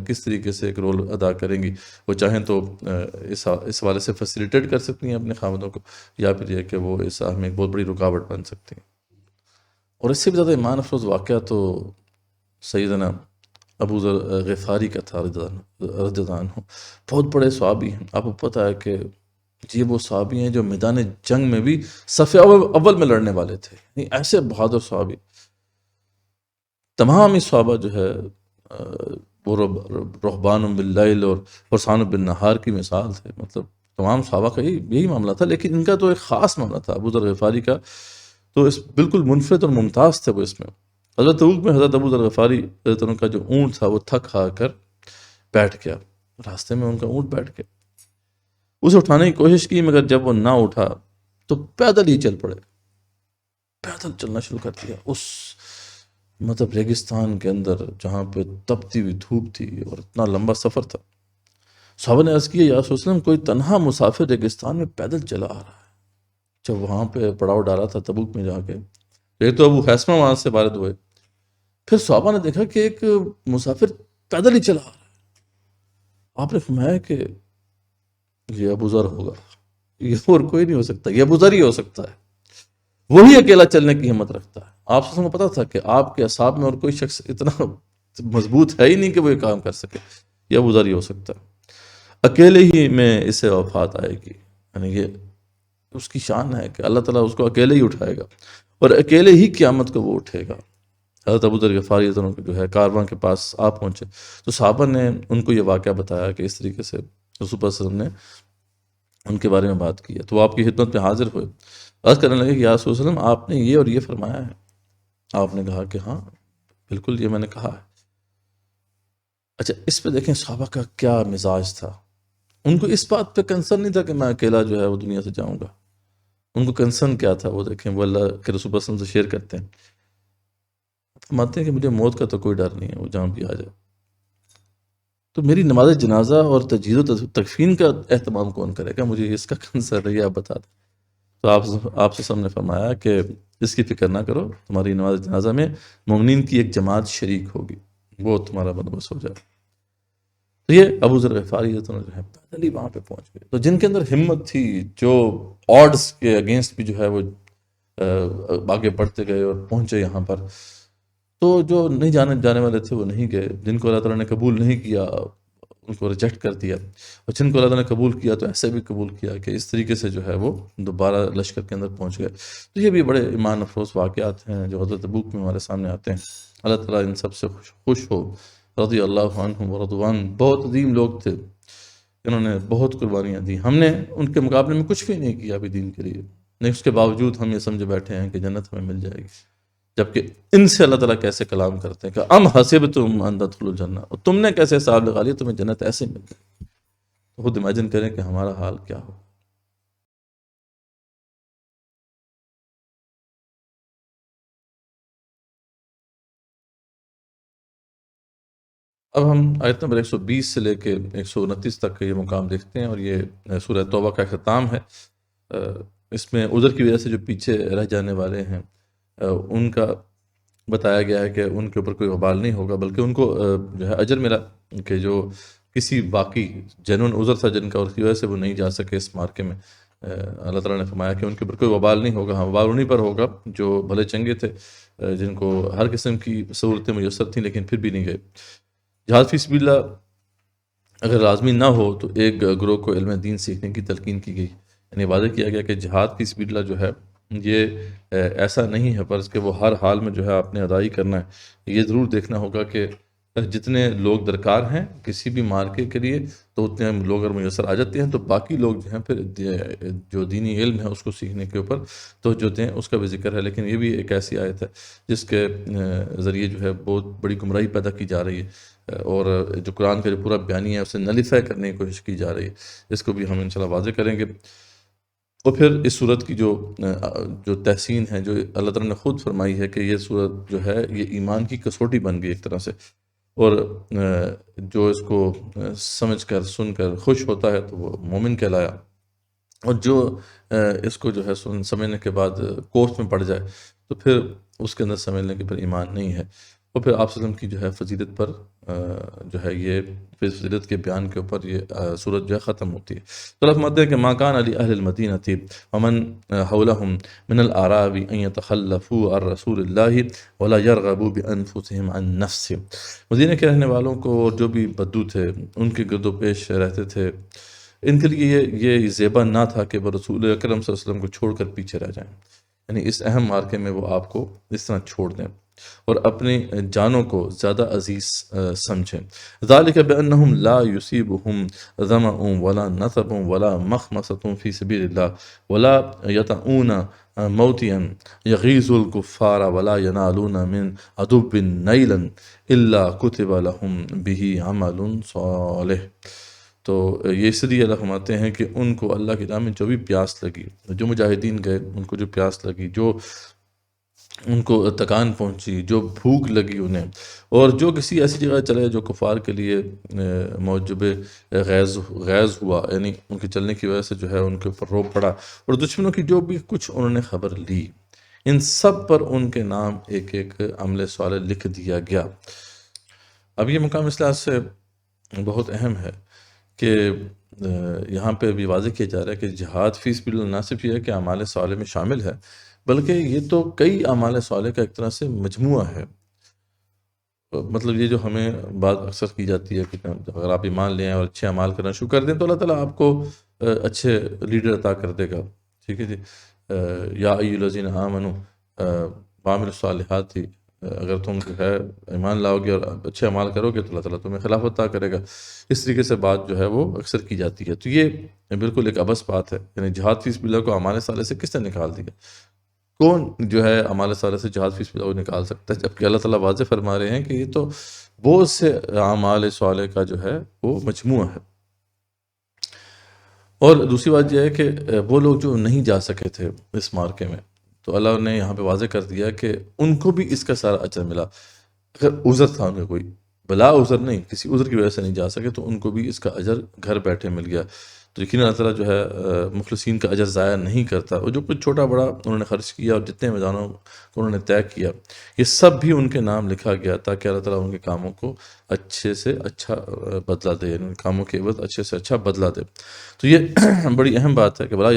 کس طریقے سے ایک رول ادا کریں گی۔ وہ چاہیں تو اس حوالے سے فیسیلیٹیٹ کر سکتی ہیں اپنے خاوندوں کو، یا پھر یہ کہ وہ اس راہ میں ایک بہت بڑی رکاوٹ بن سکتی ہیں۔ اور اس سے بھی زیادہ ایمان افروز واقعہ تو سیدنا ابو ذر غفاری کا تھا رضی اللہ عنہ۔ بہت بڑے صحابی ہیں، آپ کو پتہ ہے کہ یہ وہ صحابی ہیں جو میدان جنگ میں بھی صف اول میں لڑنے والے تھے، یعنی ایسے بہادر صحابی۔ تمام ہی صحابہ جو ہے وہ رہبان باللیل اور فرسان بالنہار کی مثال تھے، مطلب تمام صحابہ کا یہی معاملہ تھا، لیکن ان کا تو ایک خاص معاملہ تھا ابو ذر غفاری کا، تو اس بالکل منفرد اور ممتاز تھے وہ اس میں۔ حضرت تبوک میں حضرت ابو ذر غفاری رضی اللہ عنہ کا جو اونٹ تھا وہ تھک ہار کر بیٹھ گیا، راستے میں ان کا اونٹ بیٹھ گیا، اسے اٹھانے کی کوشش کی، مگر جب وہ نہ اٹھا تو پیدل ہی چل پڑے، پیدل چلنا شروع کر دیا اس مطلب ریگستان کے اندر جہاں پہ تپتی ہوئی دھوپ تھی اور اتنا لمبا سفر تھا۔ صحابہ نے عرض کیا یا رسول اللہ کوئی تنہا مسافر ریگستان میں پیدل چلا آ رہا ہے۔ جب وہاں پہ پڑاؤ ڈالا تھا تبوک میں جا کے، ایک تو ابو حیثمہ وہاں سے وارد ہوئے، پھر صحابہ نے دیکھا کہ ایک مسافر پیدل ہی چلا آ رہا ہے۔ آپ نے فرمایا کہ یہ ابو ذر ہوگا، یہ اور کوئی نہیں ہو سکتا، یہ ابو ذر ہی ہو سکتا ہے، وہی اکیلا چلنے کی ہمت رکھتا ہے۔ آپ کو پتا تھا کہ آپ کے اصحاب میں اور کوئی شخص اتنا مضبوط ہے ہی نہیں کہ وہ یہ کام کر سکے، یہ ابو ذر ہی ہو سکتا ہے، اکیلے ہی میں اسے وفات آئے گی۔ یعنی یہ اس کی شان ہے کہ اللہ تعالیٰ اس کو اکیلے ہی اٹھائے گا، اور اکیلے ہی قیامت کو وہ اٹھے گا۔ حضرت ابو ذر غفاری جو ہے کارواں کے پاس آپ پہنچے تو صحابہ نے ان کو یہ واقعہ بتایا کہ اس طریقے سے رسول اللہ صلی اللہ علیہ وسلم نے ان کے بارے میں بات کی ہے، تو وہ آپ کی خدمت میں حاضر ہوئے، عرض کرنے لگے کہ یا رسول اللہ وسلم آپ نے یہ اور یہ فرمایا ہے۔ آپ نے کہا کہ ہاں بالکل یہ میں نے کہا ہے۔ اچھا اس پہ دیکھیں صحابہ کا کیا مزاج تھا، ان کو اس بات پہ کنسرن نہیں تھا کہ میں اکیلا جو ہے وہ دنیا سے جاؤں گا، ان کو کنسرن کیا تھا، وہ دیکھیں وہ اللہ کے رسول صلی اللہ علیہ وسلم سے شیئر کرتے ہیں، فرماتے ہیں کہ مجھے موت کا تو کوئی ڈر نہیں ہے، وہ جہاں بھی آ جائے، تو میری نماز جنازہ اور تجہیز و تکفین کا اہتمام کون کرے گا، مجھے اس کا کنسرن ہے، آپ بتا دیں۔ تو آپ سے نے فرمایا کہ اس کی فکر نہ کرو، تمہاری نماز جنازہ میں مومنین کی ایک جماعت شریک ہوگی، وہ تمہارا بندوبست ہو جائے۔ تو یہ ابو ذر غفاری جو ہے پیدل ہی وہاں پہ پہنچ گئے، تو جن کے اندر ہمت تھی، جو آڈز کے اگینسٹ بھی جو ہے وہ آگے بڑھتے گئے اور پہنچے یہاں پر، تو جو نہیں جانے والے تھے وہ نہیں گئے، جن کو اللہ تعالیٰ نے قبول نہیں کیا ان کو ریجیکٹ کر دیا، اور جن کو اللہ تعالیٰ نے قبول کیا تو ایسے بھی قبول کیا کہ اس طریقے سے جو ہے وہ دوبارہ لشکر کے اندر پہنچ گئے۔ تو یہ بھی بڑے ایمان افروز واقعات ہیں جو حضرت تبوک میں ہمارے سامنے آتے ہیں۔ اللہ تعالیٰ ان سب سے خوش ہو، رضی اللہ عنہم ورضوان۔ بہت عظیم لوگ تھے، انہوں نے بہت قربانیاں دی، ہم نے ان کے مقابلے میں کچھ بھی نہیں کیا ابھی دین کے لیے، نہیں اس کے باوجود ہم یہ سمجھے بیٹھے ہیں کہ جنت ہمیں مل جائے گی، جبکہ ان سے اللہ تعالیٰ کیسے کلام کرتے ہیں کہ ام حسبتم ان تدخلوا الجنہ، اور تم نے کیسے حساب لگا لیا تمہیں جنت ایسے مل گئی۔ تو خود امیجن کریں کہ ہمارا حال کیا ہو۔ اب ہم آیت نمبر 120 سے لے کے 129 تک یہ مقام دیکھتے ہیں، اور یہ سورہ توبہ کا اختتام ہے۔ اس میں عذر کی وجہ سے جو پیچھے رہ جانے والے ہیں ان کا بتایا گیا ہے کہ ان کے اوپر کوئی وبال نہیں ہوگا، بلکہ ان کو جو ہے اجر ملا کہ جو کسی باقی جنون عذر تھا جن کا، اور اس کی وجہ سے وہ نہیں جا سکے اس مارکے میں، اللہ تعالیٰ نے فرمایا کہ ان کے اوپر کوئی وبال نہیں ہوگا. ہاں وبال انہیں پر ہوگا جو بھلے چنگے تھے، جن کو ہر قسم کی سہولتیں میسر تھیں لیکن پھر بھی نہیں گئے. جہاد فی سبیل اللہ اگر لازمی نہ ہو تو ایک گروہ کو علم دین سیکھنے کی تلقین کی گئی، یعنی واضح کیا گیا کہ جہاد فی سبیل اللہ جو ہے یہ ایسا نہیں ہے فرض کہ وہ ہر حال میں جو ہے آپ نے ادائی کرنا ہے. یہ ضرور دیکھنا ہوگا کہ جتنے لوگ درکار ہیں کسی بھی مارکے کے لیے تو اتنے لوگ اگر میسر آ جاتے ہیں تو باقی لوگ جو ہیں پھر جو دینی علم ہے اس کو سیکھنے کے اوپر توجہ دیں، اس کا بھی ذکر ہے. لیکن یہ بھی ایک ایسی آیت ہے جس کے ذریعے جو ہے بہت بڑی گمراہی پیدا کی جا رہی ہے، اور جو قرآن کا جو پورا بیانیہ ہے اسے نلیفائی کرنے کی کوشش کی جا رہی ہے. اس کو بھی ہم انشاءاللہ واضح کریں گے. اور پھر اس صورت کی جو تحسین ہے، جو اللہ تعالیٰ نے خود فرمائی ہے کہ یہ صورت جو ہے یہ ایمان کی کسوٹی بن گئی ایک طرح سے، اور جو اس کو سمجھ کر سن کر خوش ہوتا ہے تو وہ مومن کہلایا، اور جو اس کو جو ہے سمجھنے کے بعد کوفت میں پڑ جائے تو پھر اس کے اندر سمجھ لیں کہ پھر ایمان نہیں ہے. اور پھر آپ صلی اللہ علیہ وسلم کی جو ہے فضیلت پر جو ہے یہ فضیلت کے بیان کے اوپر یہ صورت جو ہے ختم ہوتی ہے. تو اللہ فرماتے ہیں کہ ما کان علی اہل المدینہ ومن حولہم من الاعراب ان یتخلفوا عن رسول اللہ ولا یرغبوا بانفسہم عن نفسہ. مدینہ کے رہنے والوں کو اور جو بھی بدو تھے ان کے گرد و پیش رہتے تھے، ان کے لیے یہ زیبا نہ تھا کہ وہ رسول اکرم صلی اللہ علیہ وسلم کو چھوڑ کر پیچھے رہ جائیں، یعنی اس اہم مارکے میں وہ آپ کو اس طرح چھوڑ دیں اور اپنی جانوں کو زیادہ عزیز سمجھیں. ذالک بانہم لا یصیبہم ظمأ ولا نصب ولا مخمصۃ فی سبیل اللہ ولا یطؤون موطئا یغیظ الکفار ولا ینالون من عدو نیلا الا کتب لہم بہ عمل صالح. تو یہ اس لیے اللہ فرماتے ہیں کہ ان کو اللہ کی راہ میں جو بھی پیاس لگی، جو مجاہدین گئے ان کو جو پیاس لگی، جو ان کو تکان پہنچی، جو بھوک لگی انہیں، اور جو کسی ایسی جگہ چلے جو کفار کے لیے موجب غیظ ہوا، یعنی ان کے چلنے کی وجہ سے جو ہے ان کے اوپر روب پڑا، اور دشمنوں کی جو بھی کچھ انہوں نے خبر لی، ان سب پر ان کے نام ایک ایک عمل صالح لکھ دیا گیا. اب یہ مقام اس لحاظ سے بہت اہم ہے کہ یہاں پہ بھی واضح کیا جا رہا ہے کہ جہاد فی سبیل اللہ نہ صرف یہ ہے کہ اعمال صالح میں شامل ہے، بلکہ یہ تو کئی اعمال صالح کا ایک طرح سے مجموعہ ہے. مطلب یہ جو ہمیں بات اکثر کی جاتی ہے کہ اگر آپ ایمان لیں اور اچھے اعمال کرنا شروع کر دیں تو اللہ تعالیٰ آپ کو اچھے لیڈر عطا کر دے گا. ٹھیک ہے جی، یا ایھا الذین آمنوا وعملوا الصالحات، اگر تم جو ہے ایمان لاؤ گے اور اچھے اعمال کرو گے تو اللہ تعالیٰ تمہیں خلافت عطا کرے گا. اس طریقے سے بات جو ہے وہ اکثر کی جاتی ہے. تو یہ بالکل ایک عبث بات ہے، یعنی جہاد فی سبیل اللہ کو اعمال صالح سے کس نے نکال دیا؟ کون جو ہے اعمال صالح سے جہاد فی سبیل اللہ کو نکال سکتا ہے؟ جبکہ اللہ تعالیٰ واضح فرما رہے ہیں کہ یہ تو بہت سے اعمال صالح کا جو ہے وہ مجموعہ ہے. اور دوسری بات یہ ہے کہ وہ لوگ جو نہیں جا سکے تھے اس مارکے میں، تو اللہ نے یہاں پہ واضح کر دیا کہ ان کو بھی اس کا سارا اجر ملا. اگر عذر تھا ان کا، کوئی بلا عذر نہیں، کسی عذر کی وجہ سے نہیں جا سکے، تو ان کو بھی اس کا اجر گھر بیٹھے مل گیا. تو یقیناً اللہ تعالیٰ جو ہے مخلصین کا اجر ضائع نہیں کرتا. اور جو کچھ چھوٹا بڑا انہوں نے خرچ کیا اور جتنے میدانوں کو انہوں نے طے کیا، یہ سب بھی ان کے نام لکھا گیا تاکہ اللہ تعالیٰ ان کے کاموں کو اچھے سے اچھا بدلہ دے، یعنی ان کاموں کے عوض اچھے سے اچھا بدلہ دے. تو یہ بڑی اہم بات ہے کہ ولا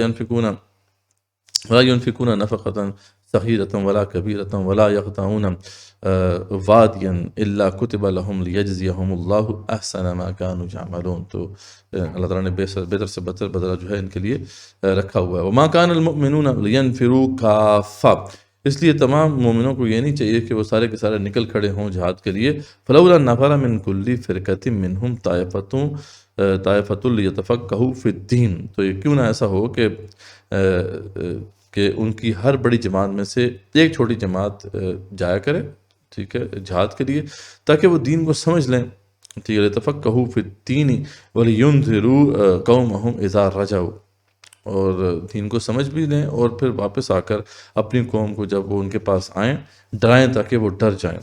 ينفقون نفقة صغيرة ولا كبيرة ولا يقطعون واديا الا كتب لهم ليجزيهم الله احسن ما كانوا يعملون. تو اللہ تعالیٰ نے بہتر سے بہتر بدلہ جو ہے ان کے لیے رکھا ہوا ہے. وما كان المؤمنون لينفروا كافة، اس لیے تمام مومنوں کو یہ نہیں چاہیے کہ وہ سارے کے سارے نکل کھڑے ہوں جہاد کے لیے. فلولا نفر من كل فرقة منهم طائفة ليتفقهوا في الدين، تو یہ کیوں نہ ایسا ہو کہ ان کی ہر بڑی جماعت میں سے ایک چھوٹی جماعت جایا کرے، ٹھیک ہے، جہاد کے لیے، تاکہ وہ دین کو سمجھ لیں. ٹھیک ہے، لِيَتَفَقَّهُوا فِي الدِّينِ وَلِيُنذِرُوا قَوْمَهُمْ إِذَا رَجَعُوا، اور دین کو سمجھ بھی لیں اور پھر واپس آ کر اپنی قوم کو جب وہ ان کے پاس آئیں ڈرائیں تاکہ وہ ڈر جائیں.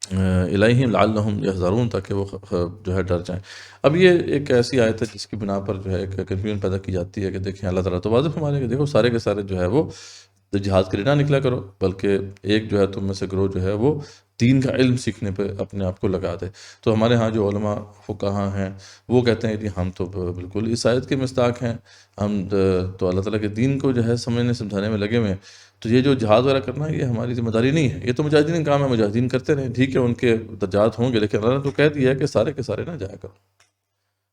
الیہم لعلہم یحذرون، تاکہ وہ جو ہے ڈر جائیں. اب یہ ایک ایسی آیت ہے جس کی بنا پر جو ہے ایک کنفیوژن پیدا کی جاتی ہے کہ دیکھیں اللہ تعالیٰ تو واضح فرما رہے ہیں کہ دیکھو سارے کے سارے جو ہے وہ جہاد کے لیے نہ نکلا کرو، بلکہ ایک جو ہے تم میں سے گروہ جو ہے وہ دین کا علم سیکھنے پہ اپنے آپ کو لگا دے۔ تو ہمارے ہاں جو علماء فقہاء ہیں وہ کہتے ہیں کہ ہم تو بالکل اس آیت کے مصداق ہیں، ہم تو اللہ تعالیٰ کے دین کو جو ہے سمجھنے سمجھانے میں لگے ہوئے ہیں، تو یہ جو جہاد وغیرہ کرنا یہ ہماری ذمہ داری نہیں ہے، یہ تو مجاہدین کا کام ہے، مجاہدین کرتے رہیں، ٹھیک ہے ان کے درجات ہوں گے، لیکن اللہ نے تو کہہ دیا ہے کہ سارے کے سارے نہ جایا کرو۔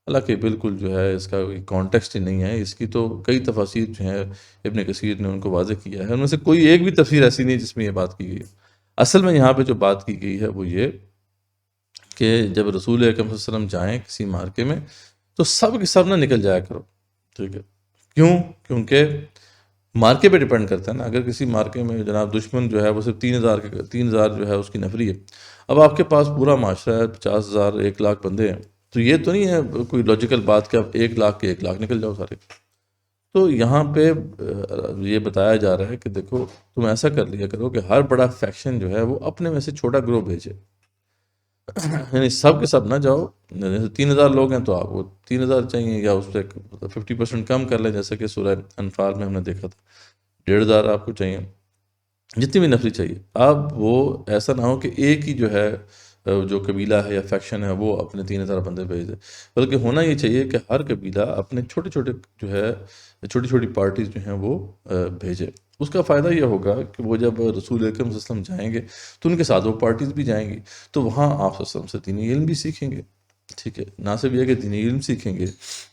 حالانکہ بالکل جو ہے اس کا کوئی کانٹیکسٹ ہی نہیں ہے، اس کی تو کئی تفاسیر جو ہیں ابن کثیر نے ان کو واضح کیا ہے، ان میں سے کوئی ایک بھی تفسیر ایسی نہیں جس میں یہ بات کی گئی ہے۔ اصل میں یہاں پہ جو بات کی گئی ہے وہ یہ کہ جب رسول اکرم صلی اللہ علیہ وسلم جائیں کسی مارکے میں تو سب کے سب نہ نکل جایا کرو، ٹھیک ہے؟ کیوں؟ کیونکہ مارکے پہ ڈیپینڈ کرتا ہے نا، اگر کسی مارکے میں جناب دشمن جو ہے وہ صرف 3000 جو ہے اس کی نفری ہے، اب آپ کے پاس پورا معاشرہ ہے، 50,000 1,00,000 بندے ہیں، تو یہ تو نہیں ہے کوئی لاجیکل بات کہ اب 1,00,000 کے 1,00,000 نکل جاؤ سارے۔ تو یہاں پہ یہ بتایا جا رہا ہے کہ دیکھو تم ایسا کر لیا کرو کہ ہر بڑا فیکشن جو ہے وہ اپنے میں سے چھوٹا گروہ بھیجے، یعنی سب کے سب نہ جاؤ، 3,000 لوگ ہیں تو آپ کو 3,000 چاہیے، یا اس پہ 50% کم کر لیں، جیسے کہ سورہ انفال میں ہم نے دیکھا تھا 1,500 آپ کو چاہیے، جتنی بھی نفری چاہیے۔ اب وہ ایسا نہ ہو کہ ایک ہی جو ہے جو قبیلہ ہے یا فیکشن ہے وہ اپنے 3,000 بندے بھیج دے، بلکہ ہونا یہ چاہیے کہ ہر قبیلہ اپنے چھوٹے چھوٹے جو ہے چھوٹی چھوٹی پارٹیز جو ہیں وہ بھیجے۔ اس کا فائدہ یہ ہوگا کہ وہ جب رسول اکرم صلی اللہ علیہ وسلم جائیں گے تو ان کے ساتھ وہ پارٹیز بھی جائیں گی، تو وہاں آپ صلی اللہ علیہ وسلم سے دینی علم بھی سیکھیں گے، ٹھیک ہے؟ نہ صرف یہ کہ دینی علم سیکھیں گے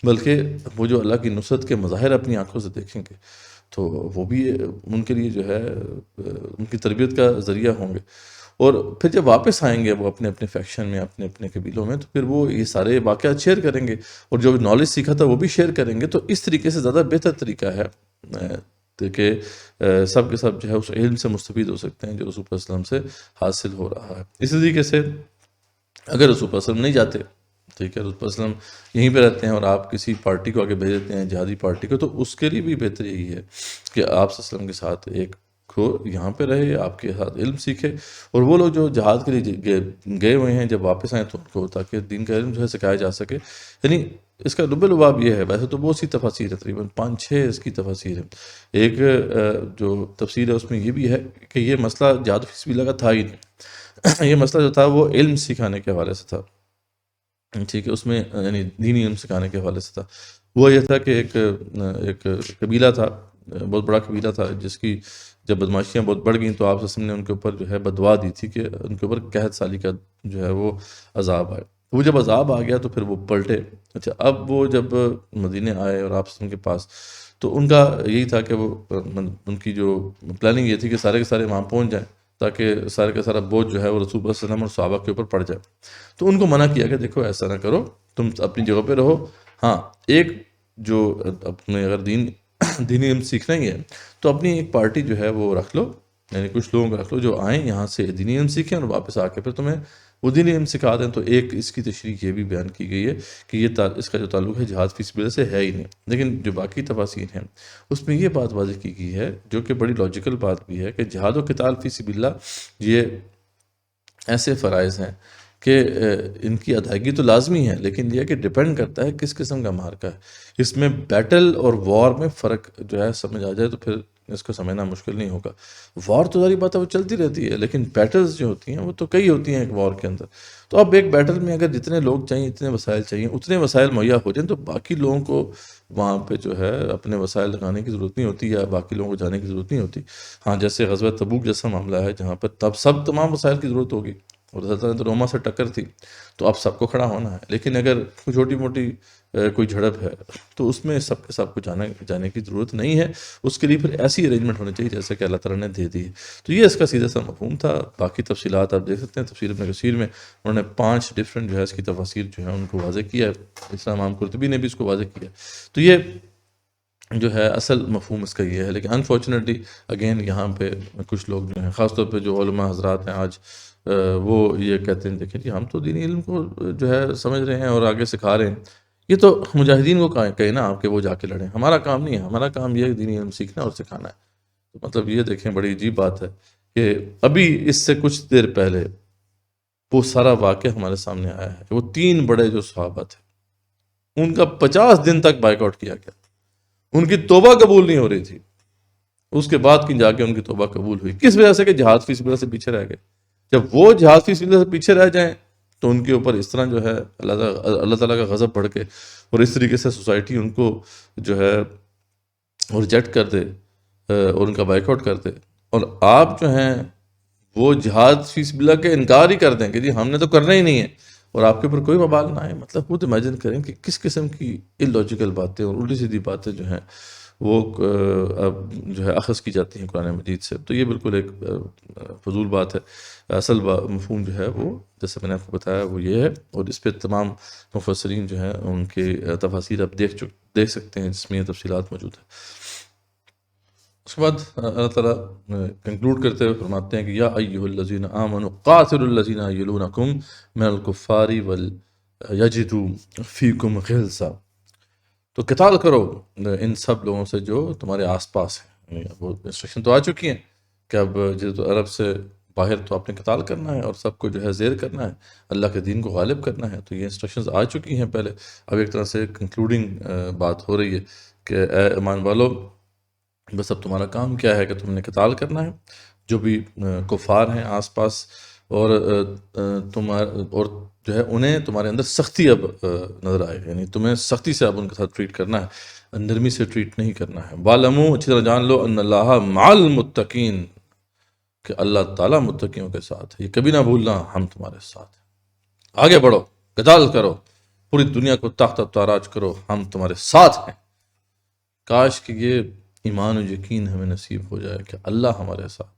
بلکہ وہ جو اللہ کی نصرت کے مظاہر اپنی آنکھوں سے دیکھیں گے، تو وہ بھی ان کے لیے جو ہے ان کی تربیت کا ذریعہ ہوں گے۔ اور پھر جب واپس آئیں گے وہ اپنے اپنے فیکشن میں، اپنے اپنے قبیلوں میں، تو پھر وہ یہ سارے واقعات شیئر کریں گے، اور جو نالج سیکھا تھا وہ بھی شیئر کریں گے۔ تو اس طریقے سے زیادہ بہتر طریقہ ہے کہ سب کے سب جو ہے اس علم سے مستفید ہو سکتے ہیں جو رسول صلی اللہ علیہ وسلم سے حاصل ہو رہا ہے۔ اسی طریقے سے اگر رسول صلی اللہ علیہ وسلم نہیں جاتے، ٹھیک ہے، رسول صلی اللہ علیہ وسلم یہیں پہ رہتے ہیں اور آپ کسی پارٹی کو آگے بھیج دیتے ہیں، جہادی پارٹی کو، تو اس کے لیے بھی بہتر یہی ہے کہ آپ صلی اللہ علیہ وسلم کے ساتھ ایک کو یہاں پہ رہے، آپ کے ساتھ علم سیکھے، اور وہ لوگ جو جہاد کے لیے گئے ہوئے ہیں جب واپس آئیں تو ان کو تاکہ دین کا علم جو ہے سکھایا جا سکے۔ یعنی اس کا لب لباب یہ ہے، ویسے تو بہت سی تفاسیر ہے، تقریباً 5-6 اس کی تفاسیر ہیں۔ ایک جو تفسیر ہے اس میں یہ بھی ہے کہ یہ مسئلہ جہاد فی سبیل اللہ کا تھا ہی نہیں، یہ مسئلہ جو تھا وہ علم سکھانے کے حوالے سے تھا، ٹھیک ہے؟ اس میں یعنی دینی علم سکھانے کے حوالے سے تھا۔ وہ یہ تھا کہ ایک قبیلہ تھا، بہت بڑا قبیلہ تھا، جس کی جب بدماشیاں بہت بڑھ گئیں تو آپ وسلم نے ان کے اوپر جو ہے بدعا دی تھی کہ ان کے اوپر قحط سالی کا جو ہے وہ عذاب آئے۔ وہ جب عذاب آ گیا تو پھر وہ پلٹے۔ اچھا، اب وہ جب مدینے آئے اور آپ وسلم کے پاس، تو ان کا یہی تھا کہ وہ ان کی جو پلاننگ یہ تھی کہ سارے کے سارے وہاں پہنچ جائیں تاکہ سارے کا سارا بوجھ جو ہے وہ رسول اللہ صلی اللہ علیہ وسلم اور صحابہ کے اوپر پڑ جائے۔ تو ان کو منع کیا کہ دیکھو ایسا نہ کرو، تم اپنی جگہ پہ رہو، ہاں ایک جو اپنے اگر دینی علم سیکھنا ہی ہے تو اپنی ایک پارٹی جو ہے وہ رکھ لو، یعنی کچھ لوگوں کو رکھ لو جو آئیں یہاں سے دینی علم سیکھیں اور واپس آ کے پھر تمہیں وہ دینی علم سکھا دیں۔ تو ایک اس کی تشریح یہ بھی بیان کی گئی ہے کہ یہ اس کا جو تعلق ہے جہاد فی سبیل اللہ سے ہے ہی نہیں، لیکن جو باقی تفاسیر ہیں اس میں یہ بات واضح کی گئی ہے جو کہ بڑی لاجیکل بات بھی ہے کہ جہاد و قتال فی سبیل اللہ یہ ایسے فرائض ہیں کہ ان کی ادائیگی تو لازمی ہے، لیکن یہ کہ ڈیپینڈ کرتا ہے کس قسم کا مارکا ہے۔ اس میں بیٹل اور وار میں فرق جو ہے سمجھ آ جائے تو پھر اس کو سمجھنا مشکل نہیں ہوگا۔ وار تو ظاہری بات ہے وہ چلتی رہتی ہے، لیکن بیٹلز جو ہوتی ہیں وہ تو کئی ہوتی ہیں ایک وار کے اندر۔ تو اب ایک بیٹل میں اگر جتنے لوگ چاہیے، اتنے وسائل چاہیے، اتنے وسائل مہیا ہو جائیں تو باقی لوگوں کو وہاں پہ جو ہے اپنے وسائل لگانے کی ضرورت نہیں ہوتی یا باقی لوگوں کو جانے کی ضرورت نہیں ہوتی۔ ہاں جیسے غزوہ تبوک جیسا معاملہ ہے جہاں پر تب تمام وسائل کی ضرورت ہوگی، اور حضرت نے تو روما سے ٹکر تھی تو اب سب کو کھڑا ہونا ہے، لیکن اگر کوئی چھوٹی موٹی کوئی جھڑپ ہے تو اس میں سب کے سب کو جانے کی ضرورت نہیں ہے، اس کے لیے پھر ایسی ارینجمنٹ ہونی چاہیے جیسے کہ اللہ تعالیٰ نے دے دی ہے۔ تو یہ اس کا سیدھا سا مفہوم تھا۔ باقی تفصیلات آپ دیکھ سکتے ہیں تفسیر ابن کثیر میں، انہوں نے 5 ڈفرینٹ جو ہے اس کی تفاسیر جو ہے ان کو واضح کیا ہے، امام قرطبی نے بھی اس کو واضح کیا۔ تو یہ جو ہے اصل مفہوم اس کا یہ ہے، لیکن انفارچونیٹلی اگین یہاں پہ کچھ لوگ جو ہیں، خاص طور پہ جو علماء حضرات ہیں آج، وہ یہ کہتے ہیں دیکھیں جی ہم تو دینی علم کو جو ہے سمجھ رہے ہیں اور آگے سکھا رہے ہیں، یہ تو مجاہدین کو کہیں نا آپ کے وہ جا کے لڑیں، ہمارا کام نہیں ہے، ہمارا کام یہ ہے دینی علم سیکھنا اور سکھانا ہے۔ تو مطلب یہ دیکھیں بڑی عجیب بات ہے کہ ابھی اس سے کچھ دیر پہلے وہ سارا واقعہ ہمارے سامنے آیا ہے، وہ 3 بڑے جو صحابہ تھے ان کا 50 دن تک بائیک آؤٹ کیا گیا، ان کی توبہ قبول نہیں ہو رہی تھی، اس کے بعد کی جا کے ان کی توبہ قبول ہوئی، کس وجہ سے کہ جہاد فی سبیل اللہ سے پیچھے رہ گئے۔ جب وہ جہاد فی سبیل اللہ سے پیچھے رہ جائیں تو ان کے اوپر اس طرح جو ہے اللہ تعالیٰ کا غضب بڑھ کے اور اس طریقے سے سوسائٹی ان کو جو ہے ریجیکٹ کر دے اور ان کا بائیک آؤٹ کر دے، اور آپ جو ہیں وہ جہاد فی سبیل اللہ کے انکار ہی کر دیں کہ جی ہم نے تو کرنا ہی نہیں ہے، اور آپ کے اوپر کوئی وبال نہ آئے. مطلب خود امیجن کریں کہ کس قسم کی illogical باتیں اور الٹی سیدھی باتیں جو ہیں وہ اب جو ہے اخذ کی جاتی ہیں قرآن مجید سے. تو یہ بالکل ایک فضول بات ہے. اصل مفہوم جو ہے وہ جیسے میں نے آپ کو بتایا وہ یہ ہے، اور اس پہ تمام مفسرین جو ہیں ان کے تفاسیر آپ دیکھ سکتے ہیں جس میں یہ تفصیلات موجود ہیں. اس کے بعد اللہ تعالیٰ کنکلوڈ کرتے ہوئے فرماتے ہیں کہ یا ایھا الذین آمنوا قاتلوا الذین یلونکم من الکفار ولیجدوا فیکم غلظہ. تو قتال کرو ان سب لوگوں سے جو تمہارے آس پاس ہیں. وہ انسٹرکشن تو آ چکی ہیں کہ اب جزیرۃ عرب سے باہر تو آپ نے قتال کرنا ہے اور سب کو جو ہے زیر کرنا ہے، اللہ کے دین کو غالب کرنا ہے. تو یہ انسٹرکشنز آ چکی ہیں پہلے. اب ایک طرح سے کنکلوڈنگ بات ہو رہی ہے کہ اے ایمان والو، بس اب تمہارا کام کیا ہے کہ تم نے قتال کرنا ہے جو بھی کفار ہیں آس پاس، اور اور جو ہے انہیں تمہارے اندر سختی اب نظر آئے، یعنی تمہیں سختی سے اب ان کے ساتھ ٹریٹ کرنا ہے، نرمی سے ٹریٹ نہیں کرنا ہے. وَاعْلَمُوا، اچھی طرح جان لو، ان اللہ مع المتقین، کہ اللہ تعالیٰ متقیوں کے ساتھ ہے. یہ کبھی نہ بھولنا ہم تمہارے ساتھ ہیں. آگے بڑھو، قتال کرو، پوری دنیا کو تحت تاراج کرو، ہم تمہارے ساتھ ہیں. کاش کہ یہ ایمان و یقین ہمیں نصیب ہو جائے کہ اللہ ہمارے ساتھ ہے.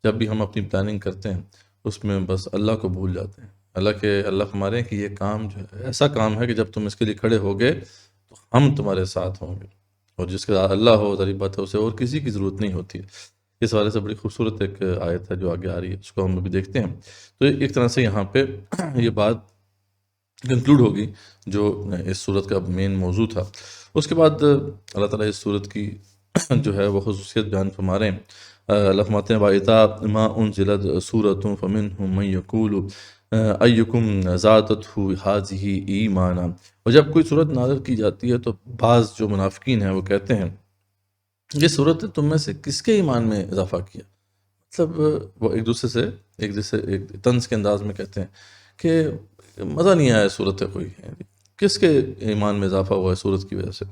جب بھی ہم اپنی پلاننگ کرتے ہیں اس میں بس اللہ کو بھول جاتے ہیں. اللہ ہمارے کہ یہ کام جو ہے ایسا کام ہے کہ جب تم اس کے لیے کھڑے ہوگے تو ہم تمہارے ساتھ ہوں گے، اور جس کے ساتھ اللہ ہو ظاہر بات ہے اسے اور کسی کی ضرورت نہیں ہوتی ہے. اس حوالے سے بڑی خوبصورت ایک آیت ہے جو آگے آ رہی ہے، اس کو ہم ابھی دیکھتے ہیں. تو ایک طرح سے یہاں پہ یہ بات کنکلوڈ ہوگی جو اس صورت کا مین موضوع تھا. اس کے بعد اللہ تعالیٰ اس صورت کی جو ہے وہ خصوصیت بیان فرما رہے ہیں. اللہ فرماتے ہیں وَإِذَا مَا أُنزِلَتْ سُورَةٌ فَمِنْهُم مَّن يَقُولُ أَيُّكُمْ زَادَتْهُ هَٰذِهِ ایمانا. اور جب کوئی صورت نازل کی جاتی ہے تو بعض جو منافقین ہیں وہ کہتے ہیں یہ صورت نے تم میں سے کس کے ایمان میں اضافہ کیا. مطلب وہ ایک دوسرے سے ایک طنز کے انداز میں کہتے ہیں کہ مزہ نہیں آیا صورت ہے کوئی، کس کے ایمان میں اضافہ ہوا ہے صورت کی وجہ سے.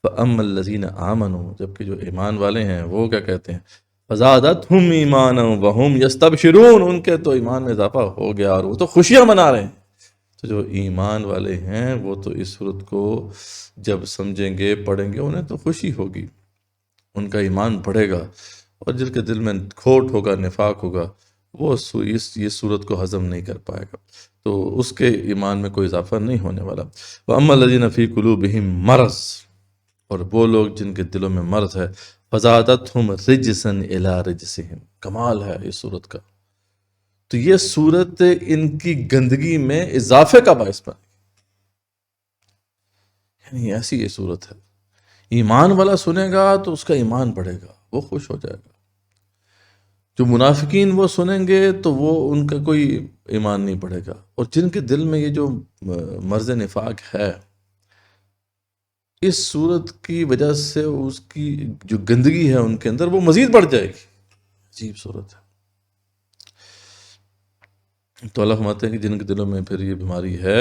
فَأَمَّا الَّذِينَ آمَنُوا، جبکہ جو ایمان والے ہیں وہ کیا کہتے ہیں فَزَادَتْهُمْ إِيمَانًا وَهُمْ يَسْتَبْشِرُونَ، ان کے تو ایمان میں اضافہ ہو گیا اور وہ تو خوشیاں منا رہے ہیں. تو جو ایمان والے ہیں وہ تو اس صورت کو جب سمجھیں گے پڑھیں گے انہیں تو خوشی ہوگی، ان کا ایمان بڑھے گا. اور جن کے دل میں کھوٹ ہوگا، نفاق ہوگا، وہ یہ صورت کو ہضم نہیں کر پائے گا، تو اس کے ایمان میں کوئی اضافہ نہیں ہونے والا. وَأَمَّا الَّذِينَ فِي قُلُوبِهِم مَرَضٌ، اور وہ لوگ جن کے دلوں میں مرض ہے فَزَادَتْهُمْ رِجْسًا إِلَىٰ رِجْسِهِمْ. کمال ہے اس صورت کا. تو یہ صورت ان کی گندگی میں اضافے کا باعث بنے گی. یعنی ایسی یہ صورت ہے، ایمان والا سنے گا تو اس کا ایمان بڑھے گا، وہ خوش ہو جائے گا. جو منافقین وہ سنیں گے تو وہ ان کا کوئی ایمان نہیں بڑھے گا. اور جن کے دل میں یہ جو مرض نفاق ہے، اس صورت کی وجہ سے اس کی جو گندگی ہے ان کے اندر وہ مزید بڑھ جائے گی. عجیب صورت ہے. تو اللہ فرماتے ہیں کہ جن کے دلوں میں پھر یہ بیماری ہے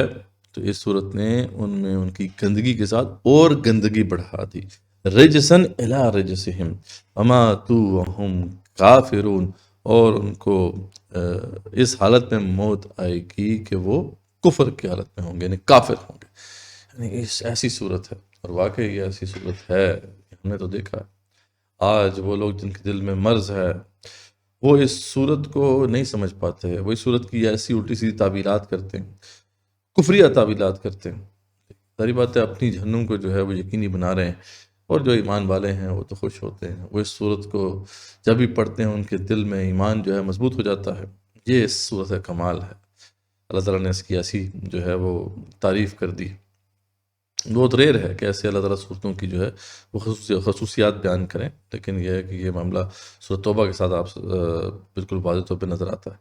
تو اس صورت نے ان میں ان کی گندگی کے ساتھ اور گندگی بڑھا دی. رجسن الی رجسہم وماتوا وہم کافرون، اور ان کو اس حالت میں موت آئے گی کہ وہ کفر کی حالت میں ہوں گے، یعنی کافر ہوں گے. یعنی ایسی صورت ہے، اور واقعی یہ ایسی صورت ہے. ہم نے تو دیکھا آج وہ لوگ جن کے دل میں مرض ہے وہ اس صورت کو نہیں سمجھ پاتے، وہ اس صورت کی ایسی الٹی سیدھی تعبیرات کرتے ہیں، کفریہ تعبیرات کرتے ہیں. ساری بات ہے اپنی جہنم کو جو ہے وہ یقینی بنا رہے ہیں، اور جو ایمان والے ہیں وہ تو خوش ہوتے ہیں. وہ اس صورت کو جب بھی پڑھتے ہیں ان کے دل میں ایمان جو ہے مضبوط ہو جاتا ہے. یہ اس صورت کا کمال ہے. اللہ تعالیٰ نے اس کی ایسی جو ہے وہ تعریف کر دی. بہت ریئر ہے کہ ایسے اللہ تعالیٰ صورتوں کی جو ہے وہ خصوصیات بیان کریں، لیکن یہ ہے کہ یہ معاملہ سورۃ توبہ کے ساتھ آپ بالکل واضح طور پہ نظر آتا ہے.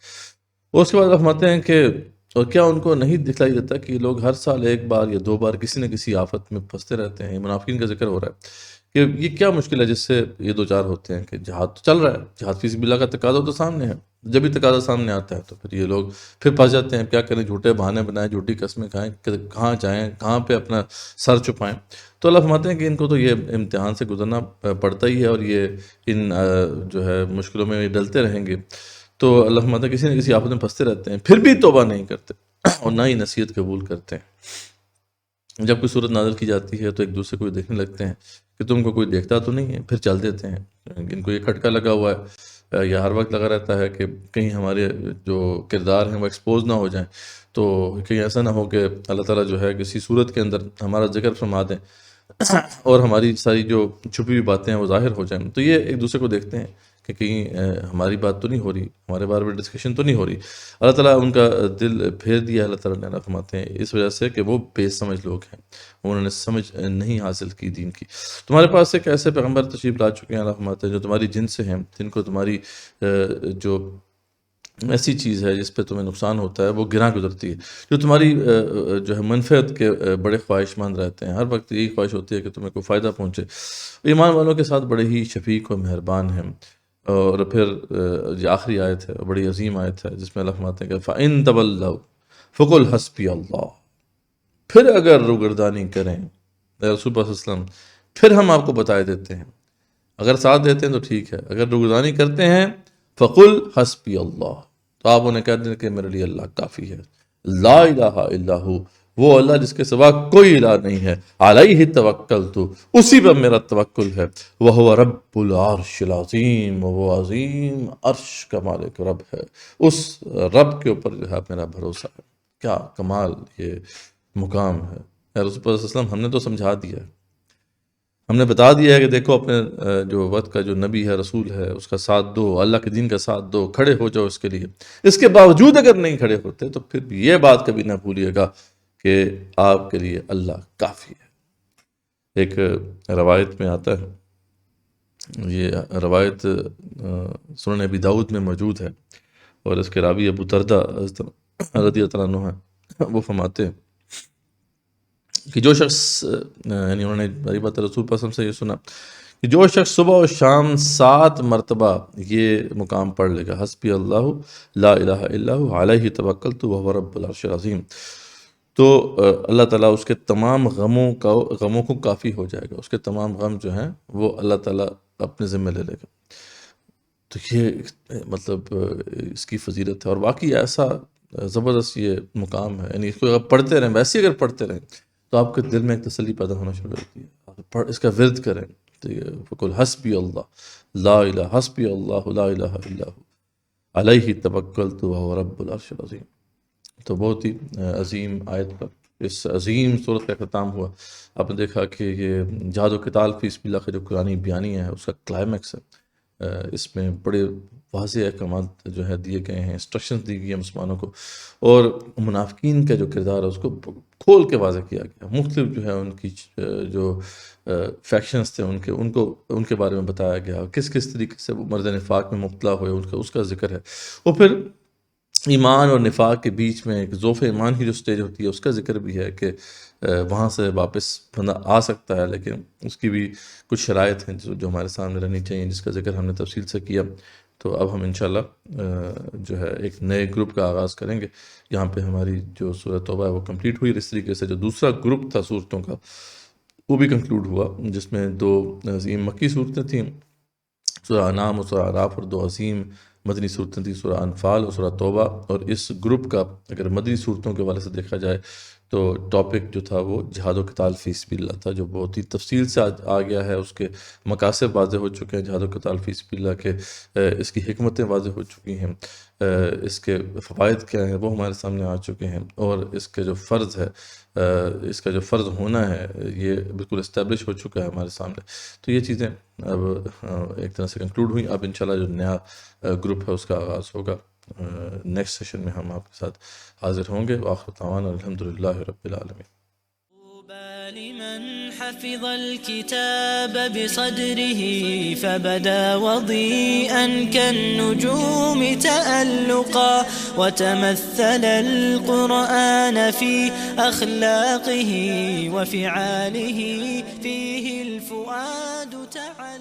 اور اس کے بعد فرماتے ہیں کہ اور کیا ان کو نہیں دکھلائی دیتا کہ یہ لوگ ہر سال ایک بار یا دو بار کسی نہ کسی آفت میں پھنستے رہتے ہیں. یہ منافقین کا ذکر ہو رہا ہے کہ یہ کیا مشکل ہے جس سے یہ دو چار ہوتے ہیں کہ جہاد تو چل رہا ہے، جہاد فی سبیل اللہ کا تقاضا تو سامنے ہے، جب بھی تقاضا سامنے آتا ہے تو پھر یہ لوگ پھر پھنس جاتے ہیں، کیا کریں، جھوٹے بہانے بنائیں، جھوٹی قسمیں کھائیں، کہاں جائیں، کہاں پہ اپنا سر چھپائیں. تو اللہ فرماتے ہیں کہ ان کو تو یہ امتحان سے گزرنا پڑتا ہی ہے، اور یہ ان جو ہے مشکلوں میں ڈلتے رہیں گے. تو اللہ فرماتے ہیں کسی نہ کسی آفت میں پھنستے رہتے ہیں، پھر بھی توبہ نہیں کرتے اور نہ ہی نصیحت قبول کرتے ہیں. جب کوئی صورت نازل کی جاتی ہے تو ایک دوسرے کو دیکھنے لگتے ہیں کہ تم کو کوئی دیکھتا تو نہیں ہے، پھر چل دیتے ہیں. ان کو یہ کھٹکا لگا ہوا ہے یا ہر وقت لگا رہتا ہے کہ کہیں ہمارے جو کردار ہیں وہ ایکسپوز نہ ہو جائیں، تو کہیں ایسا نہ ہو کہ اللہ تعالیٰ جو ہے کسی صورت کے اندر ہمارا ذکر فرما دیں اور ہماری ساری جو چھپی ہوئی باتیں ہیں وہ ظاہر ہو جائیں. تو یہ ایک دوسرے کو دیکھتے ہیں کہ کہیں ہماری بات تو نہیں ہو رہی، ہمارے بارے میں ڈسکشن تو نہیں ہو رہی. اللہ تعالیٰ ان کا دل پھیر دیا اللہ تعالیٰ نے، فرماتے ہیں اس وجہ سے کہ وہ بے سمجھ لوگ ہیں، انہوں نے سمجھ نہیں حاصل کی دین کی. تمہارے پاس ایک ایسے پیغمبر تشریف لا چکے ہیں اللہ فرماتے ہیں جو تمہاری جن سے ہیں، جن کو تمہاری جو ایسی چیز ہے جس پہ تمہیں نقصان ہوتا ہے وہ گراں گزرتی ہے، جو تمہاری جو ہے منفعت کے بڑے خواہش مند رہتے ہیں، ہر وقت یہی خواہش ہوتی ہے کہ تمہیں کوئی فائدہ پہنچے. ایمان والوں کے ساتھ بڑے ہی شفیق و مہربان ہیں. اور پھر یہ آخری آیت ہے، بڑی عظیم آیت ہے، جس میں اللہ فرماتے ہیں کہ فَإِن تَوَلَّوْا فَقُلْ حَسْبِيَ اللَّهُ. پھر اگر روگردانی کریں رسول اللہ صلی اللہ علیہ وسلم، پھر ہم آپ کو بتائے دیتے ہیں. اگر ساتھ دیتے ہیں تو ٹھیک ہے، اگر روگردانی کرتے ہیں فَقُلْ حَسْبِيَ اللَّهُ، تو آپ انہیں کہہ دیں کہ میرے لیے اللہ کافی ہے. لا الہ الا ہو، وہ اللہ جس کے سوا کوئی الہ نہیں ہے. علیہ توکلت، اسی پر میرا توکل ہے. وہو رب العرش العظیم، وہ عظیم عرش کا مالک رب ہے. اس رب کے اوپر جو ہے میرا بھروسہ ہے. کیا کمال یہ مقام ہے. رسول اللہ صلی اللہ علیہ وسلم ہم نے تو سمجھا دیا ہے، ہم نے بتا دیا ہے کہ دیکھو اپنے جو وقت کا جو نبی ہے، رسول ہے، اس کا ساتھ دو، اللہ کے دین کا ساتھ دو، کھڑے ہو جاؤ اس کے لیے. اس کے باوجود اگر نہیں کھڑے ہوتے تو پھر بھی یہ بات کبھی نہ بھولیے گا کہ آپ کے لیے اللہ کافی ہے. ایک روایت میں آتا ہے، یہ روایت سنن ابی داؤد میں موجود ہے، اور اس کے راوی ابو درداء رضی اللہ عنہ ہیں. وہ فرماتے ہیں کہ جو شخص یعنی انہوں نے باری بات رسول پسند سے یہ سنا کہ جو شخص صبح و شام 7 مرتبہ یہ مقام پڑھ لے گا، حسبی اللہ لا الہ الا ہو علیہ توکلت وہو رب العرش العظیم، تو اللہ تعالیٰ اس کے تمام غموں کو کافی ہو جائے گا. اس کے تمام غم جو ہیں وہ اللہ تعالیٰ اپنے ذمہ لے لے گا. تو یہ مطلب اس کی فضیلت ہے، اور واقعی ایسا زبردست یہ مقام ہے. یعنی اس کو اگر پڑھتے رہیں، ویسے اگر پڑھتے رہیں تو آپ کے دل میں ایک تسلی پیدا ہونا شروع ہوتی ہے. اس کا ورد کریں، فقل حسبی اللہ لا الہ حسبی اللہ لا الہ الا ہو علیہ توکلت وہو رب العرش العظیم. تو بہت ہی عظیم آیت پر اس عظیم صورت کا اختتام ہوا. آپ نے دیکھا کہ یہ جہاد و قتال فی سبیل اللہ کا جو قرآنی بیانیہ ہے، اس کا کلائمیکس ہے. اس میں بڑے واضح احکامات جو ہے دیے گئے ہیں، انسٹرکشنز دی گئی ہیں مسلمانوں کو، اور منافقین کا جو کردار ہے اس کو کھول کے واضح کیا گیا. مختلف جو ہے ان کی جو فیکشنز تھے ان کے بارے میں بتایا گیا، کس کس طریقے سے وہ مرد نفاق میں مبتلا ہوئے اس کا ذکر ہے. اور پھر ایمان اور نفاق کے بیچ میں ایک ذوف ایمان کی جو سٹیج ہوتی ہے اس کا ذکر بھی ہے کہ وہاں سے واپس بندہ آ سکتا ہے، لیکن اس کی بھی کچھ شرائط ہیں جو ہمارے سامنے رہنی چاہیے، جس کا ذکر ہم نے تفصیل سے کیا. تو اب ہم انشاءاللہ جو ہے ایک نئے گروپ کا آغاز کریں گے. یہاں پہ ہماری جو سورہ توبہ ہے وہ کمپلیٹ ہوئی. اس طریقے سے جو دوسرا گروپ تھا صورتوں کا وہ بھی کنکلوڈ ہوا، جس میں 2 عظیم مکی صورتیں تھیں، سورہ انعام اور سورہ اعراف، اور 2 عظیم مدنی صورتیں تھیں، سورہ انفال اور سورہ توبہ. اور اس گروپ کا اگر مدنی صورتوں کے حوالے سے دیکھا جائے تو ٹاپک جو تھا وہ جہاد و قتال فی سبیل اللہ تھا، جو بہت ہی تفصیل سے آ گیا ہے. اس کے مقاصد واضح ہو چکے ہیں جہاد و قتال فی سبیل اللہ کے، اس کی حکمتیں واضح ہو چکی ہیں، اس کے فوائد کیا ہیں وہ ہمارے سامنے آ چکے ہیں، اور اس کے جو فرض ہے، اس کا جو فرض ہونا ہے یہ بالکل اسٹیبلش ہو چکا ہے ہمارے سامنے. تو یہ چیزیں اب ایک طرح سے کنکلوڈ ہوئیں. اب انشاءاللہ جو نیا گروپ ہے اس کا آغاز ہوگا. نیکسٹ سیشن میں ہم آپ کے ساتھ حاضر ہوں گے. وآخر دعوانا الحمدللہ رب العالمین. لمن حفظ الكتاب بصدره فبدا وضيئا كالنجوم تألقا وتمثل القرآن في أخلاقه وفعاله فيه الفؤاد تعلقا.